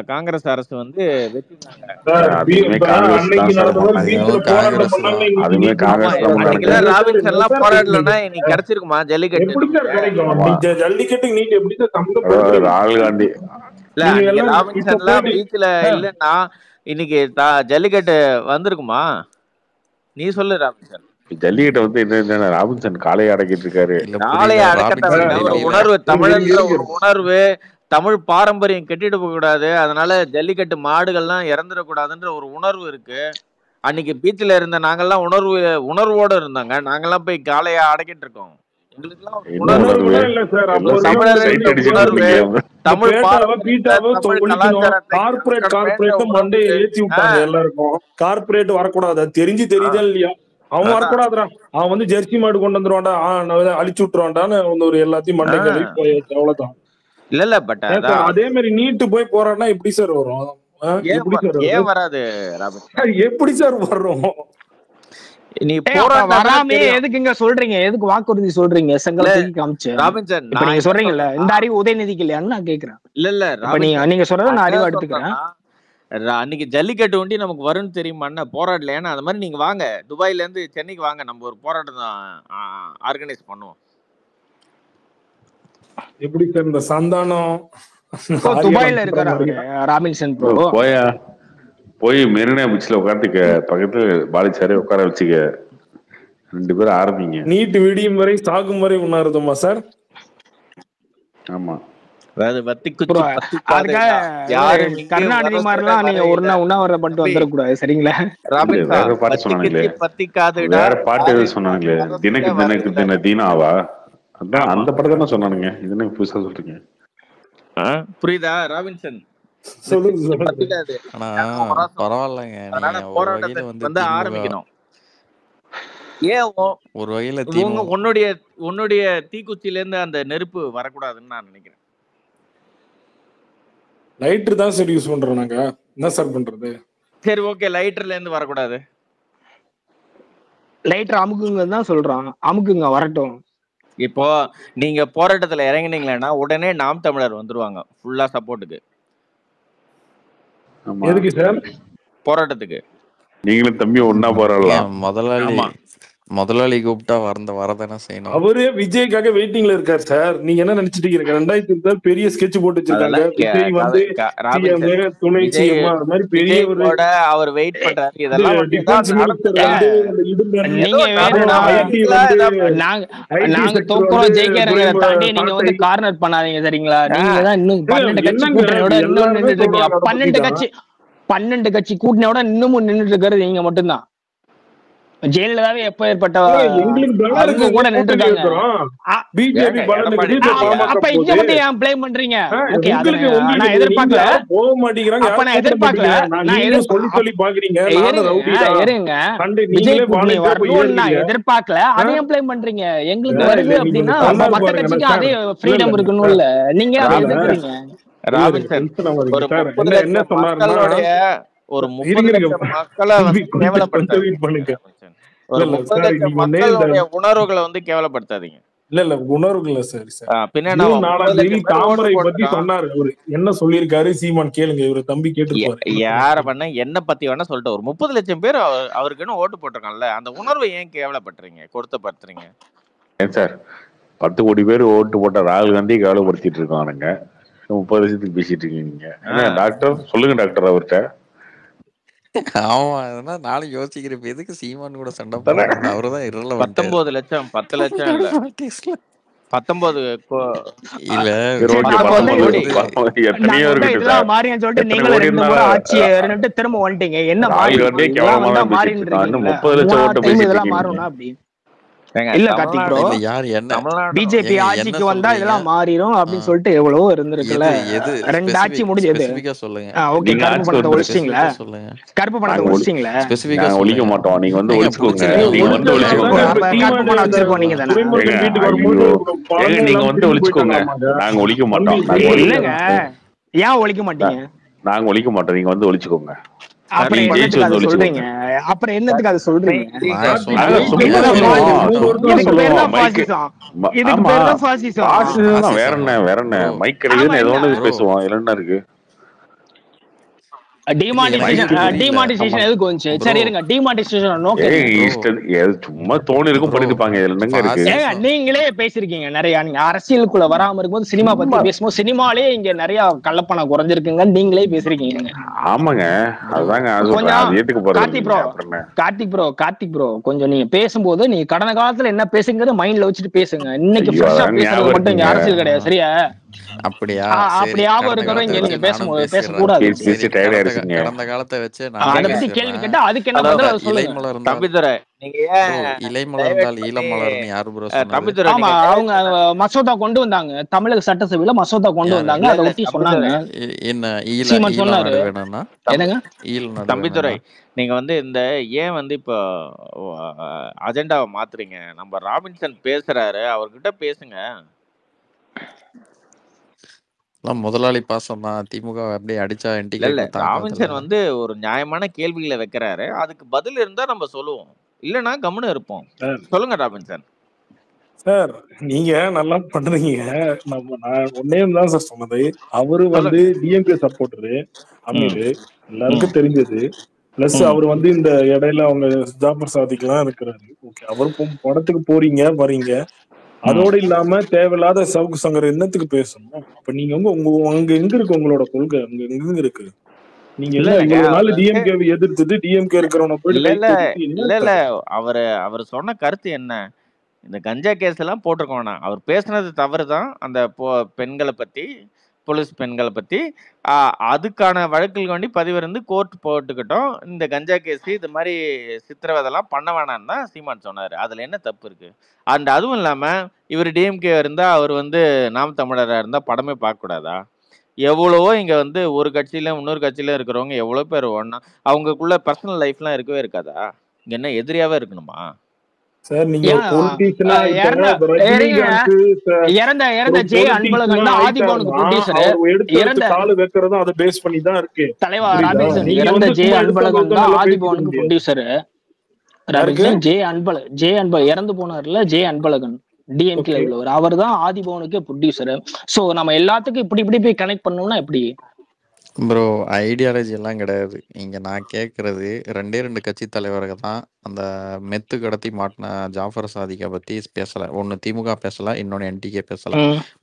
Speaker 5: காங்கிரஸ் அரசு வந்து போராடலன்னா இன்னைக்கு கிடைச்சிருக்குமா ஜல்லிக்கட்டு?
Speaker 1: ராகுல் காந்தி
Speaker 5: பீச்ல இல்லன்னா இன்னைக்கு ஜல்லிக்கட்டு வந்திருக்குமா? நீ சொல்லு ராபின்சன்.
Speaker 1: ஜல்லிக்கட்டு வந்து என்ன ராபின்சன் காளையை அடக்கிட்டு இருக்காரு.
Speaker 5: காளையை அடக்கத்த ஒரு உணர்வு, தமிழன்ற ஒரு உணர்வு, தமிழ் பாரம்பரியம் கெட்டிட்டு போக கூடாது, அதனால ஜல்லிக்கட்டு மாடுகள்லாம் இறந்துடக்கூடாதுன்ற ஒரு உணர்வு இருக்கு. அன்னைக்கு பீச்ல இருந்த நாங்கெல்லாம் உணர்வோட இருந்தாங்க. நாங்கெல்லாம் போய் காளையா அடக்கிட்டு இருக்கோம்.
Speaker 8: கார்பரேட் வரக்கூடாது, தெரிஞ்சு தெரியுதா இல்லையா? அவன் வரக்கூடாதுடா, அவன் வந்து ஜெர்சி மாடு கொண்டு வந்துருவான்டா, அழிச்சு விட்டுருவான்டான்னு ஒரு எல்லாத்தையும் மண்டை கழுவி போயாச்சு, அவ்வளவுதான்.
Speaker 5: இல்ல பட்
Speaker 8: அதே மாதிரி நீட்டு போய் போராடினா எப்படி சார் வரும்?
Speaker 5: ஏன் வராது?
Speaker 8: எப்படி சார் வர்றோம்?
Speaker 7: நீ வராமே எதுக்குங்க சொல்றீங்க? எதுக்கு வாக்குறுதி சொல்றீங்க? செங்கலத்துக்கு காமிச்சு
Speaker 5: ராபின்சன்
Speaker 7: நீங்க சொல்றீங்கல்ல, இந்த அறிவு உதயநிதிக்கு இல்லையான்னு நான் கேக்குறேன்.
Speaker 5: இல்ல
Speaker 7: நீங்க சொல்றத நான் அறிவா எடுத்துக்கிறேன்.
Speaker 5: அன்னைக்கு ஜல்லிக்கட்டு வண்டி நமக்கு வரும்னு தெரியுமாண்ணா, போராடல. ஏன்னா அந்த மாதிரி நீங்க வாங்க, துபாயில இருந்து சென்னைக்கு வாங்க, நம்ம ஒரு போராட்டம் ஆர்கனைஸ் பண்ணுவோம்.
Speaker 8: எப்படி சார் இந்த சந்தானம்
Speaker 7: துபாயில இருக்காரு அவரு ராபின்சன் ப்ரோ.
Speaker 1: போய் மெரினா பீச்ல உட்காந்துக்க, பக்கத்துல பாலிச்சாரே உட்கார வச்சுக்க, 2 பேரும் ஆரம்பிங்க.
Speaker 8: நீட்டு விடியும் வரை சாகும் வரை உண்ணாருதுமா சார்?
Speaker 1: ஆமா.
Speaker 7: கருணாநிதி மாதிரிலாம் நீங்க உண்ணாவிரதம் பண்ணிட்டு வந்துடக்கூடாது, சரிங்களா?
Speaker 1: வேற பாட்டு சொன்னாங்களே, வேற பாட்டு எதுவும் சொன்னாங்களே, தினக்கு தினக்கு தின தீனாவா, அதான் அந்த படத்தை தான் சொன்னானுங்க. இது என்ன புதுசா சொல்றீங்க?
Speaker 5: புரியுதா ராபின்சன்?
Speaker 3: பரவாயில்லைங்க,
Speaker 5: போராட்டத்தை வந்து ஆரம்பிக்கணும். ஏன்
Speaker 3: ஒரு வகையில
Speaker 5: உன்னுடைய தீக்குச்சில இருந்து அந்த நெருப்பு வரக்கூடாதுன்னு நான் நினைக்கிறேன்.
Speaker 8: லைட்டர் தான் சார் யூஸ் பண்றோம் நாங்க, என்ன சார் பண்றது?
Speaker 5: சரி ஓகே, லைட்டர்ல இருந்து வரக்கூடாது.
Speaker 7: லைட்டர் அமுக்குங்க தான் சொல்றான், அமுக்குங்க வரட்டும்.
Speaker 5: இப்போ நீங்க போராட்டத்துல இறங்கினீங்களா உடனே நாம் தமிழர் வந்துருவாங்க ஃபுல்லா சப்போர்ட்டுக்கு.
Speaker 8: எதுக்கு சார்
Speaker 5: போராட்டத்துக்கு?
Speaker 1: நீங்களும் தம்பி ஒன்னா போராடலாம்.
Speaker 3: முதலாளி கூப்பிட்டா வரதானே செய்யணும்.
Speaker 8: அவரு விஜய்க்காக வெயிட்டிங்ல இருக்காரு சார். நீங்க என்ன நினைச்சிட்டு இருக்கீங்க? 2020 பெரிய ஸ்கெட்ச் போட்டு வச்சிருக்காங்க. விஜய் வந்து துணை சிஎம் அந்த மாதிரி பெரிய ஒரு
Speaker 5: அவர் வெயிட் பண்றாரு. இதெல்லாம்
Speaker 8: டிஃபென்ஸ் மினிஸ்டர் வந்து
Speaker 7: நாங்க தோக்குறோம் ஜெயிக்கிறங்க தாண்டி நீங்க வந்து கார்னர் பண்ணாதீங்க, சரிங்களா? நீங்க தான் இன்னும் 12 கட்சி கூட்டணியோட இன்னும் நின்னுட்டு இருக்கீங்க. 12 கட்சி கூட்டணியோட இன்னமும் நின்னுட்டு இருக்கிறது நீங்க மட்டும்தான். ஜெயலலிதாவே எப்ப ஏற்பட்ட கூட நின்றுட்டாங்க. அப்ப இங்க வந்து ஏன் பிளேம் பண்றீங்க? ஓகே, நான் எதிர்பார்க்கல,
Speaker 8: போக மாட்டேங்கிறாங்க.
Speaker 7: அப்ப நான் எதிர்பார்க்கல, இருங்க விஜய் கூட்டணி வரணும்னு நான் எதிர்பார்க்கல, அதையும் பிளேம் பண்றீங்க. எங்களுக்கு வருது அப்படின்னா மத்த கட்சிக்கு அதே ஃப்ரீடம் இருக்கணும் இல்ல, நீங்க அதை எதிர்க்கிறீங்க.
Speaker 5: ராபின்சன் என்ன சொன்னாருன்னா, ஒரு 30 லட்சம் மக்களை வந்து கேவலப்படுத்தாதீங்க. ஒரு 30 லட்சம் மக்களுடைய உணர்வுகளை வந்து கேவலப்படுத்தாதீங்க.
Speaker 8: இல்ல உணர்வுகள சார்.
Speaker 5: பின்ன
Speaker 8: தாமரை பத்தி சொன்னாரு அவரு. என்ன சொல்லிருக்காரு சீமான் கேளுங்க, இவரு தம்பி கேட்டுப்பாரு.
Speaker 5: யார பண்ண என்ன பத்தி வேணா சொல்லிட்டு, ஒரு 30 லட்சம் பேர் அவருக்குன்னு ஓட்டு போட்டிருக்காங்கல்ல, அந்த உணர்வை ஏன் கேவலப்படுத்துறீங்க, கொடுத்தப்படுத்துறீங்க?
Speaker 1: ஏன் சார் 10 கோடி பேர் ஓட்டு போட்ட ராகுல் காந்தி கேவலப்படுத்திட்டு இருக்கானுங்க, 30 லட்சத்துக்கு பேசிட்டு இருக்கீங்க. டாக்டர் சொல்லுங்க டாக்டர் அவர்கிட்ட.
Speaker 3: ஆமா, அதனால நாளைக்கு யோசிக்கிறேன் எதுக்கு சீமான் கூட சண்டை போடுறாங்க. அவருதான் இரலவென்ட்.
Speaker 5: 19 லட்சம் 10 லட்சம் இல்ல 19
Speaker 7: இல்ல இதெல்லாம் மாறின்னு சொல்லிட்டு நீங்களும் 2 முறை ஆட்சி இருந்துட்டு திரும்ப வந்துட்டீங்க. என்ன மாறி இதெல்லாம் மாறணும் அப்படி இல்ல கார்த்திக் ப்ரோ. பிஜேபி ஆட்சிக்கு வந்தா இதெல்லாம் மாறிடும் அப்படின்னு சொல்லிட்டு எவ்வளவோ இருந்திருக்குல்ல. 2 ஆட்சி முடிஞ்சது. ஓகே, கருப்பு பணத்தை ஒழிச்சிட்டீங்களா? கருப்பு பணத்தை ஒழிச்சிட்டீங்களா?
Speaker 1: ஸ்பெசிஃபிக்கா ஒழிக்க மாட்டோம், நீங்க வந்து ஒழிச்சுக்கோங்க. நீங்க வந்து ஒழிச்சுக்கோங்க.
Speaker 7: கருப்பு பணம் வச்சிருக்கோம் நீங்க தானே.
Speaker 1: நீங்க வந்து ஒழிச்சுக்கோங்க, நாங்க ஒழிக்க மாட்டோம்.
Speaker 7: இல்லங்க, ஏன் ஒழிக்க மாட்டீங்க?
Speaker 1: நாங்க ஒழிக்க மாட்டோம், நீங்க வந்து ஒழிச்சுக்கோங்க.
Speaker 7: அப்புறம் என்னத்துக்கு அது சொல்றீங்க?
Speaker 1: வேற என்ன மைக் கிடைக்குதுன்னு ஏதோ ஒண்ணு பேசுவோம். என்ன இருக்கு?
Speaker 7: டிமானிடைசேஷன் எதுக்கு வந்துச்சு? சரி இருங்க, டிமானிடைசேஷன்
Speaker 1: சும்மா தோணி இருக்கும் பண்ணிருப்பாங்க. என்னங்க இருக்கு?
Speaker 7: நீங்களே பேசிருக்கீங்க நிறைய. நீங்க அரசியலுக்குள்ள வராம இருக்கும்போது சினிமா பத்தி பேசும்போது சினிமாலே இங்க நிறைய கள்ளப்பணம் குறைஞ்சிருக்குங்க நீங்களே பேசிருக்கீங்க.
Speaker 1: ஆமாங்க, அதுதாங்க.
Speaker 7: கார்த்திக் ப்ரோ கொஞ்சம் நீங்க பேசும்போது நீங்க கடந்த காலத்துல என்ன பேசுங்கிறது மைண்ட்ல வச்சுட்டு பேசுங்க. இன்னைக்கு ஃப்ரெஷ்ஷா பேசுறது மட்டும் இங்க அரசியல் கிடையாது, சரியா?
Speaker 3: அப்படியா?
Speaker 7: அப்படியாவும் இருக்கிறவங்க இங்க நீங்க பேசும்போது பேசக்கூடாது.
Speaker 3: கடந்த காலத்தை வச்சு
Speaker 7: அதை பத்தி கேள்வி கேட்டா அதுக்கு என்ன பதில் சொல்லுங்க.
Speaker 5: தம்பிதுரை, நீங்க
Speaker 3: இலைமலர்ந்தால் ஈழமலர்னு யாரு ப்ரோ சொன்னாங்க?
Speaker 7: ஆமா, அவங்க மசோதா கொண்டு வந்தாங்க, தமிழக சட்டசபையில மசோதா கொண்டு வந்தாங்க, அதை பத்தி சொன்னாங்க.
Speaker 3: என்ன
Speaker 7: சீமான் சொன்னாரு
Speaker 3: வேணும்னா
Speaker 7: என்னங்க?
Speaker 5: தம்பிதுரை, நீங்க வந்து இந்த ஏன் வந்து இப்போ அஜெண்டாவை மாத்துறீங்க? நம்ம ராபின்சன் பேசுறாரு, அவர்கிட்ட பேசுங்க.
Speaker 3: முதலாளி பாசம் தான், திமுக அப்படியே அடிச்சா
Speaker 5: ராபின்சன் வந்து ஒரு நியாயமான கேள்விகளை வைக்கிறாரு, அதுக்கு பதில் இருந்தா நம்ம சொல்லுவோம், இல்லன்னா கம்முன்னு இருப்போம். சொல்லுங்க ராபின்சன்.
Speaker 8: சார் நீங்க நல்லா பண்றீங்க. நான் ஒன்னே தான் சார் சொன்னது. அவரு வந்து
Speaker 5: சொல்லுங்க.
Speaker 8: டிஎம்கே சப்போர்ட்டரு
Speaker 5: ம்
Speaker 8: அமீர்,
Speaker 5: ம்
Speaker 8: எல்லாருக்கும் தெரிஞ்சது. பிளஸ்
Speaker 5: ம்
Speaker 8: அவர் வந்து இந்த இடையில அவங்க ஜாபர் சாதிக்கெல்லாம் இருக்கிறாரு. ஓகே, அவர் படத்துக்கு போறீங்க வரீங்க.
Speaker 5: ம்
Speaker 8: அதோட இல்லாம தேவையில்லாத சவுக்கு சங்கர் என்னத்துக்கு பேசணும்? அப்ப நீங்க உங்க அங்க எங்க இருக்கு உங்களோட கொள்கை? அங்க எங்க இருக்கு? நீங்க
Speaker 5: இல்ல
Speaker 8: என்ன
Speaker 5: இல்லைங்க
Speaker 8: இவ்வளவு
Speaker 5: அவர்
Speaker 8: நாள்
Speaker 5: வந்து
Speaker 8: டிஎம்கேவை எதிர்த்துட்டு டிஎம்கே இருக்கிறவனை போயிட்டு
Speaker 5: இல்ல
Speaker 8: கை
Speaker 5: இல்ல
Speaker 8: தூக்கிட்டு
Speaker 5: இல்ல
Speaker 8: என்ன
Speaker 5: இல்ல
Speaker 8: கதை?
Speaker 5: அவர் சொன்ன கருத்து என்ன? இந்த கஞ்சா கேஸ் எல்லாம் போட்டிருக்க வேணாம். அவர் பேசுனது தவறு தான். அந்த பெண்களை பத்தி, போலீஸ் பெண்களை பத்தி அதுக்கான வழக்குகள் வேண்டி பதிவிருந்து கோர்ட் போட்டுக்கிட்டோம். இந்த கஞ்சா கேஸ் இது மாதிரி சித்திரவதெல்லாம் பண்ண வேணாம்னு தான் சீமான் சொன்னாரு. அதுல என்ன தப்பு இருக்கு? அண்ட் அதுவும் இல்லாம இவர் டிஎம்கே இருந்தா அவர் வந்து நாம் தமிழரா இருந்தா படமே பார்க்க கூடாதா? எவ்வளவோ இங்க வந்து ஒரு கட்சியில இன்னொரு கட்சியில இருக்கிறவங்க எவ்வளவு பேர் ஒண்ணா அவங்களுக்குள்ள பர்சனல் லைஃப்லாம் இருக்கவே இருக்காதா? இங்க என்ன எதிரியாவே இருக்கணுமா?
Speaker 8: சார் நீங்க ஒரு
Speaker 7: ஏன்
Speaker 8: பொலிட்டீஷியனா
Speaker 7: இறந்த
Speaker 8: இப்ப ரஜினிகாந்த்
Speaker 7: இறந்த
Speaker 8: ஒரு
Speaker 7: ஜே அன்பழகன்
Speaker 8: பொலிட்டீஷியனா
Speaker 7: தான் ஆதிபவனுக்கு
Speaker 8: ஆயிட்டாருன்னா
Speaker 7: ப்ரொடியூசர்.
Speaker 8: அவர் எடுத்து
Speaker 7: இறந்த
Speaker 8: காலு வைக்கிறதும் அதை பேஸ் பண்ணி தான் இருக்கு.
Speaker 7: தலைவா
Speaker 8: புரியுதா?
Speaker 7: ராபின்சன்
Speaker 8: நீங்க
Speaker 7: இறந்த
Speaker 8: வந்து
Speaker 7: ஜே
Speaker 8: சும்மா
Speaker 7: அன்பழகன்
Speaker 8: எடுத்தவங்களுக்கு
Speaker 7: தான்
Speaker 8: நல்லா பேசிக்க
Speaker 7: ஆதிபவனுக்கு
Speaker 8: முடியாது.
Speaker 7: ப்ரொடியூசர்.
Speaker 8: யாருக்கு?
Speaker 7: ராபின்சன் ஜே அன்பழகன் இறந்து போனார்ல, ஜே அன்பழகன் டிஎம்கேல
Speaker 8: ஓகே,
Speaker 7: உள்ளவர். அவர் தான் ஆதிபவனுக்கே ப்ரொடியூசர். சோ நம்ம எல்லாத்துக்கும் இப்படி போய் கனெக்ட் பண்ணோம்னா எப்படி?
Speaker 3: ப்ரோ ஐடியாலஜி எல்லாம் கிடையாது. இங்க நான் கேட்கறது 2 கட்சி தலைவர்கள் தான் அந்த மெத்து கடத்தி மாட்டின ஜாஃபர் சாதிக்கை பத்தி பேசல. ஒன்னு திமுக பேசல, இன்னொன்னு என்டிகே பேசல.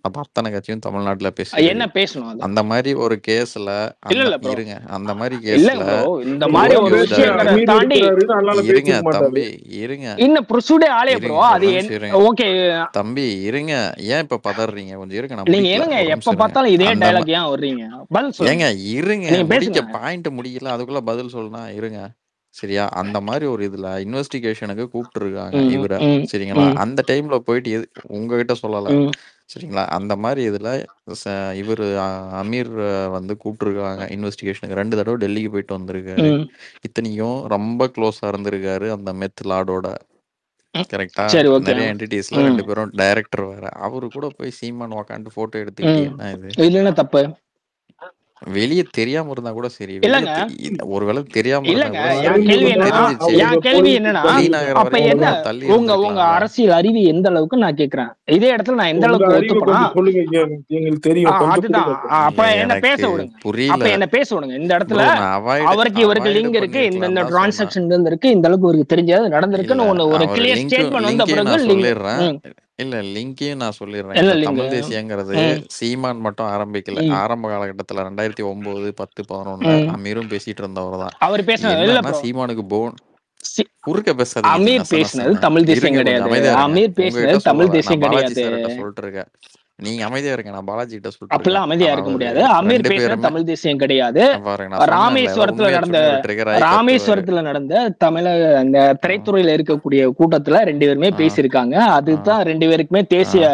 Speaker 3: அப்ப அத்தனை கட்சியும் தமிழ்நாட்டுல
Speaker 7: என்ன
Speaker 3: பேசியிருக்கு.
Speaker 7: பேசணும் அது?
Speaker 3: அந்த மாதிரி ஒரு கேஸ்ல
Speaker 7: இல்ல ப்ரோ,
Speaker 3: இருங்க, அந்த மாதிரி
Speaker 7: இல்ல
Speaker 3: கேஸ்ல
Speaker 7: ப்ரோ, இந்த மாதிரி ஒரு
Speaker 8: பேச
Speaker 7: விஷயங்களை
Speaker 8: அமீர்
Speaker 7: தாண்டி
Speaker 8: இருக்கிறாரு, அதனால
Speaker 3: இருங்க
Speaker 8: பேசிக்க மாட்டாரு.
Speaker 3: தம்பி, இருங்க
Speaker 7: இன்னும் ப்ரொசீடே ஆளே ப்ரோ.
Speaker 3: இருங்க,
Speaker 7: அது
Speaker 3: ஒரு நிமிஷம் இருங்க
Speaker 7: ஓகே.
Speaker 3: தம்பி, இருங்க. ஏன் இப்ப பதறீங்க? கொஞ்சம் இருங்க, நான்
Speaker 7: நீங்க
Speaker 3: முடிக்கல.
Speaker 7: என்னங்க
Speaker 3: ஒரு
Speaker 7: எப்ப
Speaker 3: நிமிஷம் இருங்க.
Speaker 7: பார்த்தாலும் இதே
Speaker 3: அந்த
Speaker 7: டயலாக் ஏன் வர்றீங்க? பதில்
Speaker 3: ஏங்க
Speaker 7: சொல்லுங்க,
Speaker 3: இருங்க,
Speaker 7: நீங்க
Speaker 3: முடிக்க
Speaker 7: பேசுங்க.
Speaker 3: பாயிண்ட் முடியல, அதுக்குள்ள பதில் சொல்லலாம். இருங்க, சரியா? அந்த மாதிரி ஒரு இதுல இன்வெஸ்டிகேஷனுக்கு கூப்பிட்டு இருக்காங்க இவரை, சரிங்களா? அந்த டைம்ல போயிட்டு உங்ககிட்ட சொல்லல, சரிங்களா? அந்த மாதிரி இதுல இவர் அமீர் வந்து கூப்பிட்டுருக்காங்க இன்வெஸ்டிகேஷனுக்கு. 2 தடவை டெல்லிக்கு போயிட்டு வந்திருக்காரு. இத்தனையும் ரொம்ப க்ளோஸா இருந்திருக்காரு அந்த மெத் லார்டோட. கரெக்டா?
Speaker 7: சரி, ஓகே.
Speaker 3: நிறைய என்டிட்டிஸ்ல 2 பேரும் டைரக்டர் வேற. அவரு கூட போய் சீமான் உக்காந்து போட்டோ எடுத்துக்கிட்டு என்ன இது?
Speaker 7: இதுல என்ன தப்பு?
Speaker 3: வெளியே தெரியாம இருந்தா கூட சரி.
Speaker 7: இல்லங்க,
Speaker 3: ஒருவேளை தெரியாம இருந்தா
Speaker 7: இல்லங்க,
Speaker 3: கூட
Speaker 7: என் கேள்வி
Speaker 3: சரி,
Speaker 7: என்னன்னா,
Speaker 3: தெரிஞ்சிச்சு.
Speaker 7: என் கேள்வி என்னன்னா,
Speaker 3: க்ளீன் ஆகிற
Speaker 7: அப்ப
Speaker 3: வரைக்கும்
Speaker 7: என்ன
Speaker 3: கொஞ்சம் தள்ளி
Speaker 7: உங்க
Speaker 3: இருந்திருக்கலாம்ல.
Speaker 7: அரசியல் அறிவு எந்த அளவுக்கு நான் கேக்குறேன். இதே இடத்துல நான் எந்த
Speaker 8: உங்க
Speaker 7: அளவுக்கு
Speaker 8: அறிவை
Speaker 7: ஒத்துப்பனா?
Speaker 8: கொஞ்சம் சொல்லுங்க. எங்களுக்கு தெரியும், கொஞ்சம்
Speaker 7: அதுதான்.
Speaker 8: புரியல.
Speaker 7: அப்ப என்ன
Speaker 3: எனக்கு
Speaker 7: பேச விடுங்க.
Speaker 3: புரியல
Speaker 7: அப்ப என்ன பேச விடுங்க. இந்த இடத்துல
Speaker 3: ப்ரோ. நான்
Speaker 7: அவருக்கு இவருக்கு லிங்க் இருக்கு, இந்த டிரான்சாக்ஷன் இருக்கு, இந்த அளவுக்கு இவருக்கு தெரிஞ்சது நடந்திருக்குன்னு ஒரு கிளியர் ஸ்டேட்மெண்ட் வந்த பிறகு
Speaker 3: நான்
Speaker 7: லிங்க்.
Speaker 3: சொல்லிடுறேன். இல்ல லிங்கையும் நான் சொல்லிடுறேன்.
Speaker 7: என்ன
Speaker 3: இந்த
Speaker 7: லிங்க்?
Speaker 3: தமிழ் தேசியங்கிறது சீமான் மட்டும் ஆரம்பிக்கல. ஆரம்ப காலகட்டத்துல 2009, 10, 11 அமீரும் பேசிட்டு இருந்தவர் தான்.
Speaker 7: அவர் பேசினது இல்ல ப்ரோ,
Speaker 3: சீமானுக்கு குறுக்க பேசாதீங்க.
Speaker 7: அமீர் பேசினது தமிழ் தேசியம் கிடையாது. அமீர் பேசினது தமிழ் தேசியம் கிடையாது.
Speaker 3: சொல்லிட்டு இருக்கேன், நீங்க அமைதியா இருங்க. நான் பாலாஜி கிட்ட சொல்லிட்டு
Speaker 7: அப்பெல்லாம் அமைதியா இருக்க முடியாது. அமீர் பேசினது தமிழ் தேசியம் கிடையாது. ராமேஸ்வரத்துல நடந்த தமிழக அந்த திரைத்துறையில இருக்கக்கூடிய கூட்டத்துல 2 பேருமே பேசியிருக்காங்க. அதுதான் 2 பேருக்குமே தேசிய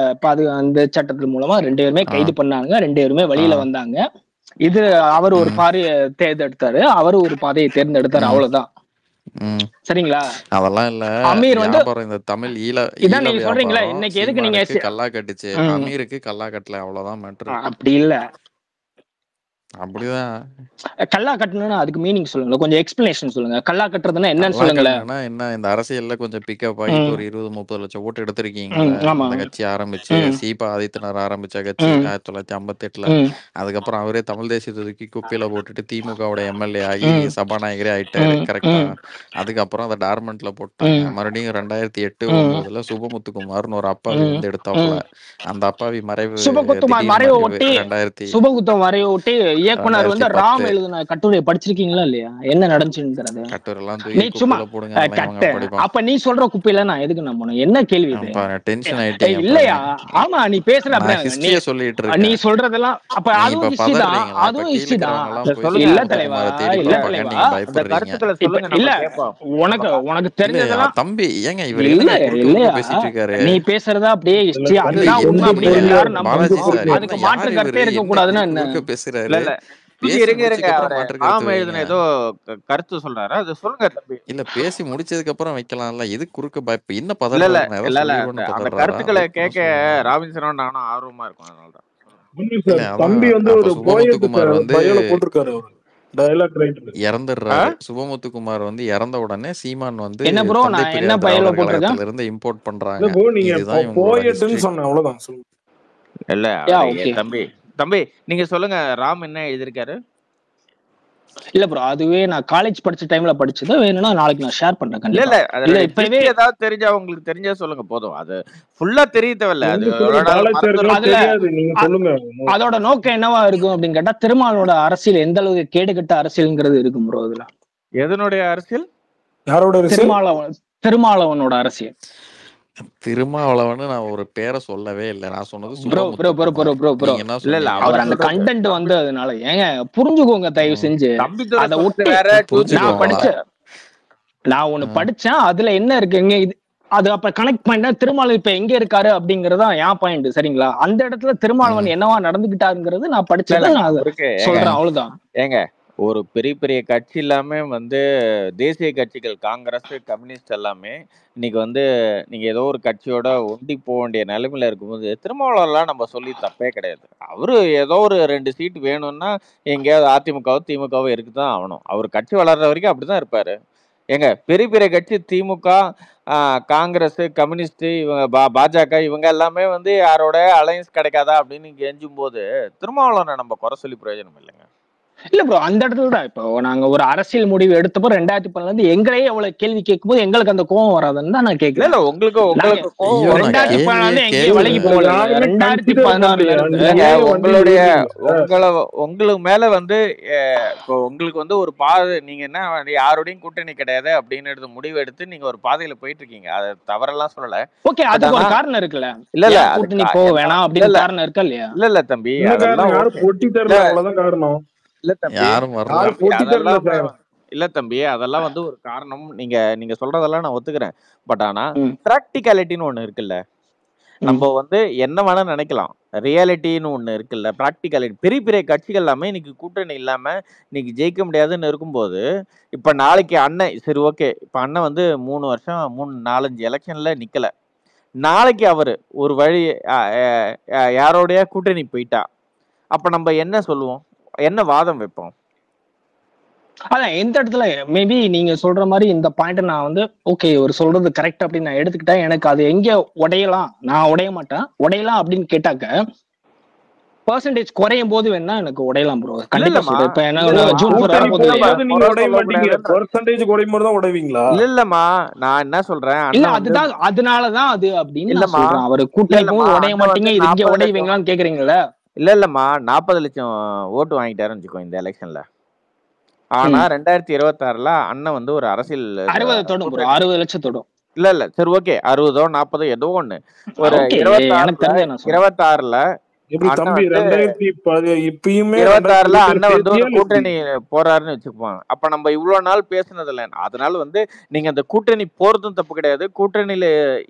Speaker 7: அந்த சட்டத்தின் மூலமா 2 பேருமே கைது பண்ணாங்க. 2 பேருமே வெளியில வந்தாங்க. இது அவர் ஒரு பாதையை தேர்ந்தெடுத்தாரு, அவரு ஒரு பாதையை தேர்ந்தெடுத்தாரு, அவ்வளவுதான். சரிங்களா?
Speaker 3: அதெல்லாம் இல்ல.
Speaker 7: அமீர் வந்து
Speaker 3: இந்த தமிழ்
Speaker 7: இதான் நீங்க சொல்றீங்களா, இன்னைக்கு எதுக்கு நீங்க
Speaker 3: கல்லா கட்டுச்சு, அமீருக்கு கல்லா கட்டல, அவ்வளவுதான் மேட்டர்.
Speaker 7: அப்படி இல்ல,
Speaker 3: அப்படிதான்.
Speaker 7: கல்லா கட்டணும்னா அதுக்கு மீனிங் சொல்லுங்க, கொஞ்சம் எக்ஸ்பிளனேஷன் சொல்லுங்க. கல்லா கட்டுறதுன்னா என்னன்னு சொல்லுங்களேன்.
Speaker 3: என்ன இந்த அரசியல்ல கொஞ்சம் பிக்கப் ஆகி ஒரு 20-30 லட்சம் ஓட்டு எடுத்திருக்கீங்க. அந்த கட்சி ஆரம்பிச்சு சீபா ஆதித்தனர் ஆரம்பிச்ச கட்சி 1958ல. அதுக்கப்புறம் அவரே தமிழ் தேசியத்தை தூக்கி குப்பையில போட்டுட்டு திமுகவோட எம்எல்ஏ ஆகி சபாநாயகரே ஆயிட்டாரு. கரெக்டா? அதுக்கப்புறம் அதை டார்மெண்ட்ல போட்டாங்க. மறுபடியும் 2008-09ல சுபமுத்துக்குமார்னு ஒரு அப்பாவி வந்து எடுத்தாப்புல. அந்த அப்பாவி மறைவு
Speaker 7: வரைய ஒட்டி இயக்குனர் வந்து ராம் எழுதின கட்டுரையை படிச்சிருக்கீங்களா இல்லையா? என்ன நடந்துச்சுங்கிறது
Speaker 3: கட்டுரைலாம்
Speaker 7: நீ சும்மா அப்ப நீ சொல்ற குப்பையில நான் எதுக்கு நம்பணும்? என்ன கேள்வி இது?
Speaker 3: டென்ஷன் ஆயிட்டே
Speaker 7: இல்லையா? ஆமா, நீ பேசுற
Speaker 3: அப்படியே சொல்லிட்டு இருக்க.
Speaker 7: நீ சொல்றதெல்லாம் அப்ப அதுவும் ஹிஸ்டரி தான், அதுவும் ஹிஸ்டரி தான். இல்ல தலைவா, இல்ல தலைவா,
Speaker 5: அந்த கருத்துக்களை சொல்லுங்க.
Speaker 7: இல்ல உனக்கு தெரிஞ்சதெல்லாம்
Speaker 3: தம்பி ஏங்க இவர்
Speaker 7: இல்லையா
Speaker 3: பேசிட்டு இருக்காரு?
Speaker 7: நீ பேசுறதா அப்படியே ஹிஸ்டரி, அதுதான் உண்மை அப்படி எல்லாரும் நம்புறாங்க. அதுக்கு மாற்று கருத்தே இருக்க கூடாதுன்னா என்ன
Speaker 3: பேசுறாரு?
Speaker 5: ஏதோ கருத்து சொல்றாரு, அது சொல்லுங்க தம்பி.
Speaker 3: இல்ல பேசி முடிச்சதுக்கு அப்புறம் வைக்கலாம்ல, எது குறுக்க பயப்பு என்ன
Speaker 5: அந்த கருத்துக்களை கேட்க ராபின்சனும் நானும் ஆர்வமா இருக்கும். அதனாலதான்
Speaker 8: தம்பி வந்து ஒரு போயத்துக்குமார் வந்து போட்டிருக்காரு. Dialogue writer
Speaker 3: இறந்துடுறாரு. சுபமுத்துக்குமார் வந்து இறந்த உடனே சீமான் வந்து
Speaker 7: என்ன ப்ரோ
Speaker 3: தந்தை
Speaker 7: நான் என்ன
Speaker 3: பெரியார்
Speaker 7: பையல
Speaker 3: திராவிடர்
Speaker 7: போட்டிருக்கேன்?
Speaker 3: கழகத்துல இருந்து இம்போர்ட்
Speaker 8: இல்ல
Speaker 3: பண்றாங்க.
Speaker 8: ப்ரோ, நீங்க
Speaker 3: இதுதான் இவங்களோட
Speaker 8: போயட்டுன்னு
Speaker 3: ஹிஸ்டரி.
Speaker 8: சொன்ன அவ்வளவுதான் சொல்லுங்க.
Speaker 5: இல்ல
Speaker 7: யா
Speaker 5: அவரு
Speaker 7: ஓகே.
Speaker 5: தம்பி தம்பி நீங்க சொல்லுங்க, ராம் என்ன எழுதியிருக்காரு?
Speaker 7: இல்ல ப்ரோ அதுவே நான் காலேஜ் படிச்ச டைம்ல படிச்சது, வேணும்னா நாளைக்கு நான் ஷேர் பண்றேன்
Speaker 5: இல்ல
Speaker 7: கண்டிப்பா.
Speaker 5: இல்ல
Speaker 7: இல்ல
Speaker 5: அதனுடைய
Speaker 7: இப்பவே
Speaker 5: ஹிஸ்டரி ஏதாவது தெரிஞ்சா உங்களுக்கு தெரிஞ்சா சொல்லுங்க போதும். அது ஃபுல்லா தெரிய தேவையில்ல, அது
Speaker 8: எங்க சொல்லுங்க,
Speaker 5: எவ்வளவு நாள்
Speaker 8: பாலாஜி சாருக்குலாம்
Speaker 5: மறந்துடும்.
Speaker 7: அதுல
Speaker 8: தெரியாது, நீங்க
Speaker 7: அ-
Speaker 8: சொல்லுங்க.
Speaker 7: அதோட நோக்கம் என்னவா இருக்கும் அப்படின்னு கேட்டா, திருமாலோட அரசியல் எந்த அளவுக்கு கேடுகட்ட அரசியல்ங்கிறது இருக்கும் ப்ரோ. அதுல
Speaker 5: எதனுடைய அரசியல்?
Speaker 8: யாரோட அரசியல்?
Speaker 7: திருமாவளவனோட அரசியல்.
Speaker 3: திருமாவளவன்னு நான் ஒரு பேரை சொல்லவே இல்லை. நான் சொன்னது
Speaker 7: bro bro bro bro
Speaker 3: Subamuthukumar.
Speaker 7: Bro bro
Speaker 3: நீங்க என்ன
Speaker 5: இல்ல இல்ல
Speaker 3: சொன்னீங்க?
Speaker 5: அவர்
Speaker 7: அவர் அந்த
Speaker 5: சொல்றது
Speaker 7: கண்டென்ட்
Speaker 5: தம்பி
Speaker 7: வந்து அதனால ஏங்க புரிஞ்சுக்கோங்க தயவு
Speaker 3: ம்.
Speaker 7: செஞ்சு.
Speaker 5: தம்பித்தோட
Speaker 7: அதை
Speaker 5: சொல்றது
Speaker 7: ஒட்டி
Speaker 5: வேற, டூ த்ரீ
Speaker 7: நான்
Speaker 3: புரிஞ்சுக்கோங்களா?
Speaker 7: படிச்சேன், நான் ஒண்ணு படிச்சேன், அதுல என்ன இருக்குங்க இது, அது அப்ப கனெக்ட் பண்ண திருமாவளவன் இப்ப எங்க இருக்காரு அப்படிங்கறதா என் பாயிண்ட். சரிங்களா? அந்த இடத்துல திருமாவளவன் என்னவா நடந்துகிட்டாருங்கிறது நான்
Speaker 5: இல்ல
Speaker 7: படிச்சது,
Speaker 5: இல்லங்க
Speaker 7: நான் அதை
Speaker 5: அவருக்கு ஏங்க
Speaker 7: சொல்றேன், அவ்வளவுதான்.
Speaker 5: ஏங்க ஒரு பெரிய பெரிய கட்சி எல்லாமே வந்து தேசிய கட்சிகள், காங்கிரஸ், கம்யூனிஸ்ட் எல்லாமே இன்னைக்கு வந்து நீங்க ஏதோ ஒரு கட்சியோட ஒண்டி போக வேண்டிய நிலைமையில இருக்கும்போது திருமாவளவன்லாம் நம்ம சொல்லி தப்பே கிடையாது. அவரு ஏதோ ஒரு 2 சீட் வேணும்னா எங்கேயாவது அதிமுகவோ திமுகவோ இருக்குதான் ஆகணும். அவர் கட்சி வளர்ற வரைக்கும் அப்படிதான் இருப்பாரு. ஏங்க பெரிய பெரிய கட்சி திமுக, காங்கிரஸ், கம்யூனிஸ்ட், இவங்க பாஜக இவங்க எல்லாமே வந்து யாரோட அலையன்ஸ் கிடைக்காதா அப்படின்னு கெஞ்சும் போது திருமாவளவனை நம்ம குறை சொல்லி பிரயோஜனம் இல்லைங்க.
Speaker 7: இல்ல ப்ரோ அந்த இடத்துல தான் இப்போ நாங்க ஒரு அரசியல் முடிவு எடுத்தப்போ 2010 இருந்து எங்களையே எவ்வளவு கேள்வி கேட்கும்போது எங்களுக்கு அந்த கோவம் வராதுன்னு தான் நான்
Speaker 5: இல்ல
Speaker 7: கேட்கிறேன்.
Speaker 5: இல்ல உங்களுக்கு
Speaker 7: நாங்க
Speaker 5: உங்களுக்கு கோவம்
Speaker 3: ஐயோ,
Speaker 5: வரும்.
Speaker 3: நான்
Speaker 7: 2014
Speaker 3: கேள்வியே
Speaker 7: எங்கேயும் விலகி
Speaker 3: கேட்கல.
Speaker 7: போகல.
Speaker 8: யாருமே கன்சிடர்
Speaker 7: 2016
Speaker 8: பண்ணலையா?
Speaker 7: இருந்து
Speaker 8: நீங்க
Speaker 5: இல்லைங்க
Speaker 8: ஏன் வண்டி
Speaker 5: உங்களுடைய
Speaker 8: ஓட்டுறீங்க?
Speaker 5: உங்களுக்கு மேல வந்து இப்போ உங்களுக்கு வந்து ஒரு பாதை, நீங்க என்ன யாரோடையும் கூட்டணி கிடையாது அப்படின்னு எடுத்து முடிவு எடுத்து நீங்க ஒரு பாதையில போயிட்டு இருக்கீங்க. அது தவறெல்லாம் சொல்லல.
Speaker 7: ஓகே,
Speaker 5: பட்
Speaker 7: அதுக்கு
Speaker 5: ஆனா
Speaker 7: ஒரு காரணம் இருக்குல்ல,
Speaker 5: இல்ல இல்ல
Speaker 7: ஏன்
Speaker 5: அது
Speaker 7: கூட்டணி போக
Speaker 5: என்ன
Speaker 7: வேணாம்
Speaker 5: இல்ல
Speaker 7: அப்படின்னு
Speaker 5: இல்ல
Speaker 7: காரணம் இருக்கா இல்லையா?
Speaker 5: இல்ல இல்ல தம்பி
Speaker 8: என்ன காரணம்?
Speaker 5: அதெல்லாம்
Speaker 8: யாரும்
Speaker 5: ஓகே.
Speaker 8: போட்டி
Speaker 5: இல்ல
Speaker 8: தரல, அவ்வளவுதான் காரணம்.
Speaker 5: இல்ல தம்பி
Speaker 3: யாரும் வரல.
Speaker 8: யாரும்
Speaker 5: தம்பி
Speaker 8: போட்டி தரல
Speaker 5: அதெல்லாமே
Speaker 8: சார்.
Speaker 5: இல்ல தம்பி அதெல்லாம் வந்து ஒரு காரணம். நீங்க நீங்க சொல்றதெல்லாம் நான் ஒத்துக்கிறேன். பட் ஆனா
Speaker 7: ம்,
Speaker 5: பிராக்டிகாலிட்டின்னு ஒண்ணு இருக்குல்ல.
Speaker 7: ம்.
Speaker 5: நம்ம வந்து என்ன வேணா நினைக்கலாம், ரியாலிட்டின்னு ஒண்ணு இருக்குல்ல, ப்ராக்டிகாலிட்டி. பெரிய பெரிய கட்சிகள் எல்லாமே இன்னைக்கு கூட்டணி இல்லாம இன்னைக்கு ஜெயிக்க முடியாதுன்னு இருக்கும்போது, இப்ப நாளைக்கு அண்ணன் சரி ஓகே, இப்ப அண்ணன் வந்து 3 வருஷம் 4 5 எலெக்ஷன்ல நிக்கல. நாளைக்கு அவரு ஒரு வழி யாரோடைய கூட்டணி போயிட்டா, அப்ப நம்ம என்ன சொல்லுவோம், என்ன வாதம் வைப்போம்?
Speaker 7: அதான் எந்த இடத்துல மேபி நீங்க சொல்ற மாதிரி இந்த பாயிண்ட் நான் வந்து ஓகே ஒரு சொல்றது கரெக்ட் அப்படின்னு நான் எடுத்துக்கிட்டேன். எனக்கு அது எங்க உடையலாம், நான் உடைய மாட்டேன், உடையலாம் அப்படின்னு கேட்டாக்க பர்சன்டேஜ் குறையும் போது வேணா எனக்கு உடையலாம் ப்ரோ,
Speaker 5: இல்ல
Speaker 7: கண்டிப்பா
Speaker 5: இல்லம்மா
Speaker 7: சொல்றேன். இப்ப
Speaker 5: இல்ல
Speaker 7: என்ன
Speaker 5: இல்லம்மா
Speaker 7: ஜூன் 4
Speaker 8: கூட்டணி
Speaker 7: வரப்போகுது
Speaker 5: நம்ம
Speaker 7: இல்லையா?
Speaker 8: போகும்போது நீங்க
Speaker 5: குறை
Speaker 8: உடைய மாட்டீங்க,
Speaker 5: சொல்லக்கூடாதுன்னு
Speaker 8: பெர்சன்டேஜ் குறையும் போது தான் உடைவீங்களா?
Speaker 5: இல்ல இல்லம்மா நான் என்ன சொல்றேன்,
Speaker 7: இல்ல
Speaker 5: அண்ணன் வந்து
Speaker 7: அதுதான் அதனாலதான் அது அப்படின்னு நான்
Speaker 5: இல்லம்மா
Speaker 7: சொல்றேன். அவரு
Speaker 5: இல்ல
Speaker 7: கூட்டணி
Speaker 5: இல்லம்மா
Speaker 7: போது உடைய
Speaker 5: அண்ணன் வந்து
Speaker 7: மாட்டீங்க, இது இங்க
Speaker 5: 40 லட்சம்
Speaker 7: உடைவீங்களான்னு கேக்குறீங்கல்ல.
Speaker 5: இல்ல இல்லம்மா 40 லட்சம் ஓட்டு வாங்கிட்டாருன்னு வச்சுக்கோ இந்த எலெக்ஷன்ல. ஆனா 2026ல அண்ணன் வந்து ஒரு அரசியல்
Speaker 7: 60 தொடும் ப்ரோ,
Speaker 5: கூட்டணி
Speaker 7: 60 லட்சம் தொடும்.
Speaker 5: இல்ல இல்ல சரி ஓகே 60ஓ 40ஓ ஏதோ ஒண்ணு ஒரு
Speaker 7: ஓகே, எனக்கு
Speaker 5: 26ல
Speaker 7: தெரிஞ்ச நான் சொல்றேன்.
Speaker 5: 26ல
Speaker 8: எப்படி
Speaker 5: அண்ணன்
Speaker 8: தம்பி
Speaker 5: வந்து
Speaker 8: இப்பயுமே
Speaker 5: 26ல அண்ணன் வந்து ஒரு
Speaker 8: சேர்த்தியா
Speaker 5: கூட்டணி போறாருன்னு வச்சுக்குவாங்க. அப்ப நம்ம இவ்வளவு நாள் பேசுனது இல்ல. அதனால வந்து நீங்க அந்த கூட்டணி போறதும் தப்பு கிடையாது, கூட்டணியில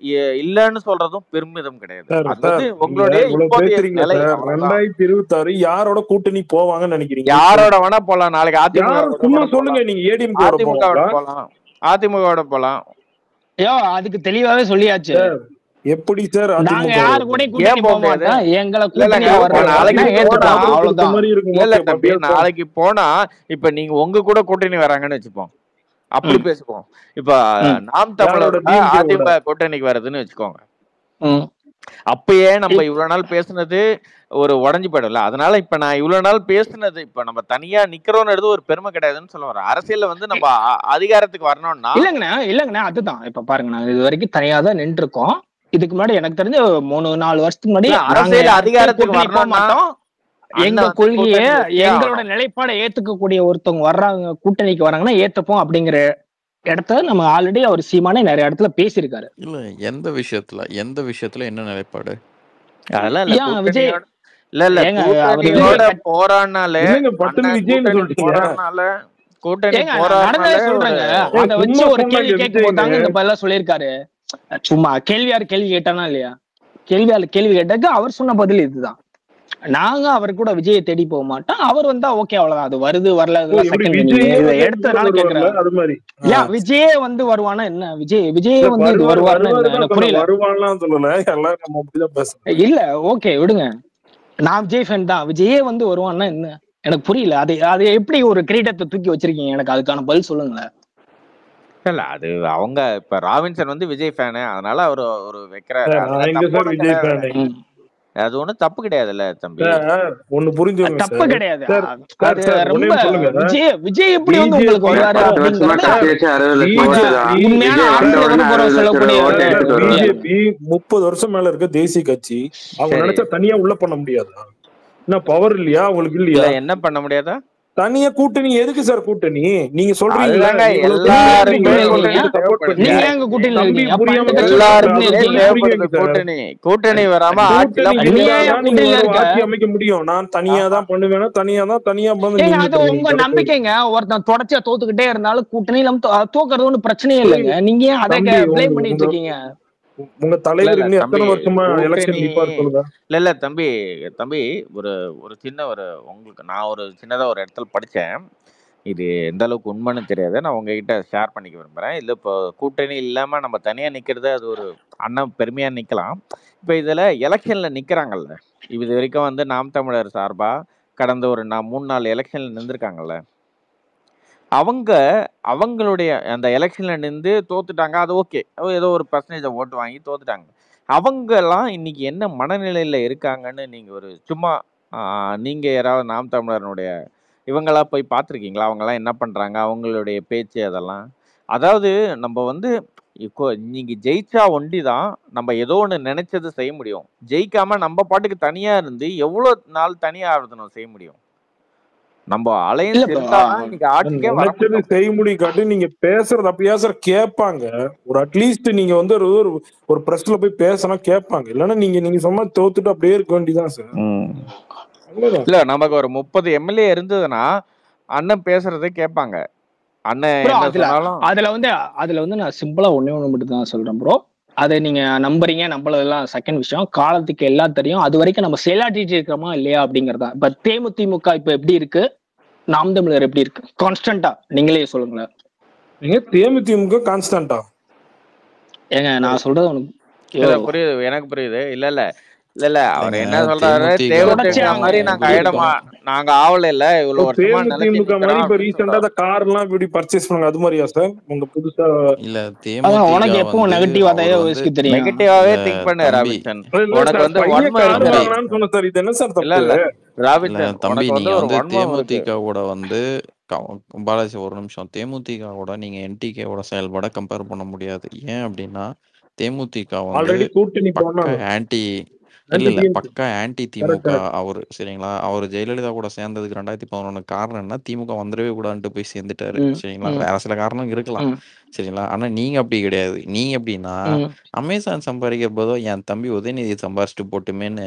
Speaker 5: இல்லன்னு சொல்றதும் பெருமிதம் கிடையாது.
Speaker 8: சார்
Speaker 5: அது
Speaker 8: சார்
Speaker 5: வந்து
Speaker 8: நீங்க
Speaker 5: உங்களுடைய
Speaker 8: இவ்வளவு
Speaker 5: இப்போதைய
Speaker 8: பேசுறீங்களா
Speaker 5: நிலை,
Speaker 8: சார்?
Speaker 5: அவ்வளவுதான்.
Speaker 8: 2026 யாரோட கூட்டணி போவாங்கன்னு நினைக்கிறீங்க?
Speaker 5: யாரோட வேணா போலாம். நாளைக்கு அதிமுக
Speaker 8: யார்
Speaker 5: கூட
Speaker 8: சும்மா
Speaker 5: கூட
Speaker 8: சொல்லுங்க,
Speaker 5: போலாம்,
Speaker 8: நீங்க ஏடிஎம்கே
Speaker 5: அதிமுகவோட
Speaker 8: போவாங்களா?
Speaker 5: போலாம், அதிமுகவோட போலாம்.
Speaker 7: ஐயோ அதுக்கு தெளிவாவே சொல்லியாச்சு.
Speaker 8: சார் எப்படி சார்
Speaker 7: நாங்க
Speaker 8: அதிமுக
Speaker 7: யாரு கூட கூட்டணி
Speaker 5: ஏன் போக
Speaker 7: போக
Speaker 5: முடியாது?
Speaker 7: மாட்டோம், எங்களை
Speaker 5: இல்ல இல்லங்க
Speaker 7: கூட்டணியில
Speaker 5: இப்ப
Speaker 7: வர்றவங்க
Speaker 5: நாளைக்கு போனா
Speaker 7: ஏத்துப்போம், அவ்வளவுதான்.
Speaker 8: மாதிரி இருக்கும்.
Speaker 5: இல்ல இல்ல
Speaker 8: ஓகே
Speaker 5: தம்பி
Speaker 8: அப்படியே
Speaker 5: நாளைக்கு போனா இப்ப நீங்க உங்க கூட கூட்டணி வராங்கன்னு வச்சுப்போம், அப்படி
Speaker 7: ம்,
Speaker 5: பேசுவோம். இப்ப
Speaker 7: ம்,
Speaker 5: நாம்
Speaker 8: யாரோட
Speaker 5: தமிழரோட
Speaker 8: டிஎம்கேவோட?
Speaker 5: அதிமுக கூட்டணிக்கு வருதுன்னு வச்சுக்கோங்க.
Speaker 7: ம்.
Speaker 5: அப்பயே நம்ம இவ்வளவு நாள் பேசுனது ஒரு உடஞ்சு போயிடல. அதனால இப்ப நான் இவ்வளவு நாள் பேசுனது இப்ப நம்ம தனியா நிக்கிறோம்னு ஒரு பெருமை கிடையாதுன்னு சொல்ல வரேன். அரசியல்ல வந்து நம்ம அதிகாரத்துக்கு வரணும்னா
Speaker 7: இல்லங்கண்ணா அதுதான். இப்ப பாருங்க, நாங்க இது வரைக்கும் தனியா தான் நின்று இருக்கோம். இதுக்கு முன்னாடி எனக்கு தெரிஞ்ச 3-4 வருஷத்துக்கு முன்னாடி நாங்க
Speaker 5: அரசியல்
Speaker 7: யார்கிட்டயும்
Speaker 5: அதிகாரத்துக்கு
Speaker 7: கூட்டணி போக
Speaker 5: வரணும்னா
Speaker 7: மாட்டோம், எங்க
Speaker 5: அண்ணன் வந்து
Speaker 7: கொள்கைய
Speaker 5: கூட்டணி வச்சே
Speaker 7: எங்களோட
Speaker 5: ஆகணும்.
Speaker 7: நிலைப்பாடை ஏத்துக்கக்கூடிய ஒருத்தவங்க வர்றாங்க, கூட்டணிக்கு வராங்கன்னா ஏத்துப்போம் அப்படிங்கிற இடத்த நம்ம ஆல்ரெடி அவர் சீமானே நிறைய இடத்துல பேசியிருக்காரு.
Speaker 3: இல்ல எந்த விஷயத்துல என்ன நிலைப்பாடு?
Speaker 5: அதெல்லாம் இல்ல
Speaker 7: ஏன் விஜய்
Speaker 5: கூட்டணியோட இல்ல இல்ல
Speaker 7: ஏங்க அவர்
Speaker 5: கூட்டணியோட போறானாலே
Speaker 8: இல்லங்க பட்டுன்னு
Speaker 5: அண்ணன்
Speaker 8: விஜய்னு
Speaker 5: கூட்டணி
Speaker 8: சொல்லிட்டீங்க.
Speaker 5: போறானால கூட்டணி
Speaker 7: ஏங்க நான்
Speaker 5: போறாருனாலே
Speaker 7: நடந்ததை
Speaker 5: ஒரு
Speaker 7: சொல்றேங்க.
Speaker 8: ஏய்,
Speaker 7: அதை வச்சு
Speaker 8: சும்மா
Speaker 7: ஒரு கேள்வி
Speaker 8: சொன்னாங்க
Speaker 7: கேட்கும் போது தாங்க
Speaker 8: விஜய்னு.
Speaker 7: இங்க பதிலா சொல்லியிருக்காரு. சும்மா கேள்வியார் கேள்வி கேட்டானா இல்லையா? கேள்வியார் கேள்வி கேட்டாக்க அவர் சொன்ன பதில் இதுதான். நாங்க அவர் கூட விஜயை தேடி போக மாட்டோம், அவர் வந்தா ஓகே அவ்வளவுதான், அது வருது வரல
Speaker 8: ஓ, எப்படி
Speaker 7: செகண்ட்
Speaker 8: விஜயே
Speaker 7: இதை
Speaker 8: வந்து
Speaker 7: எடுத்ததுனால
Speaker 8: வருவார்ல,
Speaker 7: கேக்குறேன்.
Speaker 8: அது மாதிரி.
Speaker 7: ஏன் விஜயே வந்து வருவானா என்ன? விஜயே
Speaker 8: இல்ல
Speaker 7: வந்து இது வருவாருன்னா என்ன?
Speaker 8: வருவாருதான்
Speaker 7: எனக்கு
Speaker 8: சொன்னேன்,
Speaker 7: புரியல.
Speaker 8: வருவான்லாம் சொல்லல. எல்லாரும் நம்ம அப்படிதான் பேசணும்.
Speaker 7: இல்ல ஓகே விடுங்க, நான் விஜய் ஃபேன் தான், விஜயே வந்து வருவான்னா என்ன? எனக்கு புரியல. அது அது எப்படி ஒரு கிரீடத்தை தூக்கி வச்சிருக்கீங்க? எனக்கு அதுக்கான பதில் சொல்லுங்களேன்.
Speaker 5: இல்ல அது அவங்க இப்ப ராபின்சன் வந்து விஜய் ஃபேனு, அதனால அவரு ஒரு வைக்கிறாரு.
Speaker 8: சார்
Speaker 5: அதுல
Speaker 8: நான் எங்க
Speaker 5: தப்பு
Speaker 8: சார்
Speaker 5: ஒண்ணும்
Speaker 8: விஜய்
Speaker 5: கிடையாது.
Speaker 8: ஃபேனு?
Speaker 5: அது ஒண்ணும் தப்பு கிடையாதுல்ல தம்பி.
Speaker 8: சார் ஒண்ணு புரிஞ்சுக்கோங்க
Speaker 7: தப்பு
Speaker 8: சார்.
Speaker 7: கிடையாது.
Speaker 8: சார்
Speaker 7: அது
Speaker 8: சார் ஒண்ணே
Speaker 7: ரொம்ப
Speaker 8: சொல்லுங்க.
Speaker 7: விஜய் எப்படி வந்து உங்களுக்கு
Speaker 8: பிஜேபி
Speaker 7: வருவாரு
Speaker 9: 10 வருஷமா
Speaker 7: அப்படிங்கறது
Speaker 9: கட்சி வச்சு 60 லட்சம் ஓட்டு தான்.
Speaker 7: உண்மையான
Speaker 9: விஜய் வந்த
Speaker 7: ஆட்களை
Speaker 9: உடனே
Speaker 7: வந்து போற
Speaker 9: 60 லட்சம்
Speaker 7: சொல்லக்கூடிய
Speaker 9: ஓட்டு
Speaker 7: ஒரு
Speaker 9: எடுத்துட்டு வருவாங்க.
Speaker 8: பிஜேபி 30 வருஷம் மேல இருக்க தேசிய கட்சி. அவங்க
Speaker 5: சரி
Speaker 8: நினைச்சா தனியா உள்ள பண்ண முடியாதா? என்ன பவர் இல்லையா உங்களுக்கு?
Speaker 5: இல்ல
Speaker 8: இல்லையா
Speaker 5: என்ன பண்ண முடியாதா?
Speaker 8: தனியா கூட்டணி? எதுக்கு சார் கூட்டணி? நீங்க சொல்றீங்கல்ல,
Speaker 5: அதுதாங்க
Speaker 8: நீங்க இவ்வளவு
Speaker 7: நீங்க
Speaker 8: பேர்
Speaker 7: ஏன்
Speaker 5: எல்லாருக்குமே
Speaker 8: சொல்றீங்க,
Speaker 7: கூட்டணியில இருக்கீங்க?
Speaker 8: கூட்டணிக்கு சப்போர்ட்
Speaker 5: தேவைப்படுது.
Speaker 7: நீங்க
Speaker 8: பண்றீங்க.
Speaker 7: ஏங்க கூட்டணியில
Speaker 8: தம்பி
Speaker 7: இருக்கீங்க?
Speaker 8: புரியாம
Speaker 7: பன்னெண்டு கட்சி
Speaker 5: எல்லாருக்குமே
Speaker 8: அதை சொல்லி புரியுங்க
Speaker 5: தேவைப்படுது
Speaker 8: சார்.
Speaker 5: கூட்டணி. கூட்டணி வராம ஆட்சிலாம்
Speaker 8: கூட்டணிக்கு
Speaker 7: நீ
Speaker 5: முடியாது.
Speaker 7: ஏன்
Speaker 8: இருந்தாதான் நீங்க
Speaker 7: கூட்டணியில
Speaker 8: ஒரு
Speaker 7: இருக்க?
Speaker 8: ஆட்சி அமைக்க முடியும். நான் தனியா
Speaker 5: ஆமா
Speaker 8: தான் பண்ணுவேன்னா தனியா வந்து
Speaker 7: ஏங்க அது
Speaker 8: நின்னுட்டு
Speaker 7: உங்க
Speaker 8: இருக்கணும்.
Speaker 7: நம்பிக்கைங்க. ஒருத்தன் தொடர்ச்சியா தோத்துக்கிட்டே இருந்தாலும் கூட்டணியில தோக்குறது ஒன்றும் பிரச்சனையே இல்லைங்க. நீங்க ஏன் அதை
Speaker 8: தம்பி
Speaker 7: பிளேம் பண்ணிட்டு இருக்கீங்க?
Speaker 8: உங்க
Speaker 5: இல்ல
Speaker 8: தலைவர்
Speaker 5: இல்ல
Speaker 8: இன்னும்
Speaker 5: தம்பி
Speaker 8: எத்தனை வருஷமா எலெக்ஷன்
Speaker 5: கூட்டணி
Speaker 8: நிப்பாரு சொல்லுங்க.
Speaker 5: இல்ல தம்பி தம்பி ஒரு ஒரு சின்ன ஒரு உங்களுக்கு நான் ஒரு சின்னதா ஒரு இடத்துல படிச்சேன். இது எந்த அளவுக்கு உண்மைன்னு தெரியாது. நான் உங்ககிட்ட ஷேர் பண்ணிக்க விரும்புறேன். இல்ல இப்போ கூட்டணி இல்லாம நம்ம தனியா நிக்கிறது அது ஒரு அண்ணன் பெருமையா நிக்கலாம். இப்ப இதுல எலெக்ஷன்ல நிக்கிறாங்கல்ல, இது வரைக்கும் வந்து நாம் தமிழர் சார்பா கடந்த ஒரு 3-4 எலெக்ஷன்ல நின்றுருக்காங்கல்ல, அவங்க அவங்களுடைய அந்த எலெக்ஷன்ல நின்று தோத்துட்டாங்க. அது ஓகே. ஏதோ ஒரு பர்சன்டேஜ் ஓட்டு வாங்கி தோத்துட்டாங்க. அவங்கெல்லாம் இன்னைக்கு என்ன மனநிலையில இருக்காங்கன்னு நீங்க ஒரு சும்மா நீங்க யாராவது நாம் தமிழர்களுடைய இவங்களா போய் பார்த்துருக்கீங்களா? அவங்கெல்லாம் என்ன பண்றாங்க? அவங்களுடைய பேச்சு அதெல்லாம். அதாவது நம்ம வந்து இப்போ நீங்க ஜெயிச்சா ஒண்டி தான் நம்ம ஏதோ ஒண்ணு நினைச்சது செய்ய முடியும். ஜெயிக்காம நம்ம பாட்டுக்கு தனியா இருந்து எவ்வளோ நாள் தனியா ஆடுறதுன்னு செய்ய முடியும்? நம்ம
Speaker 7: இல்ல
Speaker 5: அலையன்ஸ்
Speaker 7: bro.
Speaker 5: இருந்தாதான் இன்னைக்கு ஆட்சிக்கே வர
Speaker 8: நினைச்சது
Speaker 5: முடியும்.
Speaker 8: செய்ய முடியும் காட்டி நீங்க பேசுறது அப்பயா சார் கேட்பாங்க. ஒரு அட்லீஸ்ட் நீங்க வந்து ஒரு பிரஸ்ல போய் பேசணும் கேட்பாங்க. இல்லன்னா நீங்க சும்மா தோத்துட்டு அப்படியே இருக்க வேண்டியதான் சார். அவ்வளவுதான்.
Speaker 5: இல்ல நமக்கு ஒரு 30 எம்எல்ஏ இருந்ததுன்னா அண்ணன் பேசுறதை கேட்பாங்க. அண்ணன்
Speaker 7: ப்ரோ
Speaker 5: என்ன சொன்னாலும்
Speaker 7: அதுல வந்து நான் சிம்பிளா ஒண்ணு மட்டும் தான் சொல்றேன் ப்ரோ. அதை நீங்க நம்புறீங்க நம்பளதெல்லாம் செகண்ட் விஷயம். காலத்துக்கு எல்லாம் தெரியும். அது வரைக்கும் நம்ம செயலாற்றிட்டு இருக்கிறோமா இல்லையா அப்படிங்கறதா. இப்ப தேமுதிமுக இப்ப எப்படி இருக்கு, நாம் தமிழர் எப்படி இருக்கு? கான்ஸ்டன்டா நீங்களே சொல்லுங்களேன்.
Speaker 8: நீங்க தேமுதிமுக கான்ஸ்டன்டா?
Speaker 7: ஏங்க நான் சொல்றது உனக்கு
Speaker 5: இல்ல புரியுது, எனக்கு புரியுது. இல்ல அவர்
Speaker 3: இல்லைங்க,
Speaker 5: என்ன சொல்றாரு, தேமுதிக மாதிரி நாங்க ஆயிடமா நாங்க ஆவல இல்ல இவ்வளவு வருஷமா
Speaker 8: தேமுதிமுக மாதிரி இப்ப
Speaker 5: நிலைச்சு
Speaker 8: ரீசெண்டா அந்த கார் எல்லாம் இப்படி பர்ச்சேஸ் பண்ணுங்க அது மாதிரியா சார்? உங்க புதுசா
Speaker 3: இல்ல
Speaker 7: அதான் உனக்கு
Speaker 3: தேமுதிக
Speaker 7: எப்பவும்
Speaker 3: வந்து
Speaker 7: நெகட்டிவா தான்
Speaker 3: அவர் வந்து
Speaker 7: யோசிக்க தெரியும்.
Speaker 5: நெகட்டிவாவே
Speaker 3: இல்ல
Speaker 5: திங்க் பண்ணு
Speaker 3: தம்பி,
Speaker 5: ராபின்சன்.
Speaker 8: இல்ல
Speaker 5: உனக்கு
Speaker 8: சார்
Speaker 5: வந்து
Speaker 8: பையன்
Speaker 5: வன்மம்
Speaker 8: கார்
Speaker 5: இருக்கு
Speaker 3: தம்பி,
Speaker 8: வாங்கலாம்னு சொன்ன சார். இது என்ன சார்
Speaker 5: இல்ல
Speaker 8: தப்பு?
Speaker 5: இல்ல
Speaker 3: இல்ல
Speaker 5: ராபின்சன்
Speaker 3: தம்பி,
Speaker 5: உனக்கு வந்து
Speaker 3: நீங்க
Speaker 5: ஒரு
Speaker 3: வந்து
Speaker 5: வன்மம் இருக்கு.
Speaker 3: தேமுதிக கூட வந்து பாலாஜி ஒரு நிமிஷம், தேமுதிக கூட நீங்க என்டிகேவோட செயல்பாட கம்பேர் பண்ண முடியாது. ஏன் அப்படின்னா தேமுதிக வந்து
Speaker 8: ஆல்ரெடி கூட்டணி
Speaker 3: பக்கா
Speaker 8: போனாங்க.
Speaker 3: ஆன்டி பக்கா ஆன்டி திமுக அவரு, சரிங்களா? அவர் ஜெயலலிதா கூட சேர்ந்ததுக்கு 2011 காரணம் என்ன, திமுக வந்துடவே கூடாதுன்ட்டு போய் சேர்ந்துட்டாரு, சரிங்களா? வேற சில காரணம் இருக்கலாம், சரிங்களா? ஆனா நீங்க அப்படி கிடையாது. நீங்க எப்படின்னா அமேசான் சம்பாதிக்கிற போதோ என் தம்பி உதயநிதி சம்பாரிச்சுட்டு போட்டுமேன்னு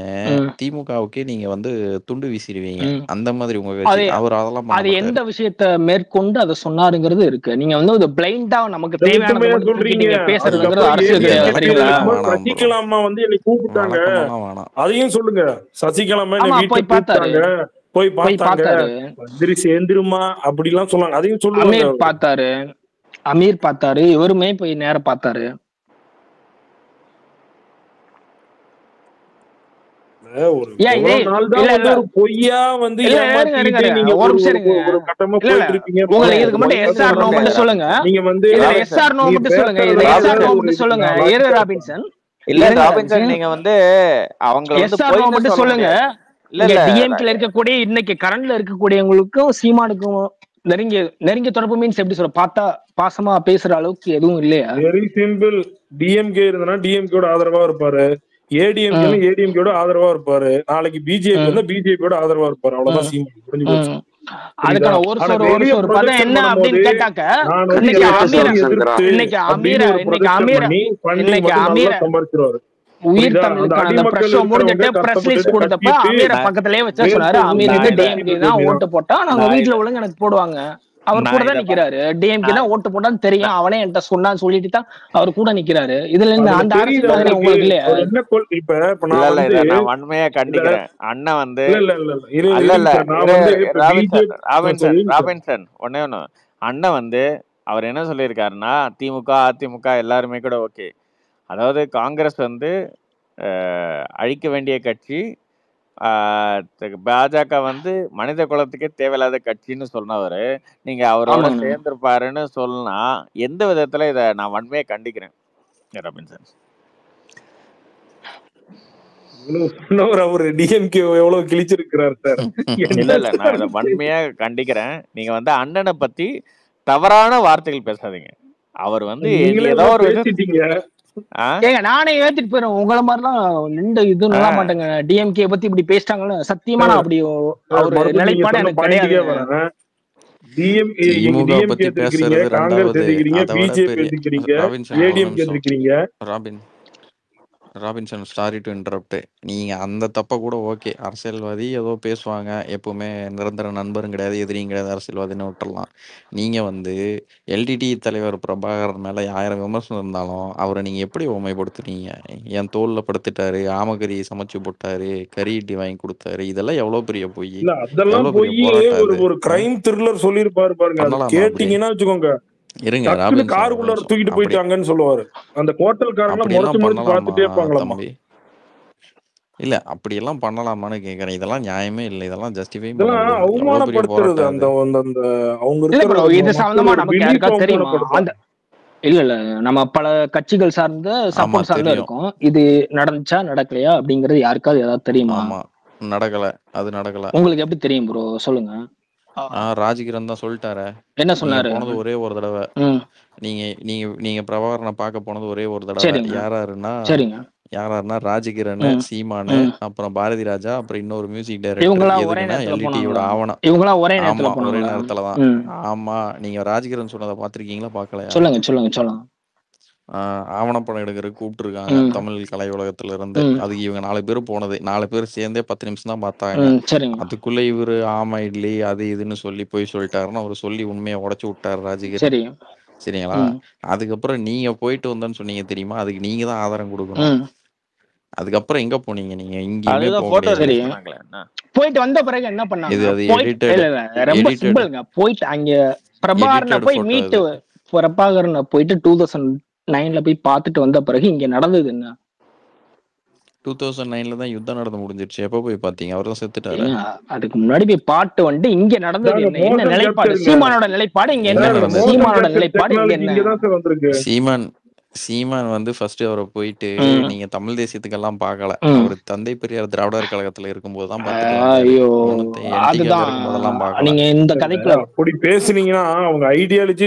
Speaker 3: திமுகவுக்கே நீங்க வந்து துண்டு வீசிடுவீங்க. அந்த மாதிரி உங்க கட்சி. அவர் அதெல்லாம் பண்ண
Speaker 7: அது
Speaker 3: மாட்டாரு.
Speaker 7: எந்த விஷயத்த மேற்கொண்டு அதை சொன்னாருங்கிறது இருக்கு. நீங்க வந்து ஒரு பிளைண்டா நமக்கு தேவையானதை மட்டும் தூக்கி
Speaker 8: சொல்றீங்க.
Speaker 7: நீங்க பேசுறதுங்கிறது
Speaker 8: அதுக்கப்புறம்
Speaker 7: அரசியல் கிடையாது. சரிங்களா?
Speaker 8: சசிகலா அம்மா வந்து என்னை கூப்பிட்டாங்க, அதையும் சொல்லுங்க. சசிகலா அம்மா என்னை
Speaker 7: ஆமா,
Speaker 8: வீட்டுல
Speaker 7: போய் பார்த்தாரு.
Speaker 8: கூப்பிட்டாங்க, போய் பார்த்தாங்க, மந்திரி சேர்ந்துருமா அப்படிலாம் சொன்னாங்க. அதையும் சொல்லுவாங்க.
Speaker 7: அமீர் பார்த்தாரு, அமீர் பார்த்தாரு, இவருமே போய் நேரம் பார்த்தாரு.
Speaker 8: ஒரு நாள் தான் வந்து ஒரு பொய்யா வந்து ஏமாத்திட்டு நீங்க ஒரு கட்டமா போயிட்டு இருக்கீங்க.
Speaker 7: உங்களுக்கு இதுக்கு மட்டும் எஸ் ஆர் நோ மட்டும் சொல்லுங்க.
Speaker 8: நீங்க வந்து
Speaker 7: எஸ் ஆர் நோ மட்டும் சொல்லுங்க. இதுல எஸ் ஆர் நோ மட்டும் சொல்லுங்க. ஏறு ராபின்சன்.
Speaker 5: இல்ல ராபின்சன், நீங்க வந்து அவங்க வந்து
Speaker 7: எஸ் ஆர் நோ மட்டும் சொல்லுங்க. இல்ல டிஎம்கேல இருக்கக்கூடிய இன்னைக்கு கரண்ட்ல இருக்கக்கூடியவங்களுக்கும் சீமானுக்கும் நெருங்கிய தொடர்பு மீன்ஸ் எப்படி சொல்ற, பார்த்தா பாசமா பேசுற அளவுக்கு எதுவும் இல்லையா?
Speaker 8: Very simple. டிஎம்கே இருந்தா டிஎம்கேட ஆதரவா இருப்பாரு, ஏடிஎம்கே ஏடிஎம்கேட ஆதரவா இருப்பாரு, நாளைக்கு பிஜேபி வந்து பிஜேபியோட ஆதரவா இருப்பாரு. அவ்வளவுதான் சீமான். புரிஞ்சு போச்சு.
Speaker 7: அதுக்கான ஒரு சோறு பார்த்தா என்ன அப்படின்னு கேட்டாக்க, இன்னைக்கு அமீர
Speaker 8: சம்பாதிச்சிருவாரு.
Speaker 7: உயிர் தமிழுக்கான அந்த பிரஷோ முடிஞ்சிட்டு பிரஸ் ரிலீஸ் கொடுத்தப்ப அமீர பக்கத்திலேயே வச்சா சொன்னாரு, அமீர் வந்து டிஎம்கே தான் ஓட்டு போட்டா நாங்க வீட்டுல ஒழுங்கு எனக்கு போடுவாங்க. அவர் கூட தான் நிக்கிறாரு. டிஎம்கே தான் ஓட்டு போட்டான்னு தெரியும், அவனே என்கிட்ட சொன்னான்னு சொல்லிட்டு தான் அவர் கூட நிக்கிறாரு. இதுல இந்த அந்த அரசியல் உங்களுக்கு இல்லையா?
Speaker 8: இப்ப நான்
Speaker 5: வன்மையா கண்டிக்கிறேன். அண்ணன் வந்து ராபின்சன் ஒன்னே ஒண்ணு, அண்ணன் வந்து அவர் என்ன சொல்லியிருக்காருன்னா, திமுக அதிமுக எல்லாருமே கூட ஓகே, அதாவது காங்கிரஸ் வந்து அழிக்க வேண்டிய கட்சி, பாஜக வந்து மனித குலத்துக்கே தேவையில்லாத கட்சின்னு சொன்னவர் நீங்க அவரோட
Speaker 7: ஆமாங்கண்ணா.
Speaker 5: சேர்ந்திருப்பாருன்னு சொன்னா எந்த விதத்துல இதை நான் வன்மையா கண்டிக்கிறேன் ராபின்சன்.
Speaker 8: இவ்வளவு சொன்னவர் அவரு டிஎம்கே எவ்வளவு கிழிச்சிருக்கிறார் சார்.
Speaker 5: இல்ல இல்ல நான் இதை வன்மையா கண்டிக்கிறேன். நீங்க வந்து அண்ணனை பத்தி தவறான வார்த்தைகள் பேசாதீங்க. அவர் வந்து
Speaker 8: நீங்களே
Speaker 5: ஏதோ ஒரு
Speaker 8: பேசிட்டீங்க.
Speaker 7: ஏங்க நானே ஏத்திட்டு போயிடும் உங்களை மாதிரிலாம் நின்று இது நல்லா மாட்டேங்க. டிஎம்கே பத்தி இப்படி பேசிட்டாங்கன்னு சத்தியமா நான் அப்படி ஒரு நிலைப்பாடு எனக்கு கிடையாது.
Speaker 3: திமுக பத்தி பேசுறது ரெண்டாவது. Robinson sorry to interrupt. நீங்க அந்த தப்ப கூட ஓகே, அரசியல்வாதி ஏதோ பேசுவாங்க, எப்பவுமே நிரந்தர நண்பரும் கிடையாது எதிரியும் கிடையாது அரசியல்வாதின்னு விட்டுறலாம். நீங்க வந்து எல்டிடி தலைவர் பிரபாகரன் மேல 1000 விமர்சனம் இருந்தாலும் அவரை நீங்க எப்படி உண்மைப்படுத்துறீங்க? என் தோல்ல படுத்துட்டாரு, ஆமகரி சமைச்சு போட்டாரு, கறி இட்லி வாங்கி கொடுத்தாரு, இதெல்லாம் எவ்வளவு பெரிய பொய்.
Speaker 8: அதெல்லாம் போய் ஒரு கிரைம் த்ரில்லர் சொல்லிருப்பாரு பாருங்க, கேட்டீங்கன்னா வச்சுக்கோங்க.
Speaker 3: இருங்க,
Speaker 8: காருக்குள்ள தூக்கிட்டு போயிட்டாங்கன்னு சொல்லுவாரு. அந்த ஹோட்டல்காரங்க முறைச்சு பார்த்துட்டே இருப்பாங்களாமா.
Speaker 3: இல்ல அப்படி எல்லாம் பண்ணலாமான்னு கேக்குறேன். இதெல்லாம் நியாயமே இல்ல, இதெல்லாம் ஜஸ்டிஃபை
Speaker 8: அவமானப்படுத்துறது. அந்த அவங்க
Speaker 7: இது சம்பந்தமா நமக்கு யாருக்கா தெரியுமா? அந்த இல்ல இல்ல நம்ம பல கட்சிகள் சார்ந்த சப்போர்ட் சார்ந்த இருக்கும். இது நடந்துச்சா நடக்கலையா அப்படிங்கறது யாருக்காவது ஏதாவது தெரியுமா?
Speaker 3: நடக்கல, அது நடக்கல.
Speaker 7: உங்களுக்கு எப்படி தெரியும் ப்ரோ, சொல்லுங்க.
Speaker 3: ராஜகிரன் தான் சொல்லிட்டாரு.
Speaker 7: என்ன சொன்னாரு?
Speaker 3: போனது ஒரே ஒரு தடவை. நீங்க பிரபாகரனை பார்க்க போனது ஒரே ஒரு தடவை. யாராருன்னா ராஜகிரன், சீமானு, அப்புறம் பாரதி ராஜா, அப்புறம் இன்னொரு மியூசிக் டைரக்டர், எல்டிடியோட ஆவணம்.
Speaker 7: ஒரே
Speaker 3: நேரத்துல தான். ஆமா, நீங்க ராஜகிரன் சொன்னதை பாத்திருக்கீங்களா பாக்கலையா?
Speaker 7: சொல்லுங்க.
Speaker 3: ஆவணப்படம் எடுக்கிறதுக்கு கூப்பிட்டு இருக்காங்க தமிழ் கலை உலகத்துல இருந்து. அதுக்கு இவங்க 4 பேர் போனது, 4 பேர் சேர்ந்தே 10 நிமிஷம் தான் பார்த்தாங்க. அதுக்குள்ள இவரு ஆமா இட்லி அது இதுன்னு சொல்லி போய் சொல்லிட்டாருன்னு அவரு சொல்லி உண்மையை உடைச்சு விட்டாரு ராஜகிரி. சரிங்களா? அதுக்கப்புறம் நீங்க போயிட்டு வந்தேன்னு சொன்னீங்க தெரியுமா, அதுக்கு நீங்க தான் ஆதாரம் கொடுக்கணும். அதுக்கப்புறம் எங்க போனீங்க நீங்க? இங்கேயுமே
Speaker 7: போயிட்டு வந்த பிறகு என்ன பண்ணாங்க? ரொம்ப சிம்பிள்ங்க. போயிட்டு அங்க பிரபாகரனை போய் மீட்டு, பிரபாகரனை போயிட்டு 2009ல போய் பார்த்துட்டு வந்த பிறகு இங்க நடந்தது என்ன?
Speaker 3: 2009ல தான் யுத்தம் நடந்து முடிஞ்சிருச்சு. எப்ப போய் பாத்தீங்க? அவர் தான் செத்துட்டாரு.
Speaker 7: அதுக்கு முன்னாடி போய் பாட்டு வந்து இங்க நடந்தது என்ன நிலைப்பாடு? சீமானோட நிலைப்பாடு இங்க என்ன? சீமானோட நிலைப்பாடு இங்க என்ன?
Speaker 3: சீமான் வந்து ஃபர்ஸ்ட் அவரை போயிட்டு நீங்க தமிழ் தேசியத்துக்கெல்லாம் பார்க்கல. அவர் தந்தை பெரியார் திராவிடர் கழகத்துல இருக்கும்போது தான் பார்த்துட்டு.
Speaker 7: நீங்க இந்த கதைக்குள்ள
Speaker 8: அப்படி பேசுனீங்கன்னா அவங்க ஐடியாலஜி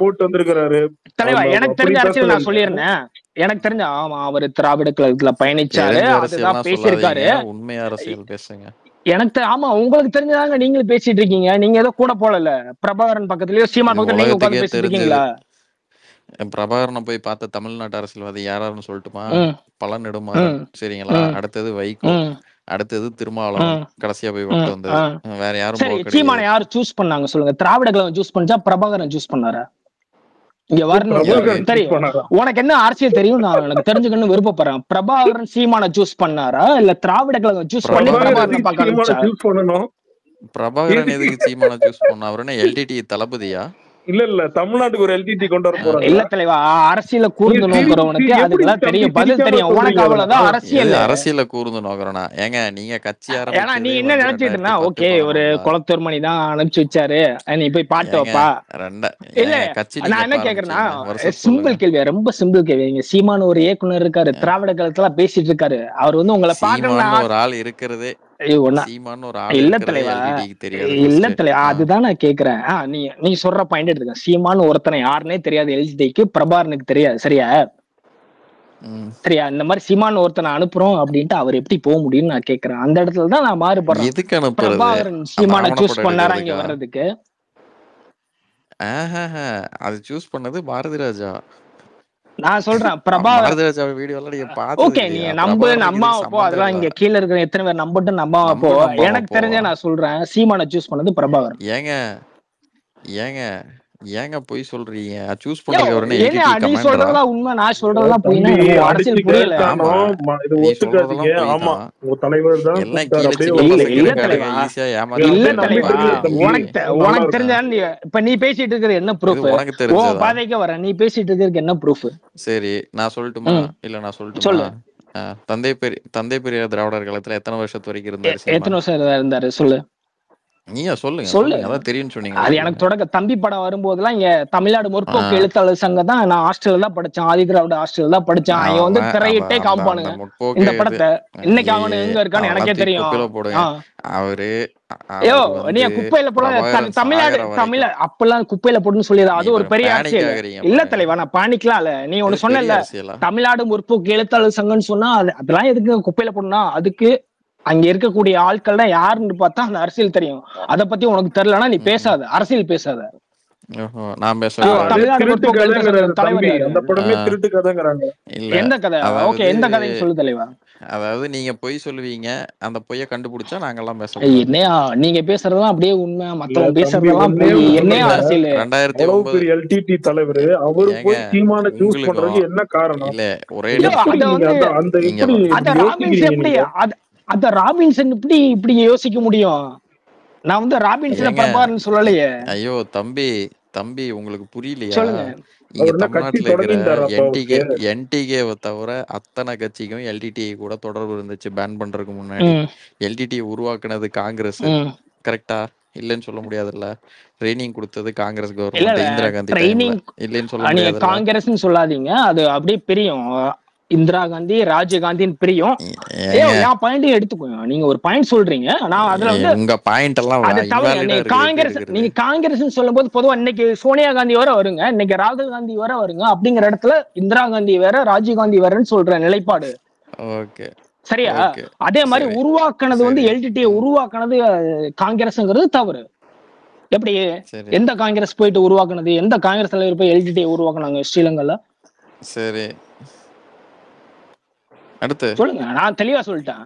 Speaker 8: போட்டு வந்திருக்காரு தலைவா.
Speaker 7: எனக்கு தெரிஞ்ச அரசியல் நான் சொல்லியிருந்தேன். எனக்கு தெரிஞ்ச ஆமா அவர் திராவிட கழகத்துல பயணிச்சாரு, அதுதான் பேசியிருக்காரு.
Speaker 3: உண்மையா அரசியல் பேசுங்க.
Speaker 7: எனக்கு ஆமா உங்களுக்கு தெரிஞ்சதாங்க நீங்களும் பேசிட்டு இருக்கீங்க. நீங்க ஏதோ கூட போடல பிரபாகரன் பக்கத்துலயோ சீமான் பக்கத்துல நீங்க உட்கார்ந்து பேசிட்டு இருக்கீங்களா?
Speaker 3: பிரபாகரனை போய் பார்த்த தமிழ்நாட்டு அரசியல்வாதி யாராருன்னு சொல்லட்டுமா? பழநெடுமாறன், சரிங்களா? அடுத்தது வைகோ, அடுத்தது திருமாவளவன், கடைசியா போய் விட்டு வந்தது வேற யாரும்.
Speaker 7: சீமானை யாரு சூஸ் பண்ணாங்க சொல்லுங்க? திராவிட கழகம் சூஸ் பண்ணா பிரபாகரன் சூஸ் பண்ணாரா? இங்க வரணும் தெரியும். உனக்கு என்ன அரசியல் தெரியும் நான் எனக்கு தெரிஞ்சுக்கணும் விருப்பப்படுறேன். பிரபாகரன் சீமான சூஸ் பண்ணாரா இல்ல திராவிட கழகம் சூஸ் பண்ணி பிரபாகரன் பார்க்க?
Speaker 3: பிரபாகரன் எதுக்கு சீமான சூஸ் பண்ண? அவருன்னா எல்டிடி தளபதியா?
Speaker 8: இல்ல தமிழ்நாட்டுக்கு ஒரு எல்டிடி கொண்டு வர போறாங்க.
Speaker 7: இல்ல தலைவா, அரசியல கூர்ந்து நோக்குறவனுக்கு அதுக்கெல்லாம் தெரியும், பதில் தெரியும். உனக்கு அவ்வளவுதான் அரசியல்.
Speaker 3: அரசியல கூர்ந்து நோக்குறனா? ஏங்க நீங்க கட்சி
Speaker 7: ஏன்னா நீ என்ன நினைச்சிட்டு இருந்தா ஓகே ஒரு குளத்தூர் மணி தான் அனுப்பிச்சு வச்சாரு, நீ போய் பாட்டு வைப்பா. இல்ல நான் என்ன கேக்குறேன்னா சிம்பிள் கேள்வி, ரொம்ப சிம்பிள் கேள்வி. இங்க சீமான் ஒரு இயக்குனர் இருக்காரு, திராவிட கழகத்துல பேசிட்டு இருக்காரு. அவர் வந்து உங்களை பாக்கணும்
Speaker 3: ஒரு ஆள் இருக்கிறதே
Speaker 7: இல்ல தலைவா, இல்ல தலைவா, அதுதான் நான் கேக்குறேன். நீ சொல்ற பாயிண்ட் எடுத்துக்க. சீமான் ஒருத்தனை யாருன்னே தெரியாது எல்ஜிடிக்கு, பிரபாகரனுக்கு தெரியாது, சரியா? சரியா? இந்த மாதிரி சீமான் ஒருத்தனை அனுப்புறோம் அப்படின்ட்டு அவர் எப்படி போக முடியும்னு நான் கேக்குறேன். அந்த இடத்துலதான் நான் மாறுபடுறேன். பிரபாகரன் சீமான சூஸ் பண்ணாரா இங்க வர்றதுக்கு?
Speaker 3: அது சூஸ் பண்ணது பாரதி ராஜா.
Speaker 7: நான் சொல்றேன் ஓகே, நீங்க நம்பாவ போ. அதெல்லாம் இங்க கீழ இருக்கிற எத்தனை பேர் நம்பட்டு நம்பாவ போ. எனக்கு தெரிஞ்ச நான் சொல்றேன் சீமான சூஸ் பண்ணது பிரபாகரன்.
Speaker 3: ஏங்க போய் சொல்றீங்க? சூஸ் பண்ணவரனே எல்டிடி கமாண்டரா?
Speaker 7: நீ சொல்றதா உண்மை, நான் சொல்றதா பொய்னா அரசியல் புரியல.
Speaker 8: இது ஒத்துக்காதீங்க. ஆமா உங்க தலைவர் தான்
Speaker 3: எல்லாம் இல்ல தலைவா, ஈஸியா ஏமாத்தி.
Speaker 7: இல்ல தலைவா, உனக்கு தெரிஞ்சா இப்ப நீ பேசிட்டு இருக்கிறது என்ன ப்ரூஃப்?
Speaker 3: உனக்கு தெரிஞ்சதா?
Speaker 7: பாதைக்கு வர நீ பேசிட்டு இருக்கிறது என்ன ப்ரூஃப்?
Speaker 3: சரி நான் சொல்லட்டுமா? இல்ல நான் சொல்லட்டுமா? தந்தை பெரியார் திராவிடர் கழகத்துல எத்தனை வருஷத்து வரைக்கும் இருந்தாரு
Speaker 7: எத்தனை
Speaker 3: சீமான்?
Speaker 7: வருஷம் இருந்தாரு சொல்லு
Speaker 3: நீயா சொல்லுங்க
Speaker 7: சொல்லு.
Speaker 3: சொல்லுங்க, அதான் தெரியும்னு சொன்னீங்களா,
Speaker 7: அது
Speaker 3: சொல்லுங்க.
Speaker 7: எனக்கு தொடக்க தம்பி படம் வரும்போதெல்லாம் இங்க தமிழ்நாடு முற்போக்கு
Speaker 3: ஆ.
Speaker 7: எழுத்தாளர் சங்கம் தான், நான் ஹாஸ்டல்ல தான் படிச்சேன், ஆதிதிராவிட ஹாஸ்டல்ல தான் படிச்சேன். அவங்க வந்து
Speaker 3: அவன்
Speaker 7: திரையிட்டே
Speaker 3: அந்த
Speaker 7: காமிப்பானுங்க
Speaker 3: முற்போக்கு
Speaker 7: இந்த
Speaker 3: இது
Speaker 7: படத்தை. இன்னைக்கு அவனு எங்க இருக்கான்னு
Speaker 3: அவெல்லாம்
Speaker 7: எனக்கே
Speaker 3: தூக்கி
Speaker 7: தெரியும்.
Speaker 3: குப்பையில போடுங்க. அவரு
Speaker 7: ஐயோ
Speaker 3: அவரு
Speaker 7: நீ
Speaker 3: வந்து
Speaker 7: குப்பையில போட
Speaker 3: பிரபாகரன்
Speaker 7: தமிழ்நாடு
Speaker 3: சாகர
Speaker 7: தமிழ்
Speaker 3: வரைக்கும்
Speaker 7: அப்பெல்லாம் குப்பையில போட்டுன்னு சொல்லிடுற,
Speaker 3: நீ
Speaker 7: அது ஒரு பெரிய
Speaker 3: பேனிக்
Speaker 7: அரசியல்
Speaker 3: ஆகுறீங்க
Speaker 7: இல்ல
Speaker 3: பாருங்க.
Speaker 7: தலைவா. நான் பாணிக்கலாம் இல்ல, நீ
Speaker 3: இது
Speaker 7: ஒண்ணு
Speaker 3: பெரிய
Speaker 7: சொன்னல
Speaker 3: அரசியலா?
Speaker 7: தமிழ்நாடு முற்போக்கு எழுத்தாளர் சங்கம்னு சொன்னா அதெல்லாம் எதுக்கு குப்பையில போடணும்? அதுக்கு அங்க இருக்கக்கூடிய ஆட்கள் தான் யாருன்னு பார்த்தா அந்த அரசியல் தெரியும். அதை பத்தி உனக்கு தெரியலன்னா நீ பேசாத, அரசியல் பேசாத.
Speaker 3: ஓஹோ, நான்
Speaker 7: ஐயோ,
Speaker 3: பேசக்கூடாது.
Speaker 7: தமிழ்நாடு
Speaker 8: திருட்டு
Speaker 7: முற்போக்கு எழுத்தாளர்
Speaker 8: கதைங்கிறாரு
Speaker 7: சங்கம் தலைவர்
Speaker 8: தம்பி,
Speaker 7: யாரு?
Speaker 8: அந்த படமே திருட்டு கதைங்கிறாங்க.
Speaker 3: இல்ல
Speaker 7: எந்த கதை? ஓகே,
Speaker 3: அதாவது
Speaker 7: எந்த கதைன்னு சொல்லு தலைவா.
Speaker 3: அதாவது நீங்க பொய் சொல்லுவீங்க, அந்த பொய்ய கண்டுபிடிச்சா நாங்கெல்லாம் பேசக்கூடாது.
Speaker 7: என்னையா நீங்க பேசுறதெல்லாம் அப்படியே உண்மை,
Speaker 8: இல்ல
Speaker 7: மத்தவங்க
Speaker 8: தம்பி,
Speaker 7: பேசுறதெல்லாம்
Speaker 8: ஒன்னே
Speaker 7: பொய்.
Speaker 8: ஒண்ணு
Speaker 7: என்னையா
Speaker 8: சொல்லுங்க.
Speaker 7: அரசியல்?
Speaker 8: 2009 அவ்வளவு பெரிய எல்டிடி தலைவர் அவரு
Speaker 3: ஏங்க
Speaker 8: போய் சீமான சூஸ்
Speaker 3: உங்களுக்கும்
Speaker 8: பண்றதுக்கு என்ன காரணம்?
Speaker 3: இல்ல ஒரே
Speaker 7: ஐயோ,
Speaker 3: நிமிஷம்.
Speaker 8: எப்படி
Speaker 7: அத
Speaker 8: நீங்க
Speaker 7: வந்து
Speaker 8: அந்த
Speaker 3: இங்க
Speaker 8: எப்படி
Speaker 3: வா.
Speaker 7: அத
Speaker 8: இப்படி
Speaker 7: ராபின்ஸ்
Speaker 8: யோசிக்கிறீங்க
Speaker 7: எப்படி
Speaker 8: நீங்க?
Speaker 7: அத ராபின்சன் இப்படி யோசிக்க முடியும்? நான் வந்து ராபின்சன்
Speaker 3: ஏங்க
Speaker 7: பிரபாகரன் சொல்லலையே.
Speaker 3: ஐயோ தம்பி தம்பி உங்களுக்கு புரியலையா?
Speaker 7: சொல்லுங்க.
Speaker 3: இங்க
Speaker 8: அவர் என்ன கட்சி
Speaker 3: தமிழ்நாட்டுல இருக்கிற
Speaker 8: தொடங்கிட்டாரா அப்ப அவருக்கு?
Speaker 3: என்டிகேவை தவிர அத்தனை கட்சிக்கும் எல்டிடிஐ கூட தொடர்பு இருந்துச்சு பேன் பண்றதுக்கு முன்னாடி.
Speaker 7: ம்,
Speaker 3: எல்டிடிஐ உருவாக்குனது காங்கிரஸ்,
Speaker 7: ம்.
Speaker 3: கரெக்டா? இல்லைன்னு சொல்ல முடியாதுல்ல. ட்ரைனிங் கொடுத்தது காங்கிரஸ்
Speaker 7: இல்ல
Speaker 3: கவர்மெண்ட்
Speaker 7: இல்ல
Speaker 3: இந்திரா காந்தி டைம்ல,
Speaker 7: ட்ரைனிங்
Speaker 3: இல்லைன்னு சொல்ல
Speaker 7: நீங்க
Speaker 3: முடியாதுல்ல.
Speaker 7: காங்கிரஸ்னு சொல்லாதீங்க, அது அப்படியே பிரியும். இந்திரா காந்தி ராஜீவ் காந்தின்னு பிரியும். ஏ
Speaker 3: ஏங்க
Speaker 7: என் பாயிண்டையும் எடுத்துக்கோங்க. நீங்க ஒரு பாயிண்ட் சொல்றீங்க, நான் அதுல வந்து
Speaker 3: உங்க பாயிண்ட் எல்லாம்
Speaker 7: அது தவறு.
Speaker 3: இன்வாலிடா
Speaker 7: நீங்க
Speaker 3: இருக்குது. எப்படி
Speaker 7: காங்கிரஸ்
Speaker 3: இருக்குது?
Speaker 7: நீங்க காங்கிரஸ் சொல்லும் போது பொதுவா இன்னைக்கு சோனியா காந்தி வர வருங்க, இன்னைக்கு ராகுல் காந்தி வர வருங்க. அப்படிங்கிற இடத்துல இந்திரா காந்தி வேற ராஜீவ் காந்தி வேறன்னு சொல்ற நிலைப்பாடு
Speaker 3: ஓகே
Speaker 7: சரியா?
Speaker 3: ஓகே
Speaker 7: அதே மாதிரி
Speaker 3: சரி
Speaker 7: உருவாக்குனது வந்து
Speaker 3: சரி
Speaker 7: எல்டிடியை உருவாக்குனது காங்கிரஸ்ங்கிறது தவறு. எப்படி
Speaker 3: சரி
Speaker 7: எந்த காங்கிரஸ் போயிட்டு உருவாக்குனது? எந்த காங்கிரஸ் தலைவர் போய் எல்டிடியை உருவாக்குனாங்க ஸ்ரீலங்கால?
Speaker 3: சரி அடுத்து
Speaker 7: சொல்லுங்க, நான் தெளிவா சொல்லிட்டேன்.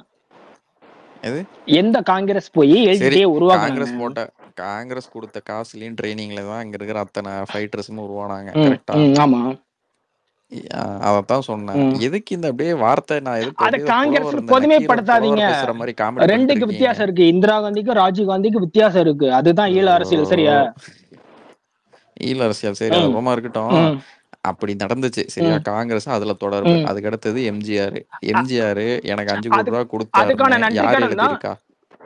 Speaker 3: எது?
Speaker 7: எந்த காங்கிரஸ் போய்
Speaker 3: சரி
Speaker 7: எல்டிடியை
Speaker 3: காங்கிரஸ்
Speaker 7: உருவாக்குனாங்க?
Speaker 3: காங்கிரஸ் கொடுத்த காசுலயும் ட்ரைனிங்ல தான் இங்க இருக்கிற அத்தனை ஃபைட்டர்ஸும் உருவானாங்க,
Speaker 7: ம்,
Speaker 3: கரெக்டா?
Speaker 7: ம், ஆமா.
Speaker 3: அதத்தான் சொன்னேன்.
Speaker 7: ம்.
Speaker 3: எதுக்கு இந்த அப்படியே வார்த்தை நான்
Speaker 7: அத
Speaker 3: அப்படியே புலவர்
Speaker 7: காங்கிரஸ்
Speaker 3: இந்த நக்கீரர்
Speaker 7: பொதுமைப்படுத்தாதீங்க.
Speaker 3: புலவர் பேசுற மாதிரி காமெடி பண்ணிட்டு
Speaker 7: ரெண்டுக்கு
Speaker 3: இருக்கீங்க.
Speaker 7: வித்தியாசம் இருக்கு. இந்திரா காந்திக்கும் ராஜீவ் காந்திக்கும் வித்தியாசம் இருக்கு. அதுதான் ஈழ அரசியல் சரியா?
Speaker 3: ஈழ அரசியல் சரி, அது
Speaker 7: ம்,
Speaker 3: அப்புறமா இருக்கட்டும்.
Speaker 7: ம்,
Speaker 3: அப்படி நடந்துச்சு சரியா?
Speaker 7: ம்,
Speaker 3: காங்கிரஸ் அதுல தொடர்பு.
Speaker 7: ம்.
Speaker 3: அதுக்கு அடுத்தது எம்ஜிஆர்.
Speaker 7: அ-
Speaker 3: எம்ஜிஆர் எனக்கு 5 கோடி
Speaker 7: அது
Speaker 3: ரூபாய்
Speaker 7: அதுக்கான
Speaker 3: கொடுத்தாருன்னு
Speaker 7: நன்றி
Speaker 3: யார்
Speaker 7: கடன் தான்
Speaker 3: எழுதியிருக்கா?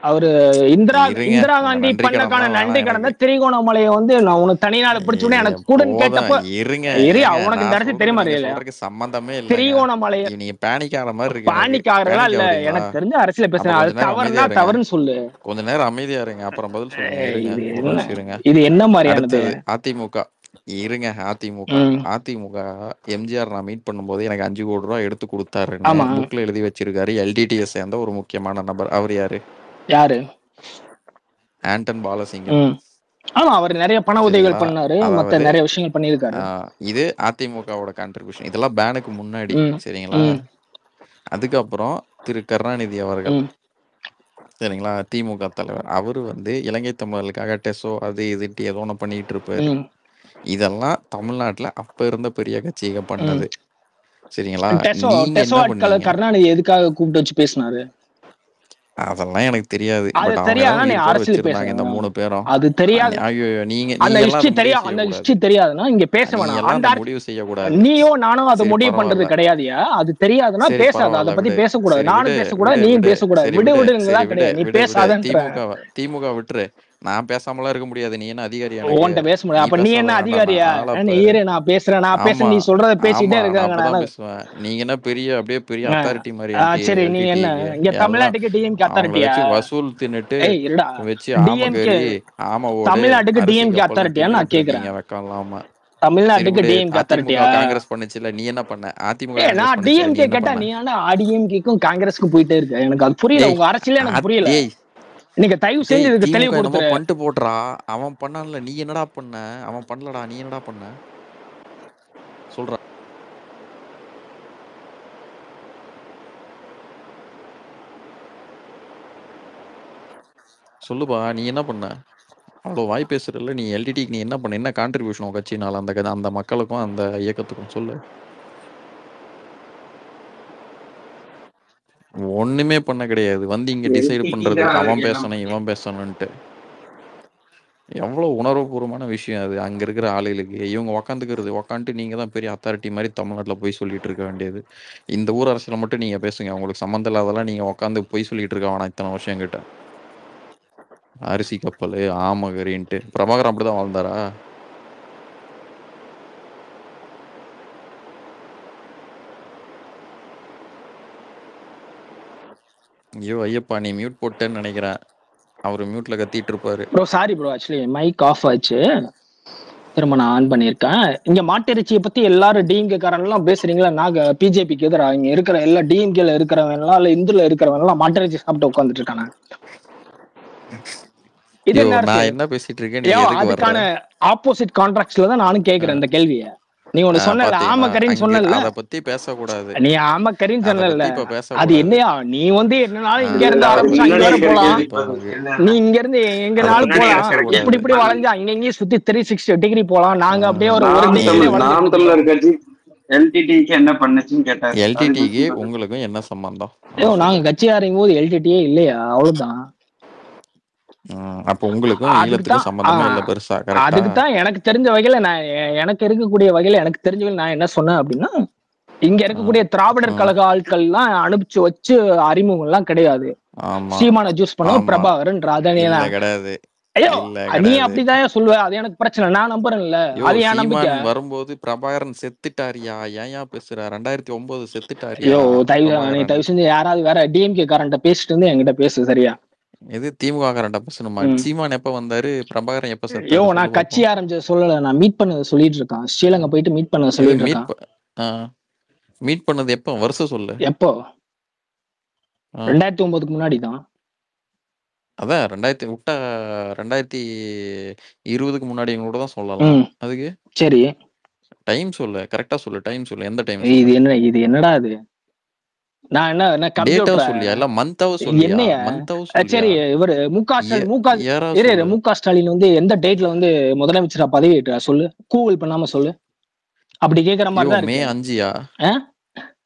Speaker 7: அவரு இந்திரா
Speaker 3: இருங்க,
Speaker 7: இந்திரா
Speaker 3: உங்க
Speaker 7: காந்தி
Speaker 3: நன்றி கடன்
Speaker 7: பண்ணக்கான
Speaker 3: எல்லாம்
Speaker 7: நன்றி
Speaker 3: வேணாம்
Speaker 7: கடன்
Speaker 3: எனக்கு.
Speaker 7: தான் திரிகோணமலையை வந்து நான் உனக்கு தனிநாடு பிடிச்சுடனே எனக்கு கூடன்னு
Speaker 3: போதும்
Speaker 7: கேட்டப்ப
Speaker 3: இருங்க.
Speaker 7: ஏரியா
Speaker 3: ஏங்க
Speaker 7: உனக்கு இந்த
Speaker 3: நான்
Speaker 7: அரசு
Speaker 3: சொல்றது
Speaker 7: தெரியுமா
Speaker 3: நீங்க
Speaker 7: இல்லையா?
Speaker 3: சொல்றதுக்கு சம்பந்தமே இல்லைங்க.
Speaker 7: திரிகோணமலையை
Speaker 3: நீங்க பேனிக் ஆகிற மாதிரி இருக்கு. எனக்கு
Speaker 7: பானிக் ஆகுறதா
Speaker 3: பேனிக்
Speaker 7: இல்ல,
Speaker 3: ஆகுறீங்களா?
Speaker 7: எனக்கு தெரிஞ்ச அரசியல
Speaker 3: அப்ப
Speaker 7: பேசுறேன்.
Speaker 3: கொஞ்ச
Speaker 7: அது
Speaker 3: நேரம்
Speaker 7: தவறுனா
Speaker 3: அமைதியா இருங்க.
Speaker 7: தவறுன்னு சொல்லு.
Speaker 3: கொஞ்ச நேரம் அமைதியா இருங்க, அப்புறம் பதில் சொல்லுங்க. இருங்க
Speaker 7: இது
Speaker 3: ஒரு
Speaker 7: என்ன
Speaker 3: நிமிஷம் இருங்க.
Speaker 7: இது என்ன மாதிரியானது?
Speaker 3: அடுத்தது அதிமுக. இருங்க அதிமுக.
Speaker 7: ம்,
Speaker 3: அதிமுக எம்ஜிஆர் நான் மீட் பண்ணும்போது எனக்கு 5 கோடி ரூபாய் எடுத்து கொடுத்தாருன்னு
Speaker 7: ஆமா.
Speaker 3: புக்ல எழுதி வச்சிருக்காரு. எல்டிடியை சேர்ந்த ஒரு முக்கியமான நபர். அவர் யாரு?
Speaker 7: யாரு?
Speaker 3: ஆண்டன் பாலசிங்கம்.
Speaker 7: ம், ஆமா. அவர் நிறைய பண
Speaker 3: சரிங்களா?
Speaker 7: உதவிகள் பண்ணாரு, மத்த
Speaker 3: அதாவது
Speaker 7: நிறைய விஷயங்கள் பண்ணியிருக்காரு.
Speaker 3: இது அதிமுகவோட கான்ட்ரிபியூஷன். இதெல்லாம் பேனுக்கு முன்னாடி
Speaker 7: ம்,
Speaker 3: சரிங்களா?
Speaker 7: ம்,
Speaker 3: அதுக்கப்புறம் திரு கருணாநிதி அவர்கள்
Speaker 7: ம்,
Speaker 3: சரிங்களா, திமுக தலைவர். அவரு வந்து இலங்கை தமிழர்களுக்காக டெசோ அது இதுன்ட்டு ஏதோ ஒன்று பண்ணிட்டு இருப்பாரு.
Speaker 7: ம்,
Speaker 3: இதெல்லாம் தமிழ்நாட்டுல அப்ப இருந்த பெரிய கட்சிக
Speaker 7: ம்.
Speaker 3: பண்ணது சரிங்களா?
Speaker 7: டெசோ
Speaker 3: நீங்க
Speaker 7: டெசோ
Speaker 3: என்ன
Speaker 7: ஆட்களை
Speaker 3: பண்ணீங்க?
Speaker 7: கருணாநிதி எதுக்காக கூப்பிட்டு வச்சு பேசினாரு?
Speaker 3: அதெல்லாம் எனக்கு தெரியாது.
Speaker 7: அது
Speaker 3: பட் அவங்க
Speaker 7: தெரியாதா?
Speaker 3: ஏதாவது
Speaker 7: நீ
Speaker 3: ஈர்ப்போட
Speaker 7: அரசியல்
Speaker 3: வச்சிருந்தாங்க இந்த
Speaker 7: பேசுறேன்.
Speaker 3: 3 பேரும்.
Speaker 7: அது தெரியாது.
Speaker 3: ஐயோ நீங்க
Speaker 7: அந்த
Speaker 3: நீங்க எல்லாம்
Speaker 7: ஹிஸ்டரி
Speaker 3: அதை முடிவு
Speaker 7: தெரியும், அந்த
Speaker 3: செய்யக்கூடாது.
Speaker 7: ஹிஸ்டரி தெரியாதுன்னா இங்க பேச
Speaker 3: நீங்க
Speaker 7: வேணாம்.
Speaker 3: எல்லாம்
Speaker 7: அந்த
Speaker 3: அதை முடிவு செய்யக்கூடாது.
Speaker 7: நீயோ நானும் அதை
Speaker 3: சரி
Speaker 7: முடிவு பண்றது
Speaker 3: பரவாயில்ல.
Speaker 7: கிடையாதுயா. அது தெரியாதுன்னா
Speaker 3: சரி
Speaker 7: பேசாத, அதை
Speaker 3: பரவாயில்ல
Speaker 7: பத்தி
Speaker 3: விடு.
Speaker 7: பேசக்கூடாது.
Speaker 3: சரி
Speaker 7: நானும்
Speaker 3: விடு
Speaker 7: பேசக்கூடாது,
Speaker 3: விடு
Speaker 7: நீயும்
Speaker 3: விடு.
Speaker 7: பேசக்கூடாது.
Speaker 3: சரி
Speaker 7: விடு
Speaker 3: விடு.
Speaker 7: விடுங்களா
Speaker 3: சரி விடு
Speaker 7: கிடையாது, நீ
Speaker 3: விடு விடு.
Speaker 7: பேசாதன்ற.
Speaker 3: திமுக விட்டுரு. நான் பேசாமலாம் இருக்க முடியாது. நீ என்ன அதிகாரி எனக்கு?
Speaker 7: உன்கிட்ட பேச முடியாது.
Speaker 3: நீ
Speaker 7: அப்ப நீ என்ன
Speaker 3: பேசாத வேண்டாம்.
Speaker 7: அதிகாரியா?
Speaker 3: ஆளை
Speaker 7: நீ
Speaker 3: பாரு.
Speaker 7: இரு, நான் பேசுறேன், நான் பேச,
Speaker 3: ஆமா
Speaker 7: நீ சொல்றத
Speaker 3: ஆமா
Speaker 7: பேசிட்டே
Speaker 3: நான்
Speaker 7: இருக்காங்க.
Speaker 3: அப்பதான் பேசுவேன். நீங்க என்ன பெரிய அப்படியே பெரிய அத்தாரிட்டி மாதிரி
Speaker 7: சரி, நீ என்ன
Speaker 3: எல்டிடிக்கு
Speaker 7: இங்க
Speaker 3: எல்லாம்
Speaker 7: தமிழ்நாட்டுக்கு டிஎம்கே
Speaker 3: அவங்கள
Speaker 7: அத்தாரிட்டியா?
Speaker 3: வச்சு வசூல் தின்னுட்டு
Speaker 7: ஏய் இருடா,
Speaker 3: வச்சு
Speaker 7: டிஎம்கே
Speaker 3: ஆமகரி ஆமவோடு
Speaker 7: தமிழ்நாட்டுக்கு
Speaker 3: அரிசி
Speaker 7: டிஎம்கே
Speaker 3: கப்பல்னு
Speaker 7: அத்தாரிட்டியா நான்
Speaker 3: தின்னுட்டு
Speaker 7: கேக்குறேன்.
Speaker 3: இருக்கீங்க வெக்கம் இல்லாம. சரி
Speaker 7: தமிழ்நாட்டுக்கு
Speaker 3: விடு.
Speaker 7: டிஎம்கே
Speaker 3: அதிமுக
Speaker 7: அத்தாரிட்டியா?
Speaker 3: காங்கிரஸ் பண்ணுச்சுல, நீ என்ன பண்ண? அதிமுக
Speaker 7: ஏ
Speaker 3: காங்கிரஸ்
Speaker 7: நான்
Speaker 3: பண்ணுச்சுல, நீ
Speaker 7: டிஎம்கே
Speaker 3: என்ன
Speaker 7: கேட்டா
Speaker 3: பண்ண?
Speaker 7: நீ ஆனா டிஎம்கேக்கும் காங்கிரஸ்க்கும் போயிட்டே இருக்க. எனக்கு அது புரியல,
Speaker 3: ஏய்
Speaker 7: உங்க அரசியலே எனக்கு புரியல.
Speaker 3: டேய்
Speaker 7: நீங்க தயவு
Speaker 3: டேய்
Speaker 7: செஞ்சு இதுக்கு தெளிவு
Speaker 3: திமுக என்னமோ
Speaker 7: கொடுத்துரு.
Speaker 3: பண்ணிட்டு போட்டுறா. அவன் பண்ணான்ல, நீ என்னடா பண்ண? அவன் பண்ணலடா, நீ என்னடா பண்ண? சொல்றா. சொல்லுப்பா, நீ என்ன பண்ண? அவ்வளோ வாய் பேசுறல. நீ எல்டிடிக்கு நீ என்ன பண்ண? என்ன கான்ட்ரிபியூஷன் உன் கட்சினால அந்த மக்களுக்கும் அந்த இயக்கத்துக்கும் சொல்லு. ஒண்ணுமே பண்ண கிடையாது. வந்து இங்க டிசைட் பண்றதுக்கு அவன் பேசணும் இவன் பேசணும்ட்டு. எவ்வளவு உணர்வுபூர்வமான விஷயம் அது அங்க இருக்கிற ஆளுகளுக்கு. இவங்க உக்காந்துட்டு நீங்க தான் பெரிய அத்தாரிட்டி மாதிரி தமிழ்நாட்டுல போய் சொல்லிட்டு இருக்க வேண்டியது. இந்த ஊர் அரசியல மட்டும் நீங்க பேசுங்க. உங்களுக்கு சம்மந்தம் இல்லாதெல்லாம் நீங்க உட்காந்து போய் சொல்லிட்டு இருக்க வேணாம் இத்தனை வருஷம் கிட்ட. அரிசி கப்பல் ஆமகரின்ட்டு பிரபாகரன் அப்படிதான் வாழ்ந்தாரா? ஐயோ ஐயப்பா, நீ மியூட் போட்டேன்னு நினைக்கிறேன். அவரு மியூட்ல கத்திட்டு இருப்பாரு.
Speaker 7: Bro sorry bro, actually mic off ஆச்சு, திரும்ப நான் ஆன் பண்ணியிருக்கேன். இங்க மாட்டிறைச்சியை பத்தி எல்லாரும் டிஎம்கே காரன்லாம் பேசுறீங்களா? நாங்க பிஜேபிக்கு எதிராக இங்க இருக்கிற எல்லா டிஎம்கேல இருக்கிறவங்க எல்லாம் இல்ல இந்துல இருக்கிறவங்க எல்லாம் மாட்டிறைச்சி சாப்பிட்டு உட்காந்துட்டு இருக்காங்க. இது என்ன
Speaker 3: நான்
Speaker 7: இருக்கு?
Speaker 3: என்ன பேசிட்டு இருக்கேன், நீ எதுக்கு
Speaker 7: அதுக்கான
Speaker 3: வர்ற?
Speaker 7: ஆப்போசிட் கான்ட்ராக்ட்ல தான் நானும் கேக்குறேன் இந்த கேள்விய. நீ ஒண்ணு சொன்னல
Speaker 3: பாத்தீங்களா?
Speaker 7: ஆமக்கரின்னு சொன்னல,
Speaker 3: அத பத்தி பேசக்கூடாது.
Speaker 7: நீ ஆமக்கரின்னு
Speaker 3: அத
Speaker 7: சொன்னல,
Speaker 3: பத்தி இப்ப
Speaker 7: அது
Speaker 3: பேசக்கூடாது.
Speaker 7: என்னையா நீ வந்து என்னனாலும் இங்க
Speaker 9: இல்ல
Speaker 7: இருந்து
Speaker 9: அவர்
Speaker 7: ஆரம்பிச்சா இங்க
Speaker 9: முன்னாடி
Speaker 7: வர
Speaker 9: இருக்கிற
Speaker 7: போலாம்,
Speaker 9: கேள்வி
Speaker 7: நீ இங்க இருந்து
Speaker 3: அத
Speaker 7: எங்கனாலும்
Speaker 3: பத்தி
Speaker 7: போலாம்,
Speaker 3: பேசக்கூடாது.
Speaker 7: இப்படி இப்படி வளைஞ்சா அங்கங்கேயும் சுத்தி 360 டிகிரி போலாம். நாங்க அப்படியே ஒரு
Speaker 9: நாம்
Speaker 7: டிகிரிலே வளைஞ்சிட்டு
Speaker 9: நாம்
Speaker 7: சுத்திட்டோம்.
Speaker 9: தமிழர் கட்சி எல்டிடிக்கு என்ன பண்ணுச்சுன்னு கேட்டாரு. அதுக்கு
Speaker 3: எல்டிடிக்கு
Speaker 9: பதில்
Speaker 3: உங்களுக்கும் என்ன சம்பந்தம்?
Speaker 7: ஐயோ
Speaker 3: அத
Speaker 7: நாங்க
Speaker 3: சொல்லு.
Speaker 7: கட்சி ஆரம்பிக்கும் போது எல்டிடியே இல்லையா, அவ்வளவுதான்.
Speaker 3: அப்ப உங்களுக்கும்
Speaker 7: அதுக்கு
Speaker 3: ஈழத்துக்கும்
Speaker 7: தான்
Speaker 3: சம்பந்தமே இல்ல பெருசா, கரெக்டா?
Speaker 7: அதுக்கு தான் எனக்கு தெரிஞ்ச வகையில நான் எனக்கு இருக்கக்கூடிய வகையில எனக்கு தெரிஞ்ச வகையில நான் என்ன சொன்னேன் அப்படின்னா, இங்க இருக்கக்கூடிய திராவிடர் கழக ஆட்கள் எல்லாம் அனுப்பிச்சு வச்சு அறிமுகம் எல்லாம் கிடையாது.
Speaker 3: ஆமா
Speaker 7: சீமான ஜூஸ் பண்ண
Speaker 3: ஆமா
Speaker 7: பிரபாகரன் அதனே
Speaker 3: இல்ல
Speaker 7: தான்.
Speaker 3: கிடையாது,
Speaker 7: ஐயோ
Speaker 3: இல்ல
Speaker 7: நீ
Speaker 3: கிடையாது.
Speaker 7: அப்படிதான் சொல்லுவ, அது எனக்கு பிரச்சனை, நான் நம்புறேன்ல,
Speaker 3: யோ
Speaker 7: அது என் நம்பிக்கை.
Speaker 3: சீமான் வரும்போது பிரபாகரன் செத்துட்டாரியா? ஏன் பேசுற? 2009 செத்துட்டாரியா
Speaker 7: ஐயோ நீ
Speaker 3: பிரபாகரன்?
Speaker 7: தயவு செஞ்சு யாராவது வேற டிஎம்கே காரன்ட்ட பேசிட்டு வந்து என்கிட்ட பேசு, சரியா?
Speaker 3: இது திமுக காரன்ட்ட பேசணுமா? சீமான் எப்ப வந்தாரு, பிரபாகரன் எப்ப
Speaker 7: ஐயோ
Speaker 3: செத்தாரு சொல்லு
Speaker 7: நான் கட்சி
Speaker 3: பாப்போம்.
Speaker 7: ஆரம்பிச்ச சொல்லல, நான் மீட் பண்ண சொல்லிட்டு இருக்கான், ஸ்ரீலங்கா போயிட்டு மீட் பண்ண
Speaker 3: இது
Speaker 7: சொல்லிட்டு
Speaker 3: மீட்
Speaker 7: இருக்கான்.
Speaker 3: மீட் பண்ணது எப்போ, வருஷம் சொல்லு.
Speaker 7: எப்போ?
Speaker 3: ஆ,
Speaker 7: 2009க்கு முன்னாடி தான்.
Speaker 3: அதான் 2020க்கு முன்னாடி கூட தான் சொல்லலாம். அதுக்கு
Speaker 7: சரி
Speaker 3: டைம் சொல்லு, கரெக்டா சொல்லு, டைம் சொல்லு, எந்த டைம்
Speaker 7: இது
Speaker 3: சொல்லு?
Speaker 7: இது என்னடா இது? நான் என்ன
Speaker 3: டேட்டாவும்
Speaker 7: கம்ப்யூட்டர்
Speaker 3: சொல்லியா இல்ல மந்தாவும் சொல்லியா?
Speaker 7: என்னைய?
Speaker 3: மந்தாவும்
Speaker 7: சரி
Speaker 3: சொல்லியா?
Speaker 7: இவரு
Speaker 3: ஏரா
Speaker 7: இரு
Speaker 3: சொல்லு.
Speaker 7: முக ஸ்டாலின் வந்து எந்த டேட்ல வந்து முதலமைச்சரா பதவி ஏற்றா சொல்லு, கூகுள் பண்ணாம சொல்லு. அப்படி கேக்குற மாதிரி
Speaker 3: யோ
Speaker 7: தான்
Speaker 3: மே
Speaker 7: இருக்கு.
Speaker 3: 5யா?
Speaker 7: ஆ?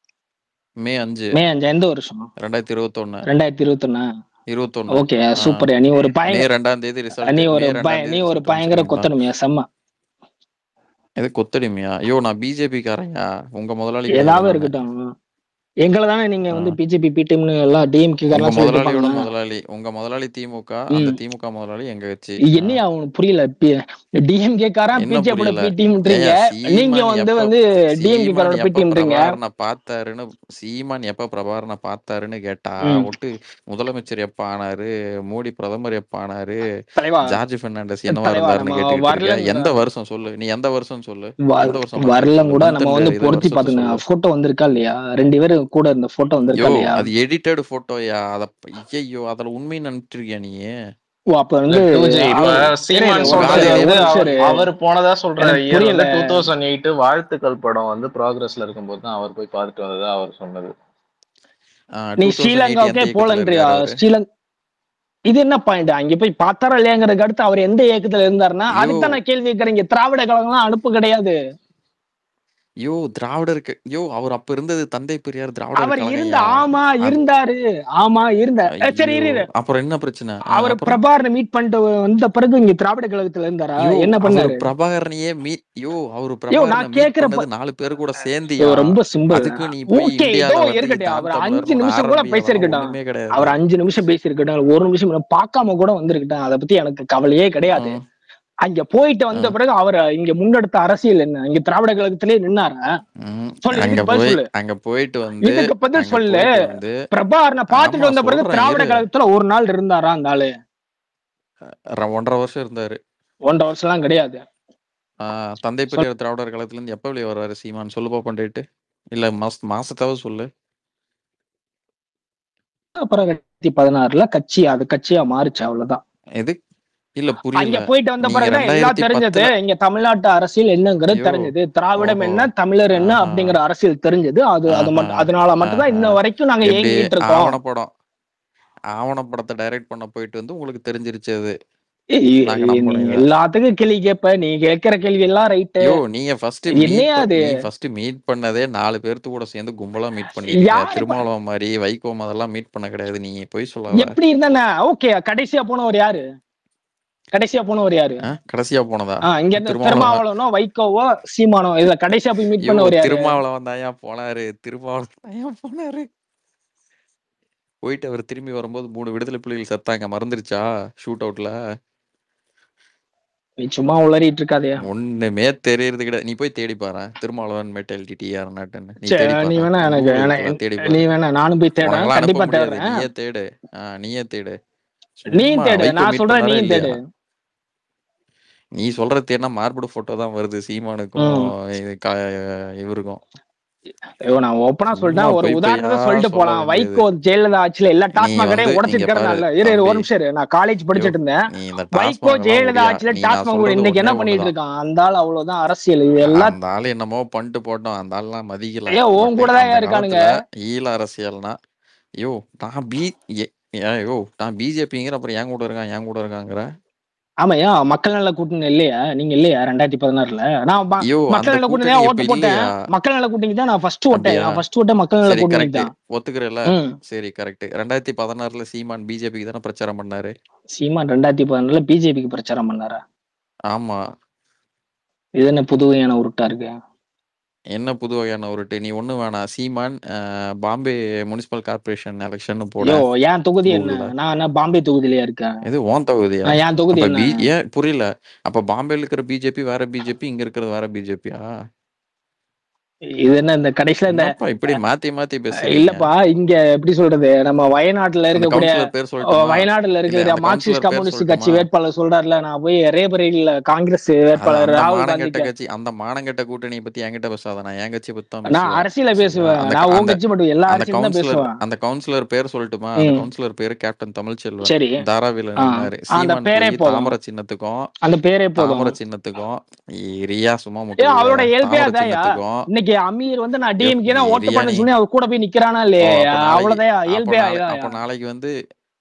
Speaker 3: மே 5
Speaker 7: மே 5 எந்த வருஷம்?
Speaker 3: 2021.
Speaker 7: 2021.
Speaker 3: 21.
Speaker 7: Okay super. நீ ஒரு
Speaker 3: மே
Speaker 7: பயங்கர
Speaker 3: 2ஆம் தேதி ரிசல்ட்.
Speaker 7: நீ
Speaker 3: மே
Speaker 7: ஒரு
Speaker 3: 2ஆம் தேதி
Speaker 7: நீ ஒரு
Speaker 3: ரிசல்ட்
Speaker 7: பயங்கர
Speaker 3: வந்துச்சு.
Speaker 7: கொத்தனுமையா செம்ம.
Speaker 3: இது கொத்தடிமையா? ஐயோ நான் பிஜேபி காரங்க, உங்க முதலாளி கிடையாது
Speaker 7: ஏதாவது
Speaker 3: நானு.
Speaker 7: இருக்கட்டும், எங்களை தானே நீங்க வந்து பிஜேபி பிடிஎம்னு எல்லாம் டிஎம்கே
Speaker 3: உங்க
Speaker 7: காரெல்லாம் சொல்லிட்டு
Speaker 3: முதலாளியோட
Speaker 7: இருப்பாங்க.
Speaker 3: முதலாளி, உங்க முதலாளி திமுக, அந்த திமுக முதலாளி எங்க கட்சி.
Speaker 7: என்னையா அவனுக்கு புரியல? டிஎம்கே காரன்
Speaker 3: என்ன
Speaker 7: பிஜேபியோட
Speaker 3: புரியல?
Speaker 7: பிடிஎம்ன்றீங்க, நீங்க வந்து டிஎம்கே காரோட பிடிஎம்ன்றீங்க.
Speaker 3: பிரபாகரனை பார்த்தாருன்னு சீமான் எப்ப பிரபாகரனை பார்த்தாருன்னு கேட்டா ஒட்டு முதலமைச்சர் எப்ப ஆனாரு, மோடி பிரதமர் எப்ப ஆனாரு,
Speaker 7: தலைவா
Speaker 3: ஜார்ஜ் பெர்னாண்டஸ் என்னவா
Speaker 7: தலைவா
Speaker 3: இருந்தாருன்னு
Speaker 7: நம்ம
Speaker 3: கேட்டுக்கிட்டு இருக்க.
Speaker 7: வரலங்கிற
Speaker 3: எந்த வருஷம் சொல்லு, நீ எந்த வருஷம் சொல்லு, எந்த வருஷம் month
Speaker 7: வரலாம்
Speaker 3: சொல்லு,
Speaker 7: கூட
Speaker 3: month
Speaker 7: நம்ம
Speaker 3: and
Speaker 7: வந்து
Speaker 3: இது
Speaker 7: பொருத்தி
Speaker 3: வருஷத்தை
Speaker 7: பாத்துங்க.
Speaker 3: சொல்லு.
Speaker 7: போட்டோ வந்திருக்கா இல்லையா? 2 பேரும் கூட இருந்த போட்டோ வந்திருக்கா
Speaker 3: யோ
Speaker 7: இல்லையா?
Speaker 3: அது எடிட்டட் போட்டோயா? அத ஐயோ அதுல உண்மை நினைச்சிருக்கியா நீ?
Speaker 7: ஓ அப்ப வந்து
Speaker 10: இப்ப சீமான் சொல்றது வந்து அவர் போனதா சொல்றாரு. இயர் வந்து 2008 வாழ்த்துக்கள் படம் வந்து ப்ராக்ரஸ்ல இருக்கும்போது தான் அவர் போய் பார்த்துட்டு வந்ததா அவர் சொன்னது.
Speaker 7: நீ ஸ்ரீலங்காவுக்கே போலன்றியா? ஸ்ரீலங்கா இது என்ன பாயிண்ட்? அங்க போய் பார்த்தாரா இல்லையாங்கிறதுக்கு அடுத்து அவர் எந்த இயக்கத்துல இருந்தாருன்னா அதுக்கு தான் நான் கேள்வி கேட்கறேன். இங்க திராவிட கழகம்லாம் அனுப்பு கிடையாது.
Speaker 3: யோ திராவிடருக்கு யோ அவர் அப்ப இருந்தது தந்தை பெரியார் திராவிடர்
Speaker 7: அவர்
Speaker 3: கழகம்
Speaker 7: இருந்த
Speaker 3: ஐயா.
Speaker 7: ஆமா இருந்தாரு, ஆமா இருந்தாரு. சரி இரு,
Speaker 3: அப்புறம் என்ன பிரச்சனை?
Speaker 7: அவர் பிரபாகரனை மீட் பண்ணிட்டு வந்த பிறகு இங்க திராவிட கழகத்துல இருந்தாரா? என்ன பண்ணாரு?
Speaker 3: பிரபாகரனையே மீட் யோ அவரு
Speaker 7: நான்
Speaker 3: பிரபாகரனை மீட்
Speaker 7: கேக்குற
Speaker 3: பண்ணது 4 பேர் கூட சேர்ந்து
Speaker 7: ரொம்ப சிம்பிள்.
Speaker 3: அதுக்கு நீ போய் இந்தியால வந்து
Speaker 7: இருக்கட்டும், அவர்
Speaker 3: தான்
Speaker 7: 5 நிமிஷம் கூட பேசியிருக்கட்டும்.
Speaker 3: ஒண்ணுமே கிடையாது.
Speaker 7: அவர் 5 நிமிஷம் பேசியிருக்கட்டும், 1 நிமிஷம் பார்க்காம கூட வந்திருக்கட்டும், அதை பத்தி எனக்கு கவலையே கிடையாது. அங்க போயிட்டு வந்த பிறகு அவர் இங்க முன்னெடுத்த அரசியல் என்ன? இங்க திராவிட கழகத்திலே நின்னாரா?
Speaker 3: அங்க போயிட்டு வந்து
Speaker 7: இதுக்கு பதில் சொல்லு. பிரபாகரனை பார்த்துட்டு வந்த பிறகு திராவிட கழகத்துல ஒரு நாள் இருந்தாரா அந்த ஆளு?
Speaker 3: 1.5 வருஷம் இருந்தாரு.
Speaker 7: 1.5 வருஷம் எல்லாம் கிடையாது.
Speaker 3: தந்தை பெரியார் திராவிடர் கழகத்துல இருந்து எப்ப வெளியே வர்றாரு சீமான் சொல்லு பாப்பேன். இல்ல மாசத்தாவது சொல்லு.
Speaker 7: அப்புறம் 2016ல அது கட்சியா மாறுச்சு, அவ்வளவுதான்.
Speaker 3: எது இல்ல புரியல.
Speaker 7: அங்க போயிட்டு வந்த பிறகுதான் எல்லாம் தெரிஞ்சது. இங்க தமிழ்நாட்டு அரசியல் என்னங்கிறது தெரிஞ்சது. திராவிடம் என்ன, தமிழர் என்ன அப்படிங்கிற அரசியல் தெரிஞ்சது. அதனால மட்டும்தான் இன்ன வரைக்கும் நாங்க ஏங்கிட்டு இருக்கோம்.
Speaker 3: ஆவணப்படத்தை டைரக்ட் பண்ண போயிட்டு வந்து உங்களுக்கு தெரிஞ்சிருச்சு அது.
Speaker 7: எல்லாத்துக்கும் கேள்வி கேட்ப, நீ கேட்கிற கேள்வி எல்லாம் ரைட்டு.
Speaker 3: நீங்க ஃபர்ஸ்ட் மீட் பண்ணதே 4 பேர்த்து கூட சேர்ந்து கும்பலா மீட் பண்ணிருக்கீங்க. திருமாவளவன் மாதிரி வைகோ அதெல்லாம் மீட் பண்ண கிடையாது. நீங்க போய் சொல்லாத.
Speaker 7: எப்படி இருந்தானே ஓகே. கடைசியா போனவர் யாரு? கடைசியா போனவர் யாரு?
Speaker 3: கடைசியா போனதா?
Speaker 7: இங்க இருந்து திருமாவளவனோ வைகோவோ சீமானோ இதுல கடைசியா போய் மீட் பண்ணவர் யாரு?
Speaker 3: திருமாவளவன் தாயா போனாரு. திருமாவளவன் தாயா போனாரு. போயிட்டு அவர் திரும்பி வரும்போது 3 விடுதலை புலிகள் செத்தாங்க. மறந்துருச்சா ஷூட் அவுட்ல?
Speaker 7: நீ சும்மா உளறிட்டு இருக்காதயா.
Speaker 3: ஒண்ணுமே தெரியறது கிடையாது. நீ போய் தேடி பாரு திருமாவளவன் மெட்டாலிட்டி டிஆர் நாட்டுன்னு.
Speaker 7: நீ வேணா எனக்கு நீ வேணா நானும் போய் தேடுறேன். கண்டிப்பா தேடுறேன்.
Speaker 3: நீயே தேடு. நீயே தேடு.
Speaker 7: நீ தேடு. நான் சொல்றேன் நீ தேடு.
Speaker 3: நீ சொல்றது என்ன மார்புடு போட்டோ தான் வருது சீமானுக்கும் இவருக்கும்.
Speaker 7: நான் ஓப்பனா சொல்லிட்டேன். ஒரு உதாரணத்தை சொல்லிட்டு போலாம். வைகோ ஜெயலலிதா ஆட்சியில எல்லா டாஸ்மாக் கடையும் உடைச்சிட்டு இருக்கிறனால ஒரு நிமிஷம் நான் காலேஜ் படிச்சுட்டு இருந்தேன். வைகோ ஜெயலலிதா ஆட்சியில டாஸ்மாக் இன்னைக்கு என்ன பண்ணிட்டு இருக்கான் அந்த ஆள்? அவ்வளவுதான் அரசியல். இது எல்லாம்
Speaker 3: அந்த ஆள் என்னமோ பண்ணிட்டு போட்டோம். அந்த ஆள்லாம் மதிக்கல.
Speaker 7: உன் கூட தான் இருக்கானுங்க
Speaker 3: ஈழ அரசியல்னா. நான் பிஜேபிங்கிற அப்புறம் என் கூட இருக்காங்கிற.
Speaker 7: ஆமாயா மக்கள் நல கூட்டணி இல்லையா? நீங்க இல்லையா 2016ல? நான் மக்கள் நல கூட்டணி தான் ஓட்டு போட்டேன். மக்கள் நல கூட்டணி தான் நான் ஃபர்ஸ்ட் ஓட்டேன். மக்கள் நல கூட்டணி தான்.
Speaker 3: ஒத்துக்கிறேன்ல? சரி கரெக்ட். 2016ல சீமான் பிஜேபிக்கு தானே பிரச்சாரம் பண்ணாரு.
Speaker 7: சீமான் 2016ல பிஜேபிக்கு பிரச்சாரம் பண்ணாரா?
Speaker 3: ஆமா.
Speaker 7: இது என்ன புது வகையான உருட்டா இருக்கு?
Speaker 3: என்ன புது வகையான உருட்டு? நீ ஒண்ணு வேணாம். சீமான் பாம்பே முனிசிபல் கார்பரேஷன் எலெக்ஷன் போட.
Speaker 7: என் தொகுதி என்ன? நான் பாம்பே தொகுதியிலயா இருக்கேன்.
Speaker 3: இது உன் தொகுதியா?
Speaker 7: என் தொகுதி
Speaker 3: ஏன் புரியல? அப்ப பாம்பேல இருக்கிற பிஜேபி வேற பிஜேபி, இங்க இருக்கிறது வேற பிஜேபியா?
Speaker 7: இது என்ன இந்த கடைசியில இந்த
Speaker 3: இப்படி மாத்தி மாத்தி பேசுறீங்க?
Speaker 7: இல்லப்பா, இங்க எப்படி சொல்றது, நம்ம வயநாட்டுல இருக்கக்கூடிய வயநாடுல இருக்கிற மார்க்சிஸ்ட் கம்யூனிஸ்ட் கட்சி வேட்பாளர் சொல்றாருல, நான் போய் ரேபரேலியில காங்கிரஸ் வேட்பாளர் ராகுல் காந்தி கட்சி.
Speaker 3: அந்த மானங்கெட்ட கூட்டணி பத்தி என்கிட்ட பேசாத. நான் என் கட்சி பத்தி
Speaker 7: நான் அரசியல பேசுவேன். நான் உன் கட்சி மட்டும் எல்லா அரசியலும் தான் பேசுவேன்.
Speaker 3: அந்த கவுன்சிலர் பேர் சொல்லட்டுமா? அந்த கவுன்சிலர் பேரு கேப்டன் தமிழ்ச்செல்வன். சரி, தாராவில நின்னாரு.
Speaker 7: அந்த பேரே போதும்.
Speaker 3: தாமரை சின்னத்துக்கும்
Speaker 7: அந்த பேரே போதும்.
Speaker 3: தாமரை சின்னத்துக்கும் ரியா சும்மா முக்கிய
Speaker 7: அவரோட இயல்பே அதான். இன்னைக்கு அமீர் வந்து நான் டிஎம்கே தான் ஓட்டு பண்ண சொல்லி அவர் கூட போய் நிக்கிறானா இல்லையா? அவ்வளவுதான் இயல்பே.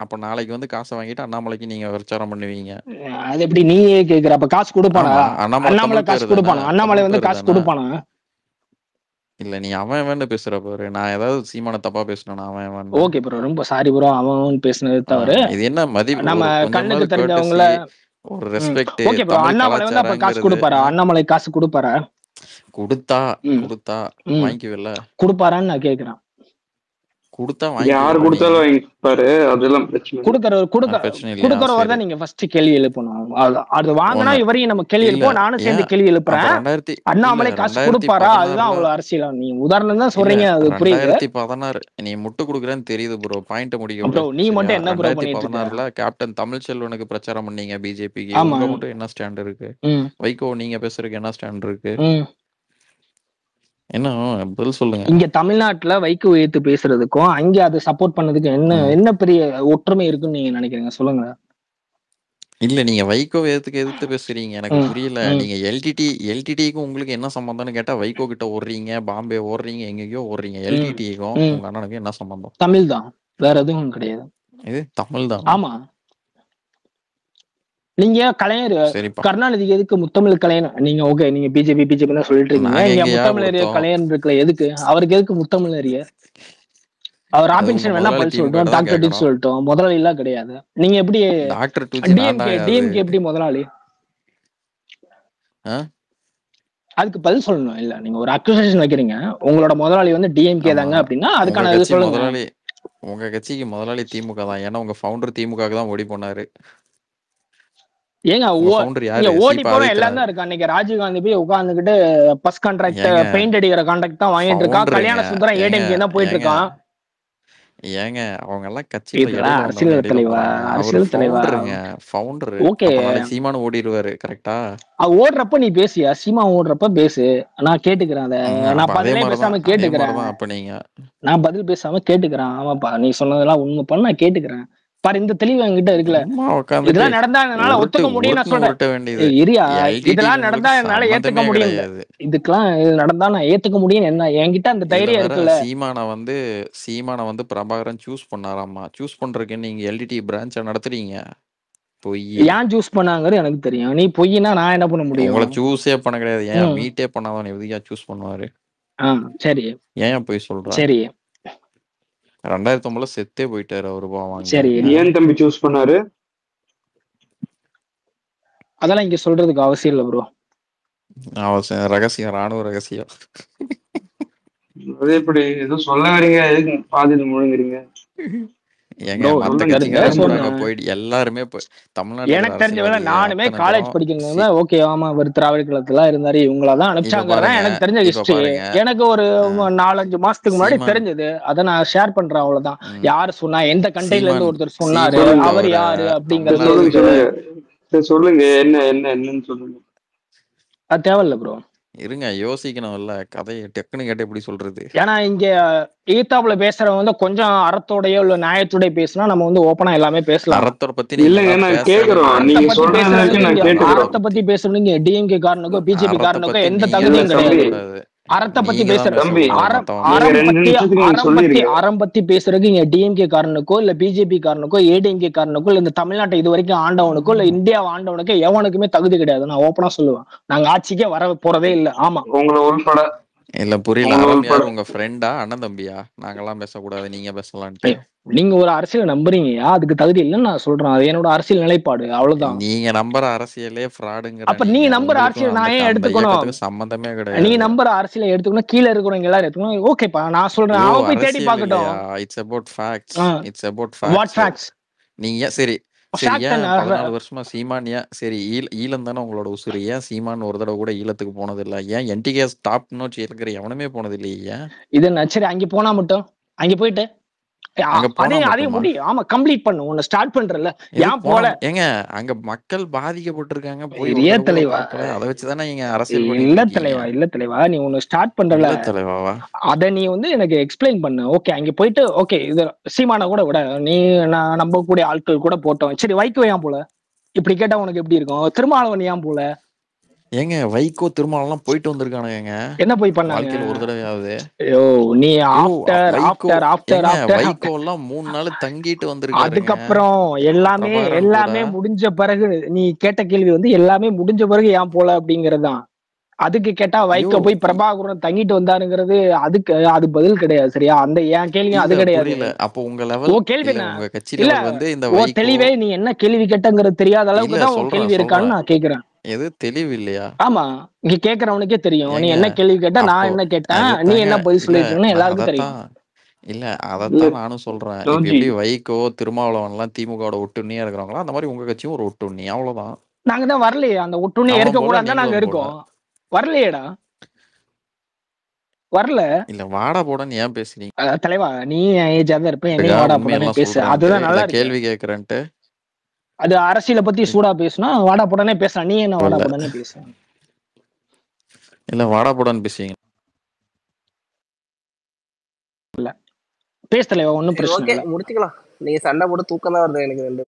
Speaker 3: அப்ப நாளைக்கு வந்து காசை வாங்கிட்டு அண்ணாமலைக்கு நீங்க பிரச்சாரம் பண்ணுவீங்க.
Speaker 7: அது எப்படி நீயே கேக்குற? அப்ப காசு கொடுப்பானா? அண்ணாமலை காசு கொடுப்பானா? அண்ணாமலை வந்து காசு கொடுப்பானா?
Speaker 3: இல்ல நீ அவன் பேசுற பாரு. நான் ஏதாவது சீமான தப்பா பேசினா அவன்.
Speaker 7: ஓகே ப்ரோ, ரொம்ப சாரி ப்ரோ. அவன் பேசுனது தவறு.
Speaker 3: இது என்ன மதிப்பு?
Speaker 7: நம்ம கண்ணுக்கு தெரிஞ்சவங்கள
Speaker 3: ஒரு ரெஸ்பெக்ட்.
Speaker 7: ஓகே ப்ரோ, அண்ணாமலை வந்து அப்ப காசு கொடுப்பாரா? அண்ணாமலை காசு கொடுப்பாரா?
Speaker 3: கொடுத்தா வாங்கிக்கவில்ல.
Speaker 7: கொடுப்பாரான்னு நான் கேக்குறேன்.
Speaker 3: கொடுத்தா
Speaker 11: யாரு கொடுத்தாலும் வாங்கிப்பாரு. அதெல்லாம்
Speaker 7: கொடுக்கறவர் தான் நீங்க ஃபர்ஸ்ட் கேள்வி எழுப்பணும். அது வாங்கினா இவரையும் நம்ம கேள்வி எழுப்போம். நானும் சேர்ந்து கேள்வி எழுப்புறேன். அண்ணாமலை காசு கொடுப்பாரா? அதுதான் அவ்வளவு அரசியல். நீங்க உதாரணம் தான் சொல்றீங்க, அது புரியுது.
Speaker 3: 2016 நீ முட்டு கொடுக்குறேன்னு தெரியுது ப்ரோ. பாயிண்ட் முடிக்க
Speaker 7: நீ மட்டும் என்ன ப்ரோ பண்ணிட்டு இருக்க?
Speaker 3: 2016ல கேப்டன் தமிழ்ச்செல்வனுக்கு பிரச்சாரம் பண்ணீங்க பிஜேபிக்கு. உங்க மட்டும் என்ன ஸ்டாண்ட் இருக்கு? வைகோ நீங்க பேசுறதுக்கு என்ன ஸ்டாண்ட் இருக்கு? என்ன பதில் சொல்லுங்க.
Speaker 7: இங்க தமிழ்நாட்டுல வைகோ ஏத்து பேசுறதுக்கும் அங்க அதை சப்போர்ட் பண்ணதுக்கும் என்ன பெரிய ஒற்றுமை இருக்குன்னு நீங்க நினைக்கிறீங்க? சொல்லுங்க.
Speaker 3: இல்ல நீங்க வைகோ எதிர்த்து பேசுறீங்க, எனக்கு புரியல. நீங்க எல்டிடிக்கும் உங்களுக்கு என்ன சம்பந்தம்னு கேட்டா வைகோ கிட்ட ஓடுறீங்க, பாம்பே ஓடுறீங்க, எங்கேயோ ஓடுறீங்க. எல்டிடிக்கும் உங்க அண்ணனுக்கு என்ன சம்பந்தம்?
Speaker 7: தமிழ் தான், வேற எதுவும் கிடையாது.
Speaker 3: இது தமிழ் தான்.
Speaker 7: ஆமா, நீங்க கலைஞர் கருணாநிதிக்கு எதுக்கு முத்தமிழ் கலைஞர்? நீங்க ஓகே, நீங்க பிஜேபி தான் சொல்லிட்டு இருக்கீங்க. முத்தமிழ் கலைஞர் இருக்குல்ல, எதுக்கு அவருக்கு எதுக்கு முத்தமிழ் அறிய? அவர் ராபின்சன் வேணா பழி சொல்லிட்டோம், டாக்டர் டிக் சொல்லிட்டோம், முதலாளி எல்லாம் கிடையாது. நீங்க எப்படி டிஎம்கே எப்படி முதலாளி? அதுக்கு பதில் சொல்லணும். இல்ல நீங்க ஒரு அக்யூசேஷன் வைக்கிறீங்க, உங்களோட முதலாளி வந்து டிஎம்கே தாங்க அப்படின்னா அதுக்கான இது சொல்லுங்க.
Speaker 3: உங்க கட்சிக்கு முதலாளி திமுக தான். ஏன்னா உங்க ஃபவுண்டர் திமுக தான் ஓடி போனாரு.
Speaker 7: ஏங்க ஓடி போற எல்லாம் தான் இருக்கு. அன்னைக்கு ராஜீவ்காந்தி போய் உட்கார்ந்துகிட்டு பஸ் கான்ட்ராக்ட், பெயிண்ட் அடிக்கிற கான்ட்ராக்ட் தான் வாங்கிட்டு இருக்கா. கல்யாண சுந்தரம் ஏடிஎம்கே தான் போயிட்டு இருக்கான்.
Speaker 3: ஏங்க அவங்க எல்லாம் கட்சியில
Speaker 7: அரசியல் தலைவருங்க,
Speaker 3: ஃபவுண்டர். ஓகே, சீமான் ஓடிடுவாரு கரெக்டா?
Speaker 7: ஓடுறப்ப நீ பேசியா? சீமா ஓடுறப்ப பேசு, நான் கேட்டுக்கிறேன். அதை நான் பதிலே பேசாம கேட்டுக்கிறேன்.
Speaker 3: அப்ப நீங்க
Speaker 7: நான் பதில் பேசாம கேட்டுக்கிறேன். ஆமாப்பா, நீ சொன்னதெல்லாம் உண்மை பண்ண நான் கேட்டுக்கிறேன். பாரு, இந்த தெளிவு என்கிட்ட இருக்குல்ல. இதெல்லாம் நடந்தா என்னால ஒத்துக்க முடியும். நான் சொல்றேன் இரியா, இதெல்லாம் நடந்தா என்னால ஏத்துக்க முடியும். இதுக்கெல்லாம் நடந்தா நான் ஏத்துக்க முடியும். என்ன என்கிட்ட அந்த தைரியம் இருக்குல்ல.
Speaker 3: சீமான வந்து பிரபாகரன் சூஸ் பண்ணாராமா. சூஸ் பண்றதுக்கு நீங்க எல்டிடி பிரான்ச்ச நடத்துறீங்க. பொய்
Speaker 7: ஏன் சூஸ் பண்ணாங்கன்னு எனக்கு தெரியும். நீ பொய்னா நான் என்ன பண்ண முடியும்?
Speaker 3: உங்களை சூஸே பண்ண கிடையாது. ஏன் மீட்டே பண்ணாதான் எதுக்கா சூஸ் பண்ணுவாரு?
Speaker 7: சரி,
Speaker 3: ஏன் போய் சொல்ற?
Speaker 7: சரி,
Speaker 3: 2009 செத்தே போயிட்டாரு அவரு.
Speaker 11: சரி, ஏன் தம்பி சூஸ் பண்ணாரு?
Speaker 7: அதெல்லாம் இங்க சொல்றதுக்கு அவசியம் இல்ல ப்ரோ.
Speaker 3: ரகசியம், ராணுவ ரகசியம்.
Speaker 9: அது எப்படி ஏதோ சொல்ல வரீங்க, எதுக்கு பாதியில முழுங்குறீங்க?
Speaker 3: ஏங்க மத்த கட்சிக்காரங்க கூட அங்க போயிட்டு எல்லாருமே தமிழ்நாட்டுல
Speaker 7: எனக்கு தெரிஞ்ச வேலை
Speaker 3: அரசியல்வாதிங்க
Speaker 7: நானுமே
Speaker 3: அத்தனை
Speaker 7: காலேஜ்
Speaker 3: பேரும்
Speaker 7: படிக்கணும். ஓகே ஆமா இவர் திராவிட கழகத்துல இருந்தாரு, இவங்களதான்
Speaker 3: இப்ப
Speaker 7: அனுப்பிச்சாங்க.
Speaker 3: பாருங்க
Speaker 7: எனக்கு தெரிஞ்ச
Speaker 3: இப்ப
Speaker 7: ஹிஸ்டரி
Speaker 3: பாருங்க
Speaker 7: எனக்கு ஒரு 4-5 மாசத்துக்கு முன்னாடி
Speaker 3: சீமான்
Speaker 7: தெரிஞ்சது. அதை நான் ஷேர் பண்றேன் அவ்வளவுதான். யாரு சொன்னா, எந்த கண்ட்ரில இருந்து
Speaker 3: சீமான்
Speaker 7: ஒருத்தர் சொன்னாரு,
Speaker 3: சீமான்
Speaker 7: அவர்
Speaker 3: தவிர
Speaker 7: யாரு அப்படிங்கறத
Speaker 9: சொல்லுங்க
Speaker 3: தமிழ்நாட்டுல
Speaker 9: சொல்லுங்க சொல்லுங்க என்னன்னு சொல்லுங்க.
Speaker 7: அது தேவையில்ல ப்ரோ.
Speaker 3: இருங்க யோசிக்கணும்ல, கதையை டக்குன்னு கேட்டு எப்படி சொல்றது.
Speaker 7: ஏன்னா இங்க ஈத்தாப்புல பேசுறவங்க வந்து கொஞ்சம் அறத்தோடயோ இல்ல நியாயத்தோடய பேசினா நம்ம வந்து ஓப்பனா எல்லாமே பேசலாம்.
Speaker 3: அறத்தை பத்தி
Speaker 9: இல்லங்க நான் கேக்குறோம், நீங்க சொல்றது நான் கேட்டுக்கிறோம்.
Speaker 7: அறத்தை பத்தி பேசுறீங்க டிஎம்கே காரனுக்கோ பிஜேபி காரனுக்கோ எந்த
Speaker 3: நீங்க
Speaker 7: தகுதியும் கிடையாது.
Speaker 3: கூடாது.
Speaker 7: அறத்தை பத்தி
Speaker 3: நீங்க தான்
Speaker 7: பேசுற
Speaker 3: பேசக்கூடாது,
Speaker 7: அறம் பத்தி பேசுறதுக்கு இங்க டிஎம்கே காரனுக்கோ இல்ல பிஜேபி காரனுக்கோ ஏடிஎம்கே காரனுக்கோ இல்ல இந்த தமிழ்நாட்டை இது வரைக்கும் ஆண்டவனுக்கோ இல்ல இந்தியாவை ஆண்டவனுக்கோ எவனுக்குமே தகுதி கிடையாது. நான் ஓப்பனா சொல்லுவேன். நாங்க ஆட்சிக்கே வர போறதே இல்ல. ஆமா
Speaker 9: உங்களை உள்பட
Speaker 3: இல்ல புரியல. அறம் யார், உங்க ஃப்ரெண்டா அண்ணன் தம்பியா? நாங்கெல்லாம் பேசக்கூடாது, நீங்க பேசலான்ட்டு.
Speaker 7: நீங்க ஒரு அரசியல் நம்புறீங்கயா, அதுக்கு தகுதி இல்லைன்னு நான் சொல்றேன். அது என்னோட அரசியல் நிலைப்பாடு, அவ்வளவுதான்.
Speaker 3: நீங்க நம்புற அரசியலே ஃப்ராடுங்கிற.
Speaker 7: அப்ப நீ நம்புற அரசியல் நான் ஏன் எடுத்துக்கணும்?
Speaker 3: சம்பந்தமே கிடையாது.
Speaker 7: நீ நம்புற அரசியலை எடுத்துக்கணும், கீழே இருக்கிறவங்க எல்லாரும் எடுத்துக்கணும். ஓகேப்பா, நான் சொல்றேன். அவன் போய் தேடி பார்க்கட்டும்.
Speaker 3: It's about facts. It's about
Speaker 7: what facts?
Speaker 3: நீங்க சரி 14 வருஷமா சீமான் ஏன் சரி ஈழம் தானே உங்களோட உசுறு, ஏன் சீமான் ஒரு தடவை கூட ஈழத்துக்கு போனது இல்ல? ஏன் என்டிகேஎஸ் டாப் நோட்ச் இருக்கிற எவனுமே போனது இல்லையா?
Speaker 7: இது சரி அங்க போனா மட்டும் அங்க போயிட்டு அதே முடியும். ஆமா கம்ப்ளீட் பண்ணு, உன்னை ஸ்டார்ட் பண்றல. ஏன் போல?
Speaker 3: ஏங்க அங்க மக்கள் பாதிக்கப்பட்டிருக்காங்க, போய்
Speaker 7: தலைவா
Speaker 3: அதை வச்சுதானே நீங்க அரசியல்
Speaker 7: இல்ல தலைவா நீ ஒன்னு ஸ்டார்ட் பண்றல தலைவாவா, அத நீ வந்து எனக்கு எக்ஸ்பிளைன் பண்ணு. ஓகே அங்க போயிட்டு ஓகே இது சீமான கூட விட நீ நம்பக்கூடிய ஆட்கள் கூட போட்டோம். சரி வைகோ ஏன் போல? இப்படி கேட்டா உனக்கு எப்படி இருக்கும்? திருமாவளவன் ஏன் போல?
Speaker 3: ஏங்க வைகோ திருமாவளவன் போயிட்டு வந்திருக்கானுங்க.
Speaker 7: என்ன போய் பண்ணாங்க
Speaker 3: வாழ்க்கையில ஒரு தடவையாவது?
Speaker 7: நீ
Speaker 3: வைகோ எல்லாம் 3 நாள் தங்கிட்டு வந்திருக்காரு.
Speaker 7: அதுக்கப்புறம் எல்லாமே முடிஞ்ச பிறகு நீ கேட்ட கேள்வி வந்து எல்லாமே முடிஞ்ச பிறகு ஏன் போல அப்படிங்கறதுதான். அதுக்கு கேட்டா வைகோ போய் பிரபாகரன் தங்கிட்டு வந்தாருங்கிறது அது பதில் கிடையாது. சரியா? அந்த என் கேள்வி அது கிடையாது.
Speaker 3: அப்போ உங்க லெவல்
Speaker 7: கேள்வி
Speaker 3: உங்க கட்சியில வந்து இந்த
Speaker 7: தெளிவே நீ என்ன கேள்வி கேட்டங்கிறது தெரியாத அளவுக்கு தான் உன் கேள்வி இருக்கான்னு நான் கேக்குறேன்.
Speaker 3: எது தெளிவு இல்லையா?
Speaker 7: ஆமா இங்க கேக்குறவனுக்கே தெரியும் நீ என்ன கேள்வி கேட்ட, நான் என்ன கேட்டேன், நீ என்ன பதில் சொல்லிருக்கீங்கன்னு எல்லாருக்கும் தெரியும்.
Speaker 3: இல்ல அதத்தான் நானும் சொல்றேன். எப்படி வைகோ திருமாவளவன் எல்லாம் திமுகவோட ஒட்டுண்ணியா இருக்கிறவங்களா, அந்த மாதிரி உங்க கட்சியும் ஒரு ஒட்டுண்ணி, அவ்வளவுதான்.
Speaker 7: நாங்க தான் வரலையே, அந்த ஒட்டுண்ணி இருக்க கூடாது நாங்க இருக்கோம். வரலையேடா, வரல.
Speaker 3: இல்ல வாடா போடன்னு ஏன் பேசுறீங்க
Speaker 7: தலைவா? நீ ஏஜா தான் இருப்ப, என்ன வாடா போடன்னு பேசு. அதுதான் நல்லா
Speaker 3: கேள்வி கேக்குறேன்ட்டு.
Speaker 7: அது அரசியலை பத்தி சூடா பேசுனா வாடா போடனே பேசலாம். நீ என்ன வாடா போடனே பேச?
Speaker 3: இல்ல வாடா போடன்னு பேசுவீங்க
Speaker 7: இல்ல பேச தலைவா, ஒன்னும் பிரச்சனை இல்ல.
Speaker 6: முடிச்சுக்கலாம். நீங்க சண்டை போட்டு தூக்கம் தான் வருது எனக்கு.